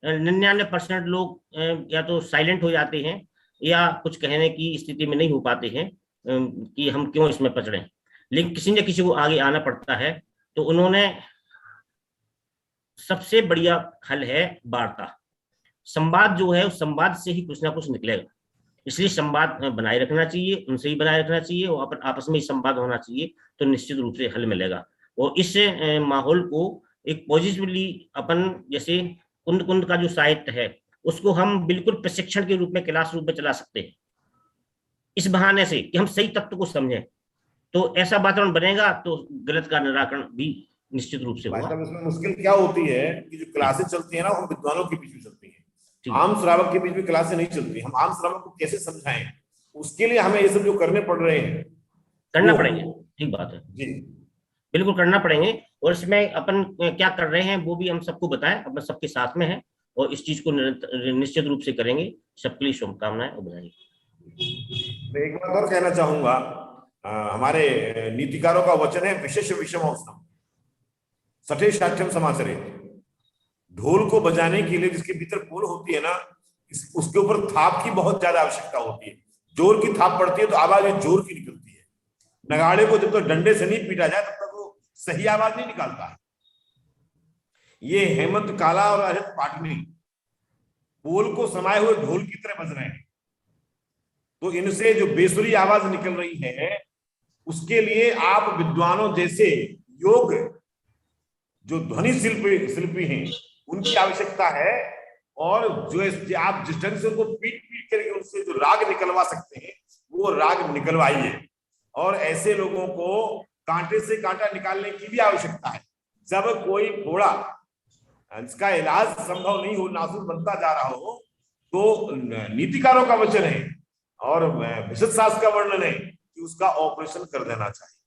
99% लोग या तो साइलेंट हो जाते हैं या कुछ कहने की स्थिति में नहीं हो पाते हैं कि हम क्यों इसमें पचड़े, लेकिन किसी न किसी को आगे आना पड़ता है। तो उन्होंने सबसे बढ़िया हल है वार्ता, संवाद जो है उस संवाद से ही कुछ ना कुछ निकलेगा। इसलिए संवाद बनाए रखना चाहिए, उनसे ही बनाए रखना चाहिए और आपस में ही संवाद होना चाहिए, तो निश्चित रूप से हल मिलेगा। और इस माहौल को एक पॉजिटिवली अपन, जैसे कुंद कुंद का जो साहित्य है उसको हम बिल्कुल प्रशिक्षण के रूप में, क्लास रूप में चला सकते हैं, इस बहाने से कि हम सही तत्व को समझें। तो ऐसा वातावरण बनेगा तो गलत का निराकरण भी निश्चित रूप से होगा। इसमें मुश्किल क्या होती है कि जो क्लासेस चलती है ना, वो विद्वानों के बीच में चलती है, आम श्रावक के बीच में क्लासें नहीं चलती। हम आम श्रावक को कैसे समझाएं, उसके लिए हमें ये सब जो करने पड़ रहे हैं करना पड़ेंगे। ठीक बात है जी, बिल्कुल करना पड़ेंगे। और इसमें अपन क्या कर रहे हैं वो भी हम सबको बताएं, अपन सबके साथ में है और इस चीज को निश्चित रूप से करेंगे। सबके लिए शुभकामनाएं और बधाई। मैं एक बात और कहना चाहूंगा, हमारे नीतिकारों का वचन है विशेष विषमोष्णम सठे साठ्यम समाचरे। ढोल को बजाने के लिए जिसके भीतर पोल होती है ना, उसके ऊपर थाप की बहुत ज्यादा आवश्यकता होती है। जोर की थाप पड़ती है तो आवाज जोर की निकलती है। नगाड़े को जब तक डंडे से नहीं पीटा जाए तब तक वो सही आवाज नहीं निकालता है। ये हेमंत काला और अजत पाटनी पोल को समाये हुए ढोल की तरह बज रहे हैं, तो इनसे जो बेसुरी आवाज निकल रही है उसके लिए आप विद्वानों जैसे योग जो ध्वनि शिल्पी हैं उनकी आवश्यकता है। और जो आप जिस ढंग से उनको पीट पीट करके उनसे जो राग निकलवा सकते हैं वो राग निकलवाइए। और ऐसे लोगों को कांटे से कांटा निकालने की भी आवश्यकता है। जब कोई घोड़ा इसका इलाज संभव नहीं हो, नासूर बनता जा रहा हो, तो नीतिकारों का वचन है और विशद शास्त्र का वर्णन है कि उसका ऑपरेशन कर देना चाहिए।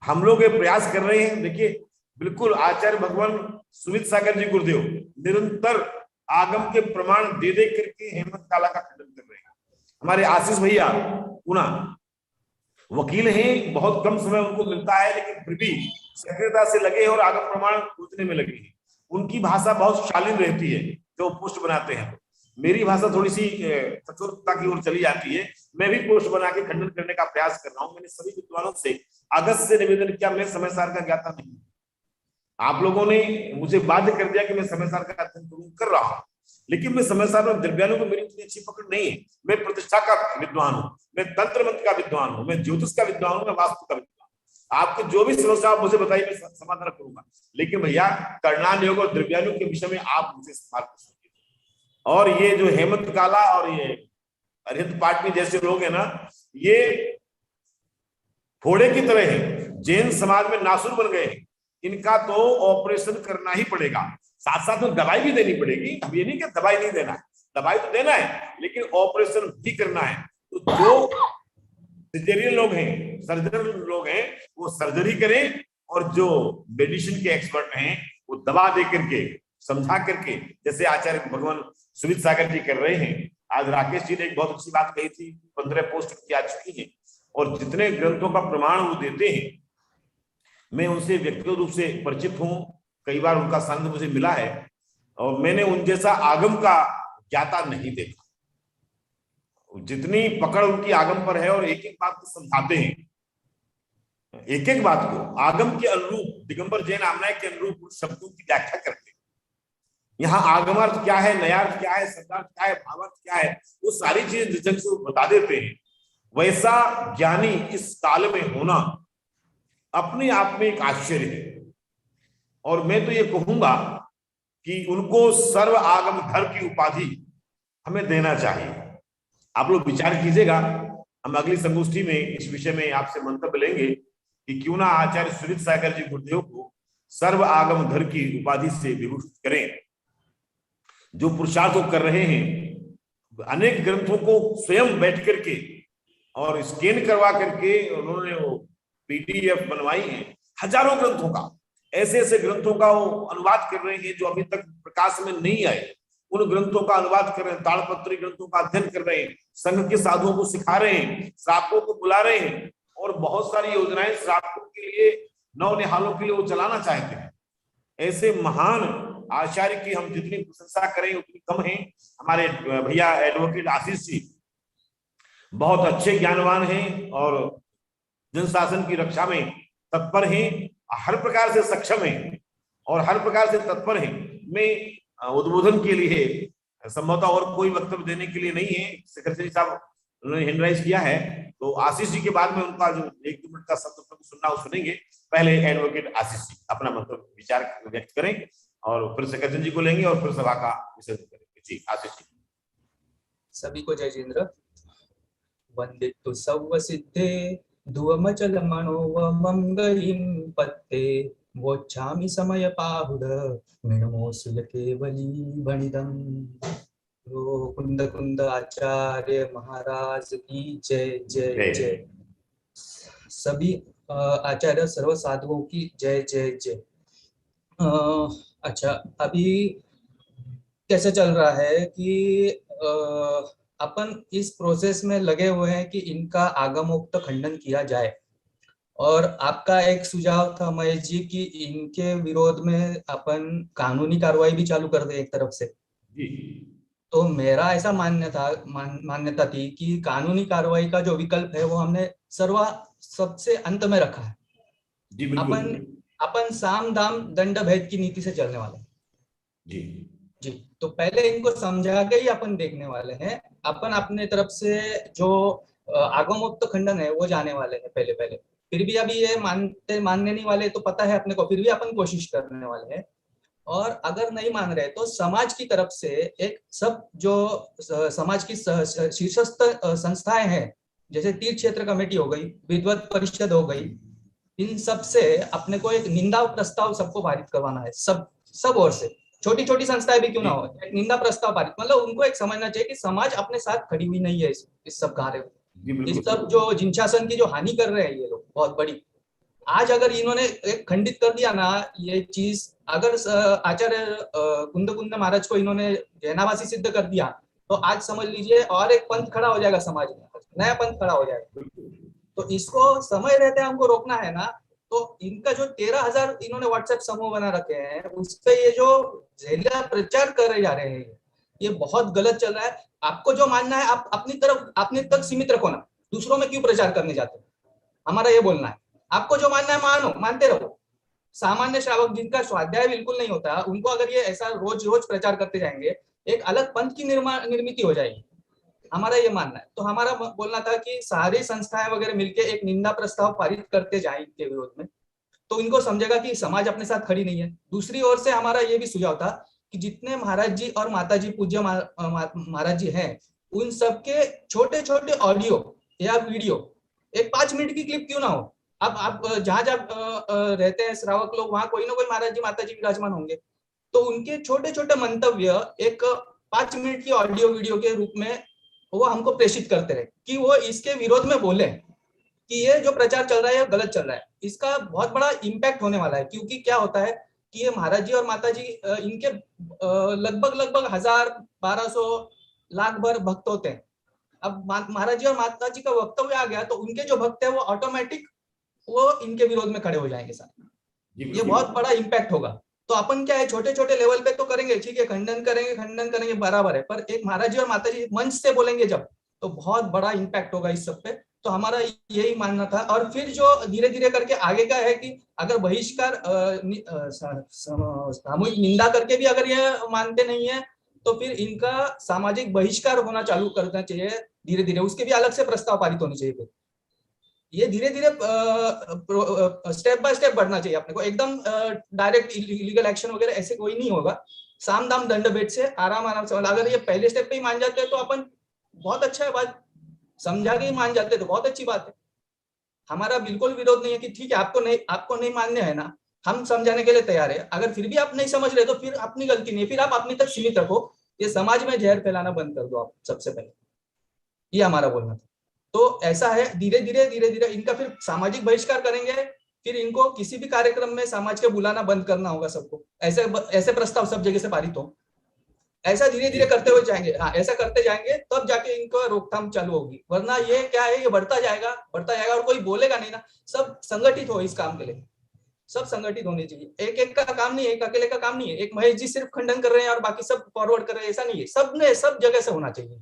हम लोग ये प्रयास कर रहे हैं। देखिए, बिल्कुल आचार्य भगवान सुमित सागर जी गुरुदेव निरंतर आगम के प्रमाण दे दे करके हेमंत काला का खंडन कर रहे हैं। हमारे आशीष भैया पुना वकील हैं, बहुत कम समय उनको मिलता है, लेकिन फिर भी सक्रियता से लगे हैं और आगम प्रमाण खोजने में लगे हैं। उनकी भाषा बहुत शालीन रहती है जो पोस्ट बनाते हैं। मेरी भाषा थोड़ी सी कठोरता की ओर चली जाती है। मैं भी पोस्ट बना के खंडन करने का प्रयास कर रहा हूं। मैंने सभी विद्वानों से अगस्त से निवेदन किया, मैं समय सार का ज्ञाता नहीं। आप लोगों ने मुझे बाध्य कर दिया कि मैं समय सार का अध्ययन कर रहा हूं, लेकिन मैं समय सार में द्रव्यानु को मेरी इतनी अच्छी पकड़ नहीं है। मैं प्रतिष्ठा का विद्वान हूँ, मैं तंत्र मंत्र का विद्वान हूँ, मैं ज्योतिष का विद्वान हूँ, मैं वास्तु का विद्वान। आपके जो भी समस्या आप मुझे बताइए, मैं समाधान करूंगा। लेकिन भैया करणान योग और द्रव्यानु के विषय में आप मुझे सवाल कर सकते हैं। और ये जो हेमंत काला और ये अरिहंत पाटनी जैसे लोग हैं ना, ये फोड़े की तरह है, जैन समाज में नासुर बन गए हैं। इनका तो ऑपरेशन करना ही पड़ेगा, साथ साथ में दवाई भी देनी पड़ेगी। अब ये नहीं कि दवाई नहीं देना है, दवाई तो देना है, लेकिन ऑपरेशन भी करना है। तो जो सर्जरियन लोग हैं, सर्जन लोग हैं, वो सर्जरी करें, और जो मेडिसिन के एक्सपर्ट हैं वो दवा दे करके समझा करके, जैसे आचार्य भगवान सुमित सागर जी कर रहे हैं। आज राकेश जी ने एक बहुत अच्छी बात कही थी, 15 पोस्ट की आ चुकी है, और जितने ग्रंथों का प्रमाण वो देते हैं, मैं उनसे व्यक्तिगत रूप से परिचित हूँ। कई बार उनका संग मुझे मिला है, और मैंने उन जैसा आगम का ज्ञाता नहीं देखा। जितनी पकड़ उनकी आगम पर है, और एक एक बात को समझाते हैं, एक एक बात को आगम के अनुरूप, दिगंबर जैन आमनाय के अनुरूप शब्दों की व्याख्या करते हैं। यहाँ आगमार्थ क्या है, नयार्थ क्या है, शब्दार्थ क्या है, भावार्थ क्या है, वो सारी चीजें जिस ढंग से बता देते हैं। वैसा ज्ञानी इस काल में होना अपने आप में एक आश्चर्य है। और मैं तो ये कहूंगा कि उनको सर्व आगम धर की उपाधि हमें देना चाहिए। आप लोग विचार कीजिएगा, हम अगली संगोष्ठी में इस विषय में आपसे मंतव्य लेंगे कि क्यों ना आचार्य सुमित सागर जी गुरुदेव को सर्व आगम धर की उपाधि से विभूषित करें। जो पुरुषार्थ कर रहे हैं, अनेक ग्रंथों को स्वयं बैठ करके और स्कैन करवा करके उन्होंने वो PDF बनवाई है, हजारों ग्रंथों का, ऐसे ऐसे ग्रंथों का वो अनुवाद कर रहे हैं जो अभी तक प्रकाश में नहीं आए। उन ग्रंथों का अनुवाद कर रहे हैं, ताड़पत्री ग्रंथों का अध्ययन कर रहे हैं, संघ के साधुओं को सिखा रहे हैं, श्रावकों को बुला रहे हैं, और बहुत सारी योजनाएं श्रावकों के लिए, नवनिहालों के लिए वो चलाना चाहते हैं। ऐसे महान आचार्य की हम जितनी प्रशंसा करें उतनी कम है। हमारे भैया एडवोकेट आशीष जी बहुत अच्छे ज्ञानवान हैं और जनशासन की रक्षा में तत्पर हैं, हर प्रकार से सक्षम हैं और हर प्रकार से तत्पर हैं। मैं उद्बोधन के लिए संभवतः और कोई वक्तव्य देने के लिए नहीं है। सेक्रेटरी साहब उन्होंने हैंड राइज किया है, तो आशीष जी के बाद में उनका जो 1-2 मिनट का शब्द सुनना वो सुनेंगे। पहले एडवोकेट आशीष जी अपना मतलब विचार व्यक्त करें, और फिर सेक्रेटरी जी को लेंगे, और फिर सभा का विसर्जन करेंगे। जी आशीष जी। सभी को जय जिनेन्द्र। वंदितु सव्व सिद्धे धुवमचल मनोवमंगलिं पत्ते वोच्छामि समय पाहुड मिणमोसुल केवली वणिदं। कुंद कुंद आचार्य महाराज की जय जय जय। सभी आचार्य सर्व साधुओं की जय जय जय। अच्छा, अभी कैसे चल रहा है कि अपन इस प्रोसेस में लगे हुए हैं कि इनका आगमोक्त खंडन किया जाए, और आपका एक सुझाव था महेश जी कि इनके विरोध में अपन कानूनी कार्रवाई भी चालू कर दे एक तरफ से। तो मेरा ऐसा मान्यता थी कि कानूनी कार्रवाई का जो विकल्प है वो हमने सबसे अंत में रखा है। अपन साम दाम दंड भेद की नीति से चलने वाले हैं। जी, तो पहले इनको समझा के ही अपन देखने वाले हैं। अपन अपने तरफ से जो आगमोक्त खंडन है वो जाने वाले हैं पहले। फिर भी अभी ये मानने नहीं वाले, तो पता है अपने को, फिर भी अपन कोशिश करने वाले हैं। और अगर नहीं मान रहे तो समाज की तरफ से एक सब जो समाज की शीर्षस्थ संस्थाएं हैं, जैसे तीर्थ क्षेत्र कमेटी हो गई, विद्वत परिषद हो गई, इन सब से अपने को एक निंदा प्रस्ताव सबको पारित करवाना है। सब ओर से, छोटी छोटी संस्थाएं भी क्यों ना हो, एक निंदा प्रस्ताव पारित, मतलब उनको एक समझना चाहिए कि समाज अपने साथ खड़ी हुई नहीं है इस सब कार्य इस सब जो जिनशासन की जो हानि कर रहे हैं ये लोग बहुत बड़ी, आज अगर इन्होंने एक खंडित कर दिया ना ये चीज, अगर आचार्य कुंद महाराज को इन्होंने जैनावासी सिद्ध कर दिया तो आज समझ लीजिए और एक पंथ खड़ा हो जाएगा समाज में, नया पंथ खड़ा हो जाएगा। तो इसको समय रहते हमको रोकना है ना। तो इनका जो 13,000 इन्होंने व्हाट्सएप समूह बना रखे हैं उस पे ये जो जहरीला प्रचार करे जा रहे हैं ये बहुत गलत चल रहा है। आपको जो मानना है आप अपनी तक सीमित रखो ना, दूसरों में क्यों प्रचार करने जाते हो, हमारा ये बोलना है। आपको जो मानना है मानो, मानते रहो। सामान्य श्रावक जिनका स्वाध्याय बिल्कुल नहीं होता उनको अगर ये ऐसा रोज रोज प्रचार करते जाएंगे एक अलग पंथ की निर्मित हो जाएगी, हमारा ये मानना है। तो हमारा बोलना था कि सारी संस्थाएं वगैरह मिलकर एक निंदा प्रस्ताव पारित करते जाएं इनके विरोध में, तो इनको समझेगा कि समाज अपने साथ खड़ी नहीं है। दूसरी ओर से हमारा ये भी सुझाव था कि जितने महाराज जी और माता जी पूज्य महाराज जी हैं उन सबके छोटे छोटे ऑडियो या वीडियो, एक 5 मिनट की क्लिप क्यों ना हो। अब आप जहां रहते हैं श्रावक लोग वहां कोई ना कोई महाराज जी माता जी विराजमान होंगे, तो उनके छोटे छोटे मंतव्य एक 5 मिनट की ऑडियो वीडियो के रूप में वो हमको प्रेषित करते रहे कि वो इसके विरोध में बोले कि ये जो प्रचार चल रहा है गलत चल रहा है। इसका बहुत बड़ा इम्पैक्ट होने वाला है, क्योंकि क्या होता है कि ये महाराज जी और माता जी इनके लगभग 1000-1200 लाख भर भक्त होते हैं। अब महाराज जी और माता जी का वक्तव्य आ गया तो उनके जो भक्त है वो ऑटोमेटिक वो इनके विरोध में खड़े हो जाएंगे साथ। ये बहुत बड़ा इम्पैक्ट होगा। तो अपन क्या है छोटे छोटे लेवल पे तो करेंगे, ठीक है, खंडन करेंगे बराबर है, पर एक महाराज जी और माता जी मंच से बोलेंगे जब, तो बहुत बड़ा इम्पैक्ट होगा इस सब पे। तो हमारा यही मानना था। और फिर जो धीरे धीरे करके आगे का है कि अगर बहिष्कार सामूहिक निंदा करके भी अगर ये मानते नहीं है तो फिर इनका सामाजिक बहिष्कार होना चालू करना चाहिए धीरे धीरे, उसके भी अलग से प्रस्ताव पारित होने चाहिए। ये धीरे धीरे स्टेप बाय स्टेप बढ़ना चाहिए अपने को, एकदम डायरेक्ट इलीगल एक्शन वगैरह ऐसे कोई नहीं होगा। साम दाम दंड भेद से आराम से, अगर ये पहले स्टेप पे ही मान जाते हैं तो अपन बहुत अच्छा है, बात समझा के ही मान जाते तो बहुत अच्छी बात है। हमारा बिल्कुल विरोध नहीं है कि ठीक है आपको नहीं मान्य है ना, हम समझाने के लिए तैयार है। अगर फिर भी आप नहीं समझ रहे तो फिर अपनी गलती नहीं, फिर आप अपनी तक सीमित रखो, ये समाज में जहर फैलाना बंद कर दो आप सबसे पहले, ये हमारा बोलना था। तो ऐसा है धीरे धीरे इनका फिर सामाजिक बहिष्कार करेंगे, फिर इनको किसी भी कार्यक्रम में समाज के बुलाना बंद करना होगा सबको, ऐसे प्रस्ताव सब जगह से पारित हो, ऐसा धीरे धीरे करते हुए जाएंगे। हाँ, ऐसा करते जाएंगे तब जाके इनको रोकथाम चालू होगी, वरना ये क्या है ये बढ़ता जाएगा और कोई बोलेगा नहीं ना। सब संगठित हो इस काम के लिए, सब संगठित होने चाहिए। एक का काम नहीं है, एक अकेले का काम नहीं है। एक महेश जी सिर्फ खंडन कर रहे हैं और बाकी सब फॉरवर्ड कर रहे हैं, ऐसा नहीं है। सबने सब जगह से होना चाहिए।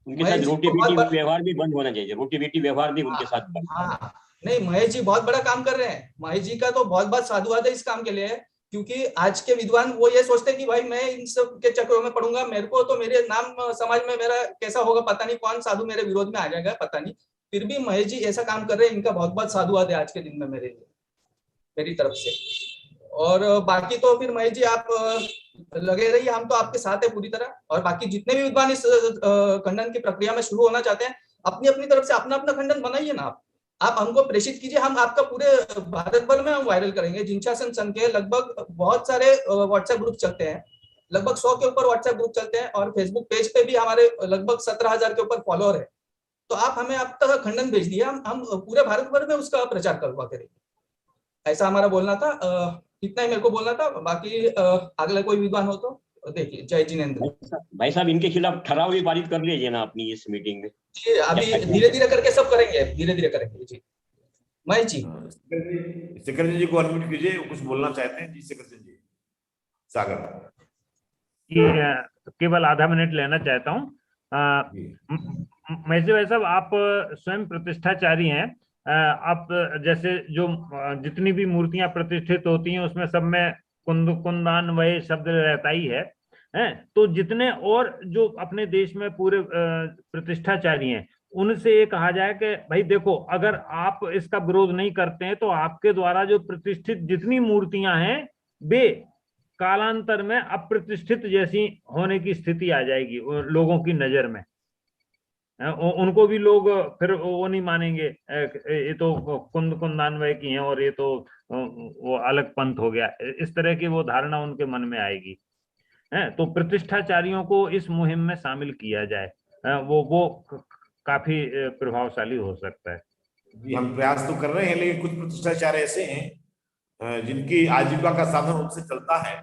उनके साथ रोटी-बेटी व्यवहार भी बंद होना चाहिए, रोटी-बेटी व्यवहार भी उनके साथ बंद। हाँ, नहीं महेश जी बहुत बड़ा काम कर रहे हैं। महेश जी का तो बहुत साधुवाद है इस काम के लिए, क्योंकि आज के विद्वान वो ये सोचते हैं कि भाई मैं इन सब के चक्रों में पढ़ूंगा, मेरे को तो मेरे नाम समाज में मेरा कैसा होगा पता नहीं, कौन साधु मेरे विरोध में आ जाएगा पता नहीं, फिर भी महेश जी ऐसा काम कर रहे हैं। इनका बहुत साधुवाद है आज के दिन में मेरी तरफ से। और बाकी तो फिर महेश जी आप लगे रहिए, हम तो आपके साथ है पूरी तरह। और बाकी जितने भी विद्वान इस खंडन की प्रक्रिया में शुरू होना चाहते हैं, अपनी तरफ से अपना खंडन बनाइए ना, आप हमको प्रेषित कीजिए, हम आपका पूरे भारत भर में हम वायरल करेंगे। जिनशासन संघ के लगभग बहुत सारे व्हाट्सएप ग्रुप चलते हैं, लगभग 100 के ऊपर व्हाट्सएप ग्रुप चलते हैं, और फेसबुक पेज पे भी हमारे लगभग 17,000 के ऊपर फॉलोअर है। तो आप हमें आप तक खंडन भेज दिए, हम पूरे भारत भर में उसका प्रचार करवा करेंगे, ऐसा हमारा बोलना था। इतना ही मेरे को बोलना था। बाकी अगला कोई विद्वान हो तो देखिए। जय जिनेंद्र। भाई साहब इनके खिलाफ ठराव भी पारित कर लीजिए ना अपनी इस मीटिंग में। जी अभी धीरे धीरे करके सब करेंगे, धीरे धीरे करेंगे। जी महेश जी, सेक्रेटरी जी को अनम्यूट कीजिए, कुछ बोलना चाहते हैं। जी सेक्रेटरी जी। सागर केवल आधा मिनट लेना चाहता हूँ। महेश भाई साहब आप स्वयं प्रतिष्ठाचारी हैं, आप जैसे जो जितनी भी मूर्तियां प्रतिष्ठित होती हैं उसमें सब में कुंदान्वय शब्द रहता ही है। तो जितने और जो अपने देश में पूरे प्रतिष्ठाचारी हैं उनसे ये कहा जाए कि भाई देखो, अगर आप इसका विरोध नहीं करते हैं तो आपके द्वारा जो प्रतिष्ठित जितनी मूर्तियां हैं वे कालांतर में अप्रतिष्ठित जैसी होने की स्थिति आ जाएगी लोगों की नजर में। उनको भी लोग फिर वो नहीं मानेंगे, ये तो कुंदान्वय की हैं और ये तो वो अलग पंथ हो गया, इस तरह की वो धारणा उनके मन में आएगी। तो प्रतिष्ठाचारियों को इस मुहिम में शामिल किया जाए। वो काफी प्रभावशाली हो सकता है। जी, हम प्रयास तो कर रहे हैं, लेकिन कुछ प्रतिष्ठाचार्य ऐसे हैं जिनकी आजीविका का साधन उनसे चलता है,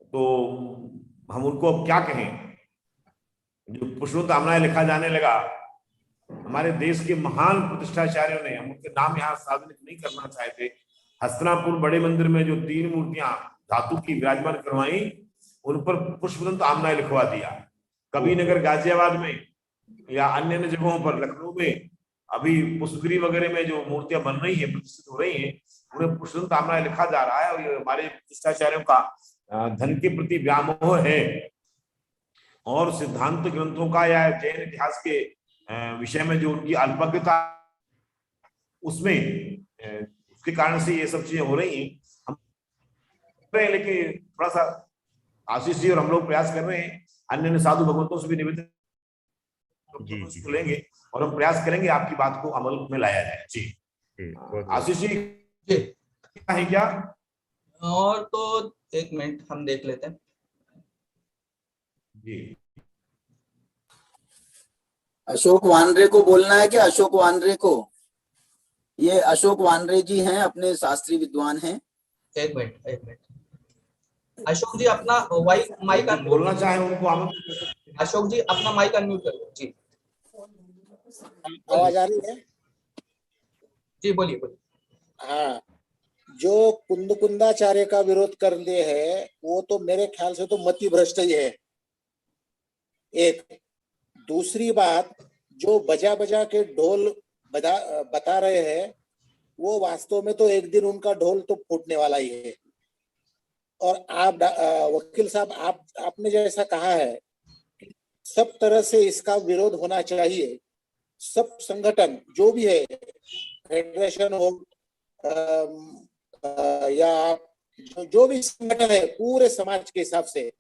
तो हम उनको अब क्या कहें। जो पुष्पवंत आमनाय लिखा जाने लगा, हमारे देश के महान प्रतिष्ठाचार्यों ने, हम उनके नाम यहाँ सार्वजनिक नहीं करना चाहते, हस्तिनापुर बड़े मंदिर में जो 3 मूर्तियां धातु की विराजमान करवाई, उन पर पुष्पवंत आमनाय लिखवा दिया। कबीर नगर गाजियाबाद में या अन्य अन्य जगहों पर, लखनऊ में अभी पुष्पगिरी वगैरह में जो मूर्तियां बन रही है, प्रतिष्ठित हो रही है, उन्हें पुष्पवंत आमनाय लिखा जा रहा है। और ये हमारे प्रतिष्ठाचार्यों का धन के प्रति व्यामोह है, और सिद्धांत ग्रंथों का या जैन इतिहास के विषय में जो उनकी अल्पज्ञता, उसमें उसके कारण से ये सब चीजें हो रही हैं। हम लेकिन थोड़ा सा आशीष जी और हम लोग प्रयास कर रहे हैं, अन्य साधु भगवंतों से भी निवेदन लेंगे और हम प्रयास करेंगे आपकी बात को अमल में लाया जाए। जी आशीष जी है क्या? और तो 1 मिनट हम देख लेते हैं। जी, अशोक वानरे को बोलना है क्या? अशोक वानरे को, ये अशोक वानरे जी हैं, अपने शास्त्री विद्वान हैं। 1 मिनट अशोक जी अपना माइक बोलना चाहे उनको अशोक जी अपना माइक अनम्यूट करिए। जी आवाज आ रही है? जी बोलिए। हाँ, जो कुंदाचार्य का विरोध करते हैं वो तो मेरे ख्याल से तो मति भ्रष्ट ही है। एक दूसरी बात, जो बजा बजा के ढोल बता रहे हैं, वो वास्तव में तो एक दिन उनका ढोल तो फूटने वाला ही है। और आप वकील साहब, आपने जैसा कहा है, सब तरह से इसका विरोध होना चाहिए। सब संगठन जो भी है, फेडरेशन हो या जो भी संगठन है, पूरे समाज के हिसाब से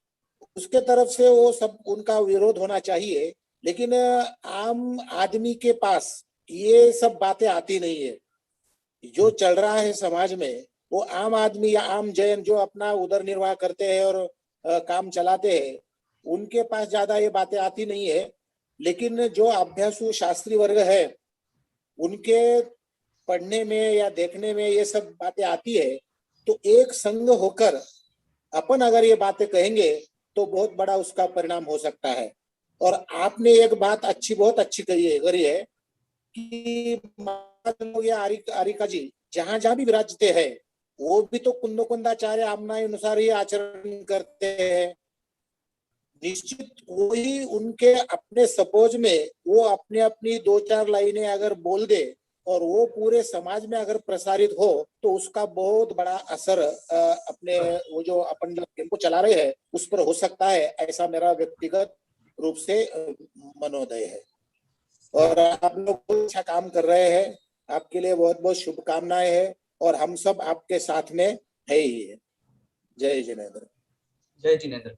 उसके तरफ से वो सब उनका विरोध होना चाहिए। लेकिन आम आदमी के पास ये सब बातें आती नहीं है। जो चल रहा है समाज में, वो आम आदमी या आम जैन जो अपना उदर निर्वाह करते हैं और काम चलाते हैं, उनके पास ज्यादा ये बातें आती नहीं है। लेकिन जो अभ्यासु शास्त्री वर्ग है, उनके पढ़ने में या देखने में ये सब बातें आती है। तो एक संघ होकर अपन अगर ये बातें कहेंगे तो बहुत बड़ा उसका परिणाम हो सकता है। और आपने एक बात बहुत अच्छी करी है कि आरिका जी जहां जहां भी विराजते हैं, वो भी तो कुंदाचार्य आमनाय अनुसार ही आचरण करते हैं। निश्चित वही उनके अपने सपोज में वो अपनी 2-4 लाइनें अगर बोल दे और वो पूरे समाज में अगर प्रसारित हो, तो उसका बहुत बड़ा असर अपने वो जो अपन को चला रहे हैं उस पर हो सकता है। ऐसा मेरा व्यक्तिगत रूप से मनोदय है। और आप लोग अच्छा काम कर रहे हैं, आपके लिए बहुत बहुत शुभकामनाएं हैं, और हम सब आपके साथ में है ही है। जय जिनेंद्र। जय जिनेंद्र।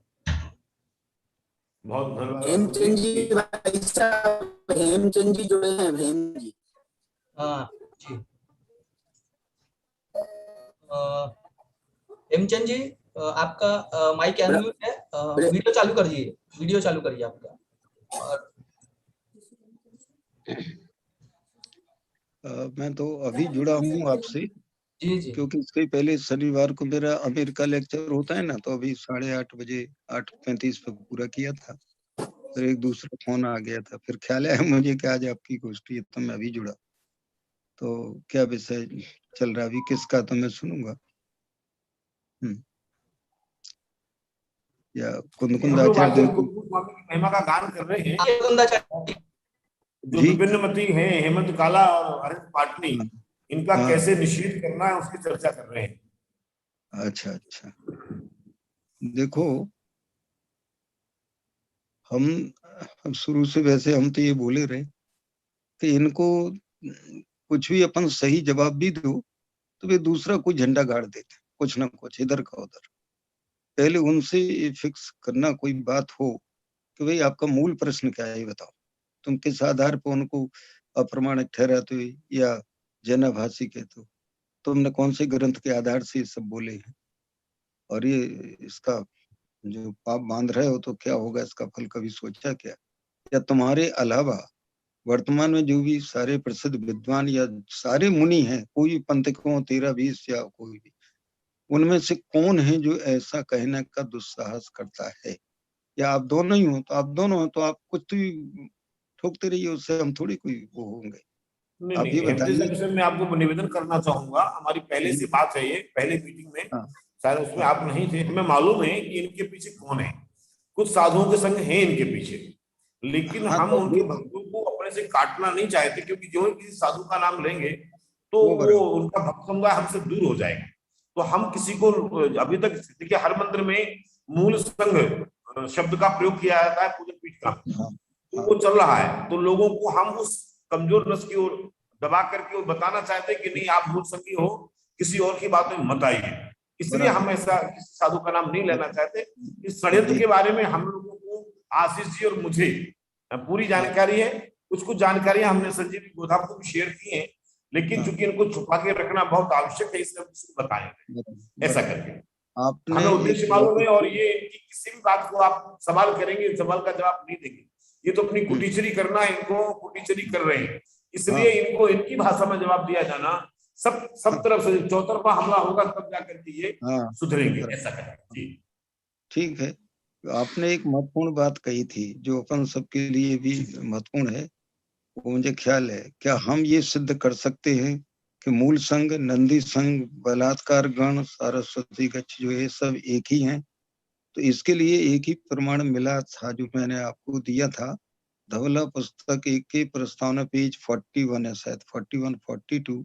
बहुत धन्यवाद। हेमचंद जी भाई साहब, हेमचंद जी जुड़े हैं। हेम जी, हाँ जी। हेमचंद जी आपका माइक अनम्यूट है, वीडियो चालू करिए आपका। और मैं तो अभी जुड़ा हूँ आपसे। जी। क्योंकि इसके पहले शनिवार को मेरा अमेरिका लेक्चर होता है ना, तो अभी 8:30 बजे 8:35 पे पूरा किया था। फिर एक दूसरा फोन आ गया था, फिर ख्याल आया मुझे कि आज आपकी गोष्ठी है, तो मैं अभी जुड़ा। तो क्या विषय चल रहा अभी, किसका, तो मैं सुनूंगा। या कुंदाचार्य महिमा का गान कर रहे हैं। जो विभिन्न मती हैं, हेमंत काला और हरित पाटनी, इनका कैसे निषेध करना है उसकी चर्चा कर रहे हैं। अच्छा। देखो, हम शुरू से वैसे हम तो ये बोले रहे कि इनको कुछ भी अपन सही जवाब भी दो तो वे दूसरा कोई झंडा गाड़ देते, कुछ ना कुछ इधर का उधर। पहले उनसे ये फिक्स करना कोई बात हो कि भाई आपका मूल प्रश्न क्या है, ये बताओ। तुम किस आधार पर उनको अप्रमाणिक ठहराते हो या जनाभासी कहते हो? तुमने कौन से ग्रंथ के आधार से ये सब बोले हैं? और ये इसका जो पाप बांध रहे हो तो क्या होगा, इसका फल कभी सोचा क्या? या तुम्हारे अलावा वर्तमान में जो भी सारे प्रसिद्ध विद्वान या सारे मुनि हैं, कोई भी पंथ को 13-20 या कोई भी, उनमें से कौन है जो ऐसा कहने का दुस्साहस करता है? या आप दोनों ही हो तो आप दोनों हो तो आप कुछ तो ठोकते रहिए, उससे हम थोड़ी कोई वो होंगे। नहीं आप ये नहीं, हेमतेज बताइए। सर मैं आपको निवेदन करना चाहूंगा, हमारी पहले से बात है, ये पहले मीटिंग में शायद उसमें आप नहीं थे, हमें मालूम है कि इनके पीछे कौन है, कुछ साधुओं के संग हैं इनके पीछे, लेकिन हम उनके भक्तों को अपने से काटना नहीं चाहते, क्योंकि जो ही किसी साधु का नाम लेंगे तो वो उनका भक्त समुदाय हमसे दूर हो जाएगा। तो हम किसी को अभी तक, देखिए हर मंदिर में मूल संघ शब्द का प्रयोग किया जाता है पूजन पीठ का, तो वो चल रहा है, तो लोगों को हम उस कमजोर नस की ओर दबा करके और बताना चाहते हैं कि नहीं आप मूल संघी हो, किसी और की बात में मत आइए, इसलिए हम ऐसा किसी साधु का नाम नहीं लेना चाहते। इस षड्यंत्र के बारे में हम लोगों को, आशीष जी और मुझे पूरी जानकारी है, कुछ कुछ जानकारियां हमने संजय गोधा को भी शेयर की है, लेकिन चूंकि इनको छुपा के रखना बहुत आवश्यक है, इसलिए हम बताएंगे ऐसा करके। हमें उद्देश्य मालूम है, और ये किसी भी बात को आप सवाल करेंगे, सवाल का जवाब नहीं देंगे, ये तो अपनी कुटीचरी करना, इनको कुटीचरी कर रहे हैं, इसलिए इनको इनकी भाषा में जवाब दिया जाना, सब तरफ से चौतरफा हमला होगा, तब जाकर के ये सुधरेंगे, ऐसा करेंगे। ठीक है, आपने एक महत्वपूर्ण बात कही थी जो अपन सबके लिए भी महत्वपूर्ण है, वो मुझे ख्याल है, क्या हम ये सिद्ध कर सकते हैं कि मूल संघ, नंदी संघ, बलात्कार गण, सरस्वती गच्छ जो ये सब एक ही हैं? तो इसके लिए एक ही प्रमाण मिला था जो मैंने आपको दिया था, धवला पुस्तक 1 के प्रस्तावना पेज 41 है शायद, 41-42,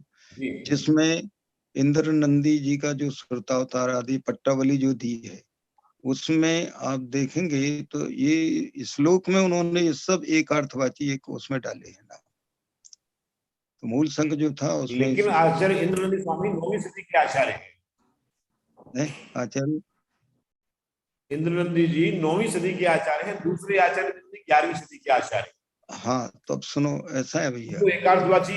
जिसमें इंद्र नंदी जी का जो श्रुतावतार आदि पट्टावली जो दी है, उसमें आप देखेंगे तो ये श्लोक में उन्होंने ये सब एक अर्थवाची एक उसमें डाले हैं ना। तो मूल संघ जो था उसमें, लेकिन आचार्य इंद्रनंदी स्वामी 9वीं सदी के आचार्य हैं, आचार्य इंद्रनंदी जी 9वीं सदी के आचार्य हैं, दूसरे आचार्य 11वीं सदी के आचार्य। हाँ, तो अब सुनो, ऐसा है भैया, तो एकार्थवाची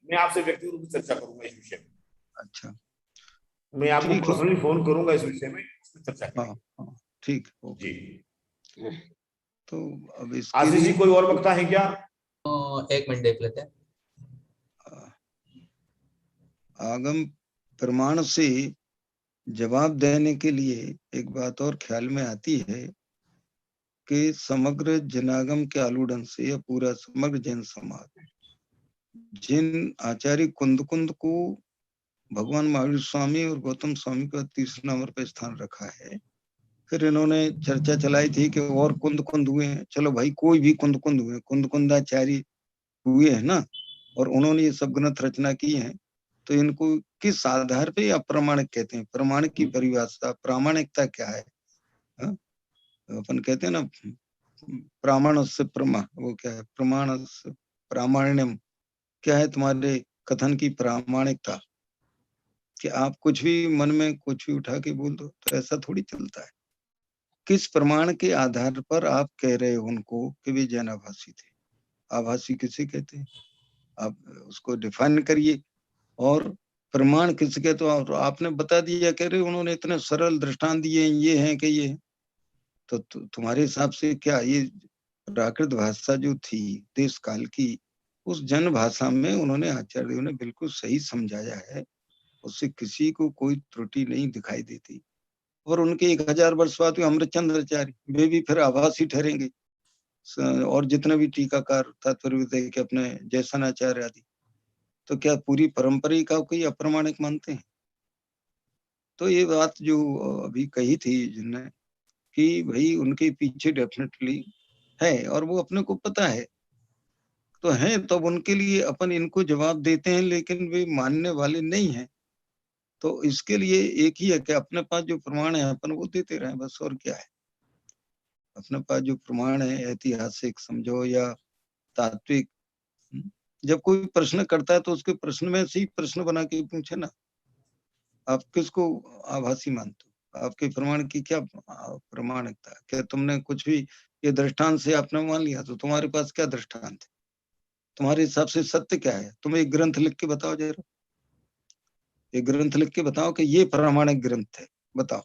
मैं आपसे व्यक्तिगत रूप से चर्चा करूंगा इस विषय में। अच्छा, मैं आपको पर्सनली फोन करूंगा इस विषय में, चर्चा करेंगे। ठीक जी। तो अब इस आशीष जी कोई और वक्ता है क्या? 1 मिनट देख लेते हैं। आगम प्रमाण से जवाब देने के लिए एक बात और ख्याल में आती है कि समग्र जनागम के आलूढ़न से या पूरा समग्र जैन समाज जिन आचार्य कुंद को भगवान महावीर स्वामी और गौतम स्वामी का 30 नंबर पे स्थान रखा है, फिर इन्होंने चर्चा चलाई थी कि और कुंद हुए हैं, चलो भाई कोई भी कुंद हुए, कुंदाचार्य हुए हैं ना, और उन्होंने ये सब ग्रंथ रचना की है, तो इनको किस आधार पे अप्रामाणिक कहते हैं? प्रमाणिक की परिभाषा, प्रामाणिकता क्या है? अपन कहते हैं ना प्रामाण से प्रमा, वो क्या है? प्रमाण से प्रामाण्यम, क्या है तुम्हारे कथन की प्रामाणिकता? कि आप कुछ भी मन में कुछ भी उठा के बोल दो, तो ऐसा थोड़ी चलता है। किस प्रमाण के आधार पर आप कह रहे हो उनको कि वे जैन आभासी थे? आभासी किसे कहते हैं? आप उसको डिफाइन करिए, और प्रमाण किसके? तो आपने बता दिया, कह रहे उन्होंने इतने सरल दृष्टांत दिए, ये हैं कि ये, तो तुम्हारे हिसाब से क्या ये प्राकृत भाषा जो थी देश काल की, उस जन भाषा में उन्होंने आचार्यों ने बिल्कुल सही समझाया है, उससे किसी को कोई त्रुटि नहीं दिखाई देती। और उनके 1000 वर्ष बाद अमृतचंद्राचार्य, वे भी फिर आभासी ठहरेंगे, और जितने भी टीकाकार तात्पर्य के अपने जयसनाचार्य आदि, तो क्या पूरी परंपरा का कोई अप्रामाणिक मानते हैं? तो ये बात जो अभी कही थी जिन्होंने, कि भाई उनके पीछे डेफिनेटली है, और वो अपने को पता है, तो है, तो उनके लिए अपन इनको जवाब देते हैं, लेकिन वे मानने वाले नहीं हैं। तो इसके लिए एक ही है कि अपने पास जो प्रमाण है अपन वो देते रहें, बस, और क्या है। अपने पास जो प्रमाण है, ऐतिहासिक समझो या तात्विक, जब कोई प्रश्न करता है तो उसके प्रश्न में से ही प्रश्न बना के पूछे ना, आप किसको आभासी मानते हो? आपके प्रमाण की क्या प्रमाणिकता? क्या तुमने कुछ भी ये दृष्टांत से आपने मान लिया, तो तुम्हारे पास क्या दृष्टांत है? तुम्हारे हिसाब से सत्य क्या है? तुम एक ग्रंथ लिख के बताओ जरा, एक ग्रंथ लिख के बताओ कि ये प्रामाणिक ग्रंथ है, बताओ।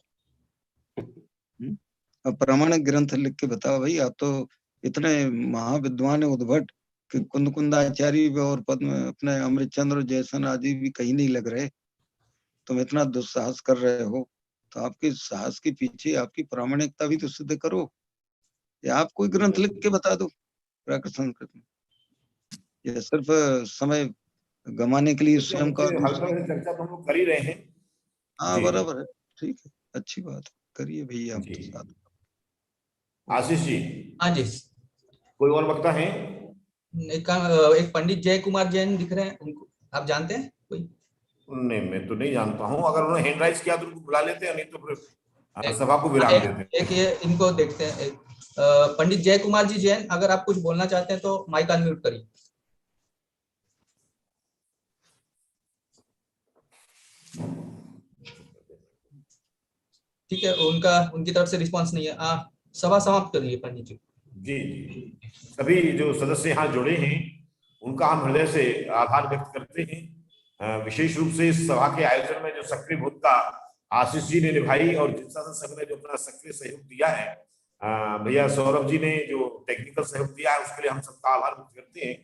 अब प्रामाणिक ग्रंथ लिख के बताओ भाई। आप तो इतने महाविद्वान है उद्भट कि कुंदाचार्य और पद्म अपने अमृतचंद्र जैसन आदि भी कहीं नहीं लग रहे। तुम इतना दुस्साहस कर रहे हो तो आपके साहस के पीछे आपकी प्रामाणिकता भी तो सिद्ध करो, या आप कोई ग्रंथ लिख के बता दो प्राकृत संस्कृत में। ये सिर्फ समय गंवाने के लिए स्वयं का चर्चा तो हम लोग कर ही रहे हैं। हाँ बराबर है, ठीक है, अच्छी बात है, करिए भैया आप तो साथ। आशीष जी। हाँ जी। कोई और वक्ता है? एक पंडित जय कुमार जैन दिख रहे हैं, उनको आप जानते हैं कोई? नहीं, मैं तो नहीं जानता हूँ। अगर उन्होंने हैंड राइज किया तो उनको बुला लेते हैं, नहीं तो फिर सभा को विराम देते हैं। एक ये इनको देखते हैं। पंडित जय कुमार जी जैन, अगर आप कुछ बोलना चाहते हैं तो माइक अनम्यूट करिए। ठीक है, उनकी तरफ से रिस्पांस नहीं है। सभा समाप्त करिए पंडित जी। जी, सभी जो सदस्य यहाँ जुड़े हैं उनका हम हृदय से आभार व्यक्त करते हैं। विशेष रूप से इस सभा के आयोजन में जो सक्रिय भूमिका आशीष जी ने निभाई और जिन शासन संघ ने जो अपना सक्रिय सहयोग दिया है, भैया सौरभ जी ने जो टेक्निकल सहयोग दिया है उसके लिए हम सबका आभार व्यक्त करते हैं।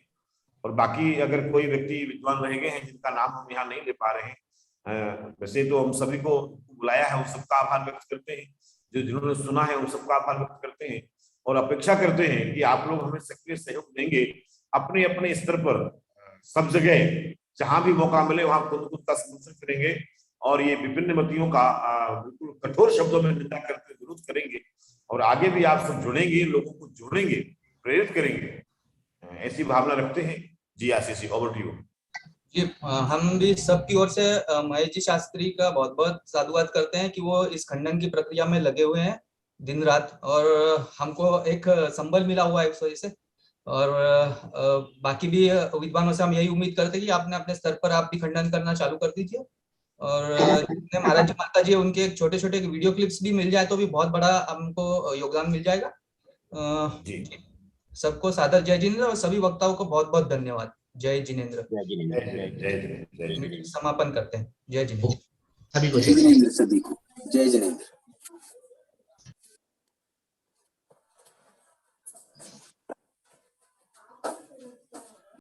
और बाकी अगर कोई व्यक्ति विद्वान रह गए हैं जिनका नाम हम यहाँ नहीं ले पा रहे हैं, वैसे तो हम सभी को बुलाया है, उन सबका आभार व्यक्त करते हैं। जिन्होंने सुना है उन सबका आभार व्यक्त करते हैं और अपेक्षा करते हैं कि आप लोग हमें सक्रिय सहयोग देंगे अपने अपने स्तर पर। सब जगह जहां भी मौका मिले वहां खुद का समर्थन करेंगे और ये विभिन्न मतियों का बिल्कुल कठोर शब्दों में निंदा करते विरोध करेंगे। और आगे भी आप सब जुड़ेंगे, लोगों को जोड़ेंगे, प्रेरित करेंगे, ऐसी भावना रखते हैं। जी Ashish ji, over to you. जी, हम भी सबकी ओर से महेश जी शास्त्री का बहुत बहुत साधुवाद करते हैं कि वो इस खंडन की प्रक्रिया में लगे हुए हैं दिन रात, और हमको एक संबल मिला हुआ है उस वजह से। और बाकी भी विद्वानों से हम यही उम्मीद करते हैं कि आपने अपने स्तर पर आप भी खंडन करना चालू कर दीजिए। और जितने महाराज जी माता जी उनके एक छोटे छोटे वीडियो क्लिप्स भी मिल जाए तो भी बहुत बड़ा हमको योगदान मिल जाएगा। सबको सादर जय जिनेंद्र और सभी वक्ताओं को बहुत बहुत धन्यवाद। जय जिनेंद्र। समापन करते हैं। जय जिनेंद्र। सभी को जय जिनेंद्र।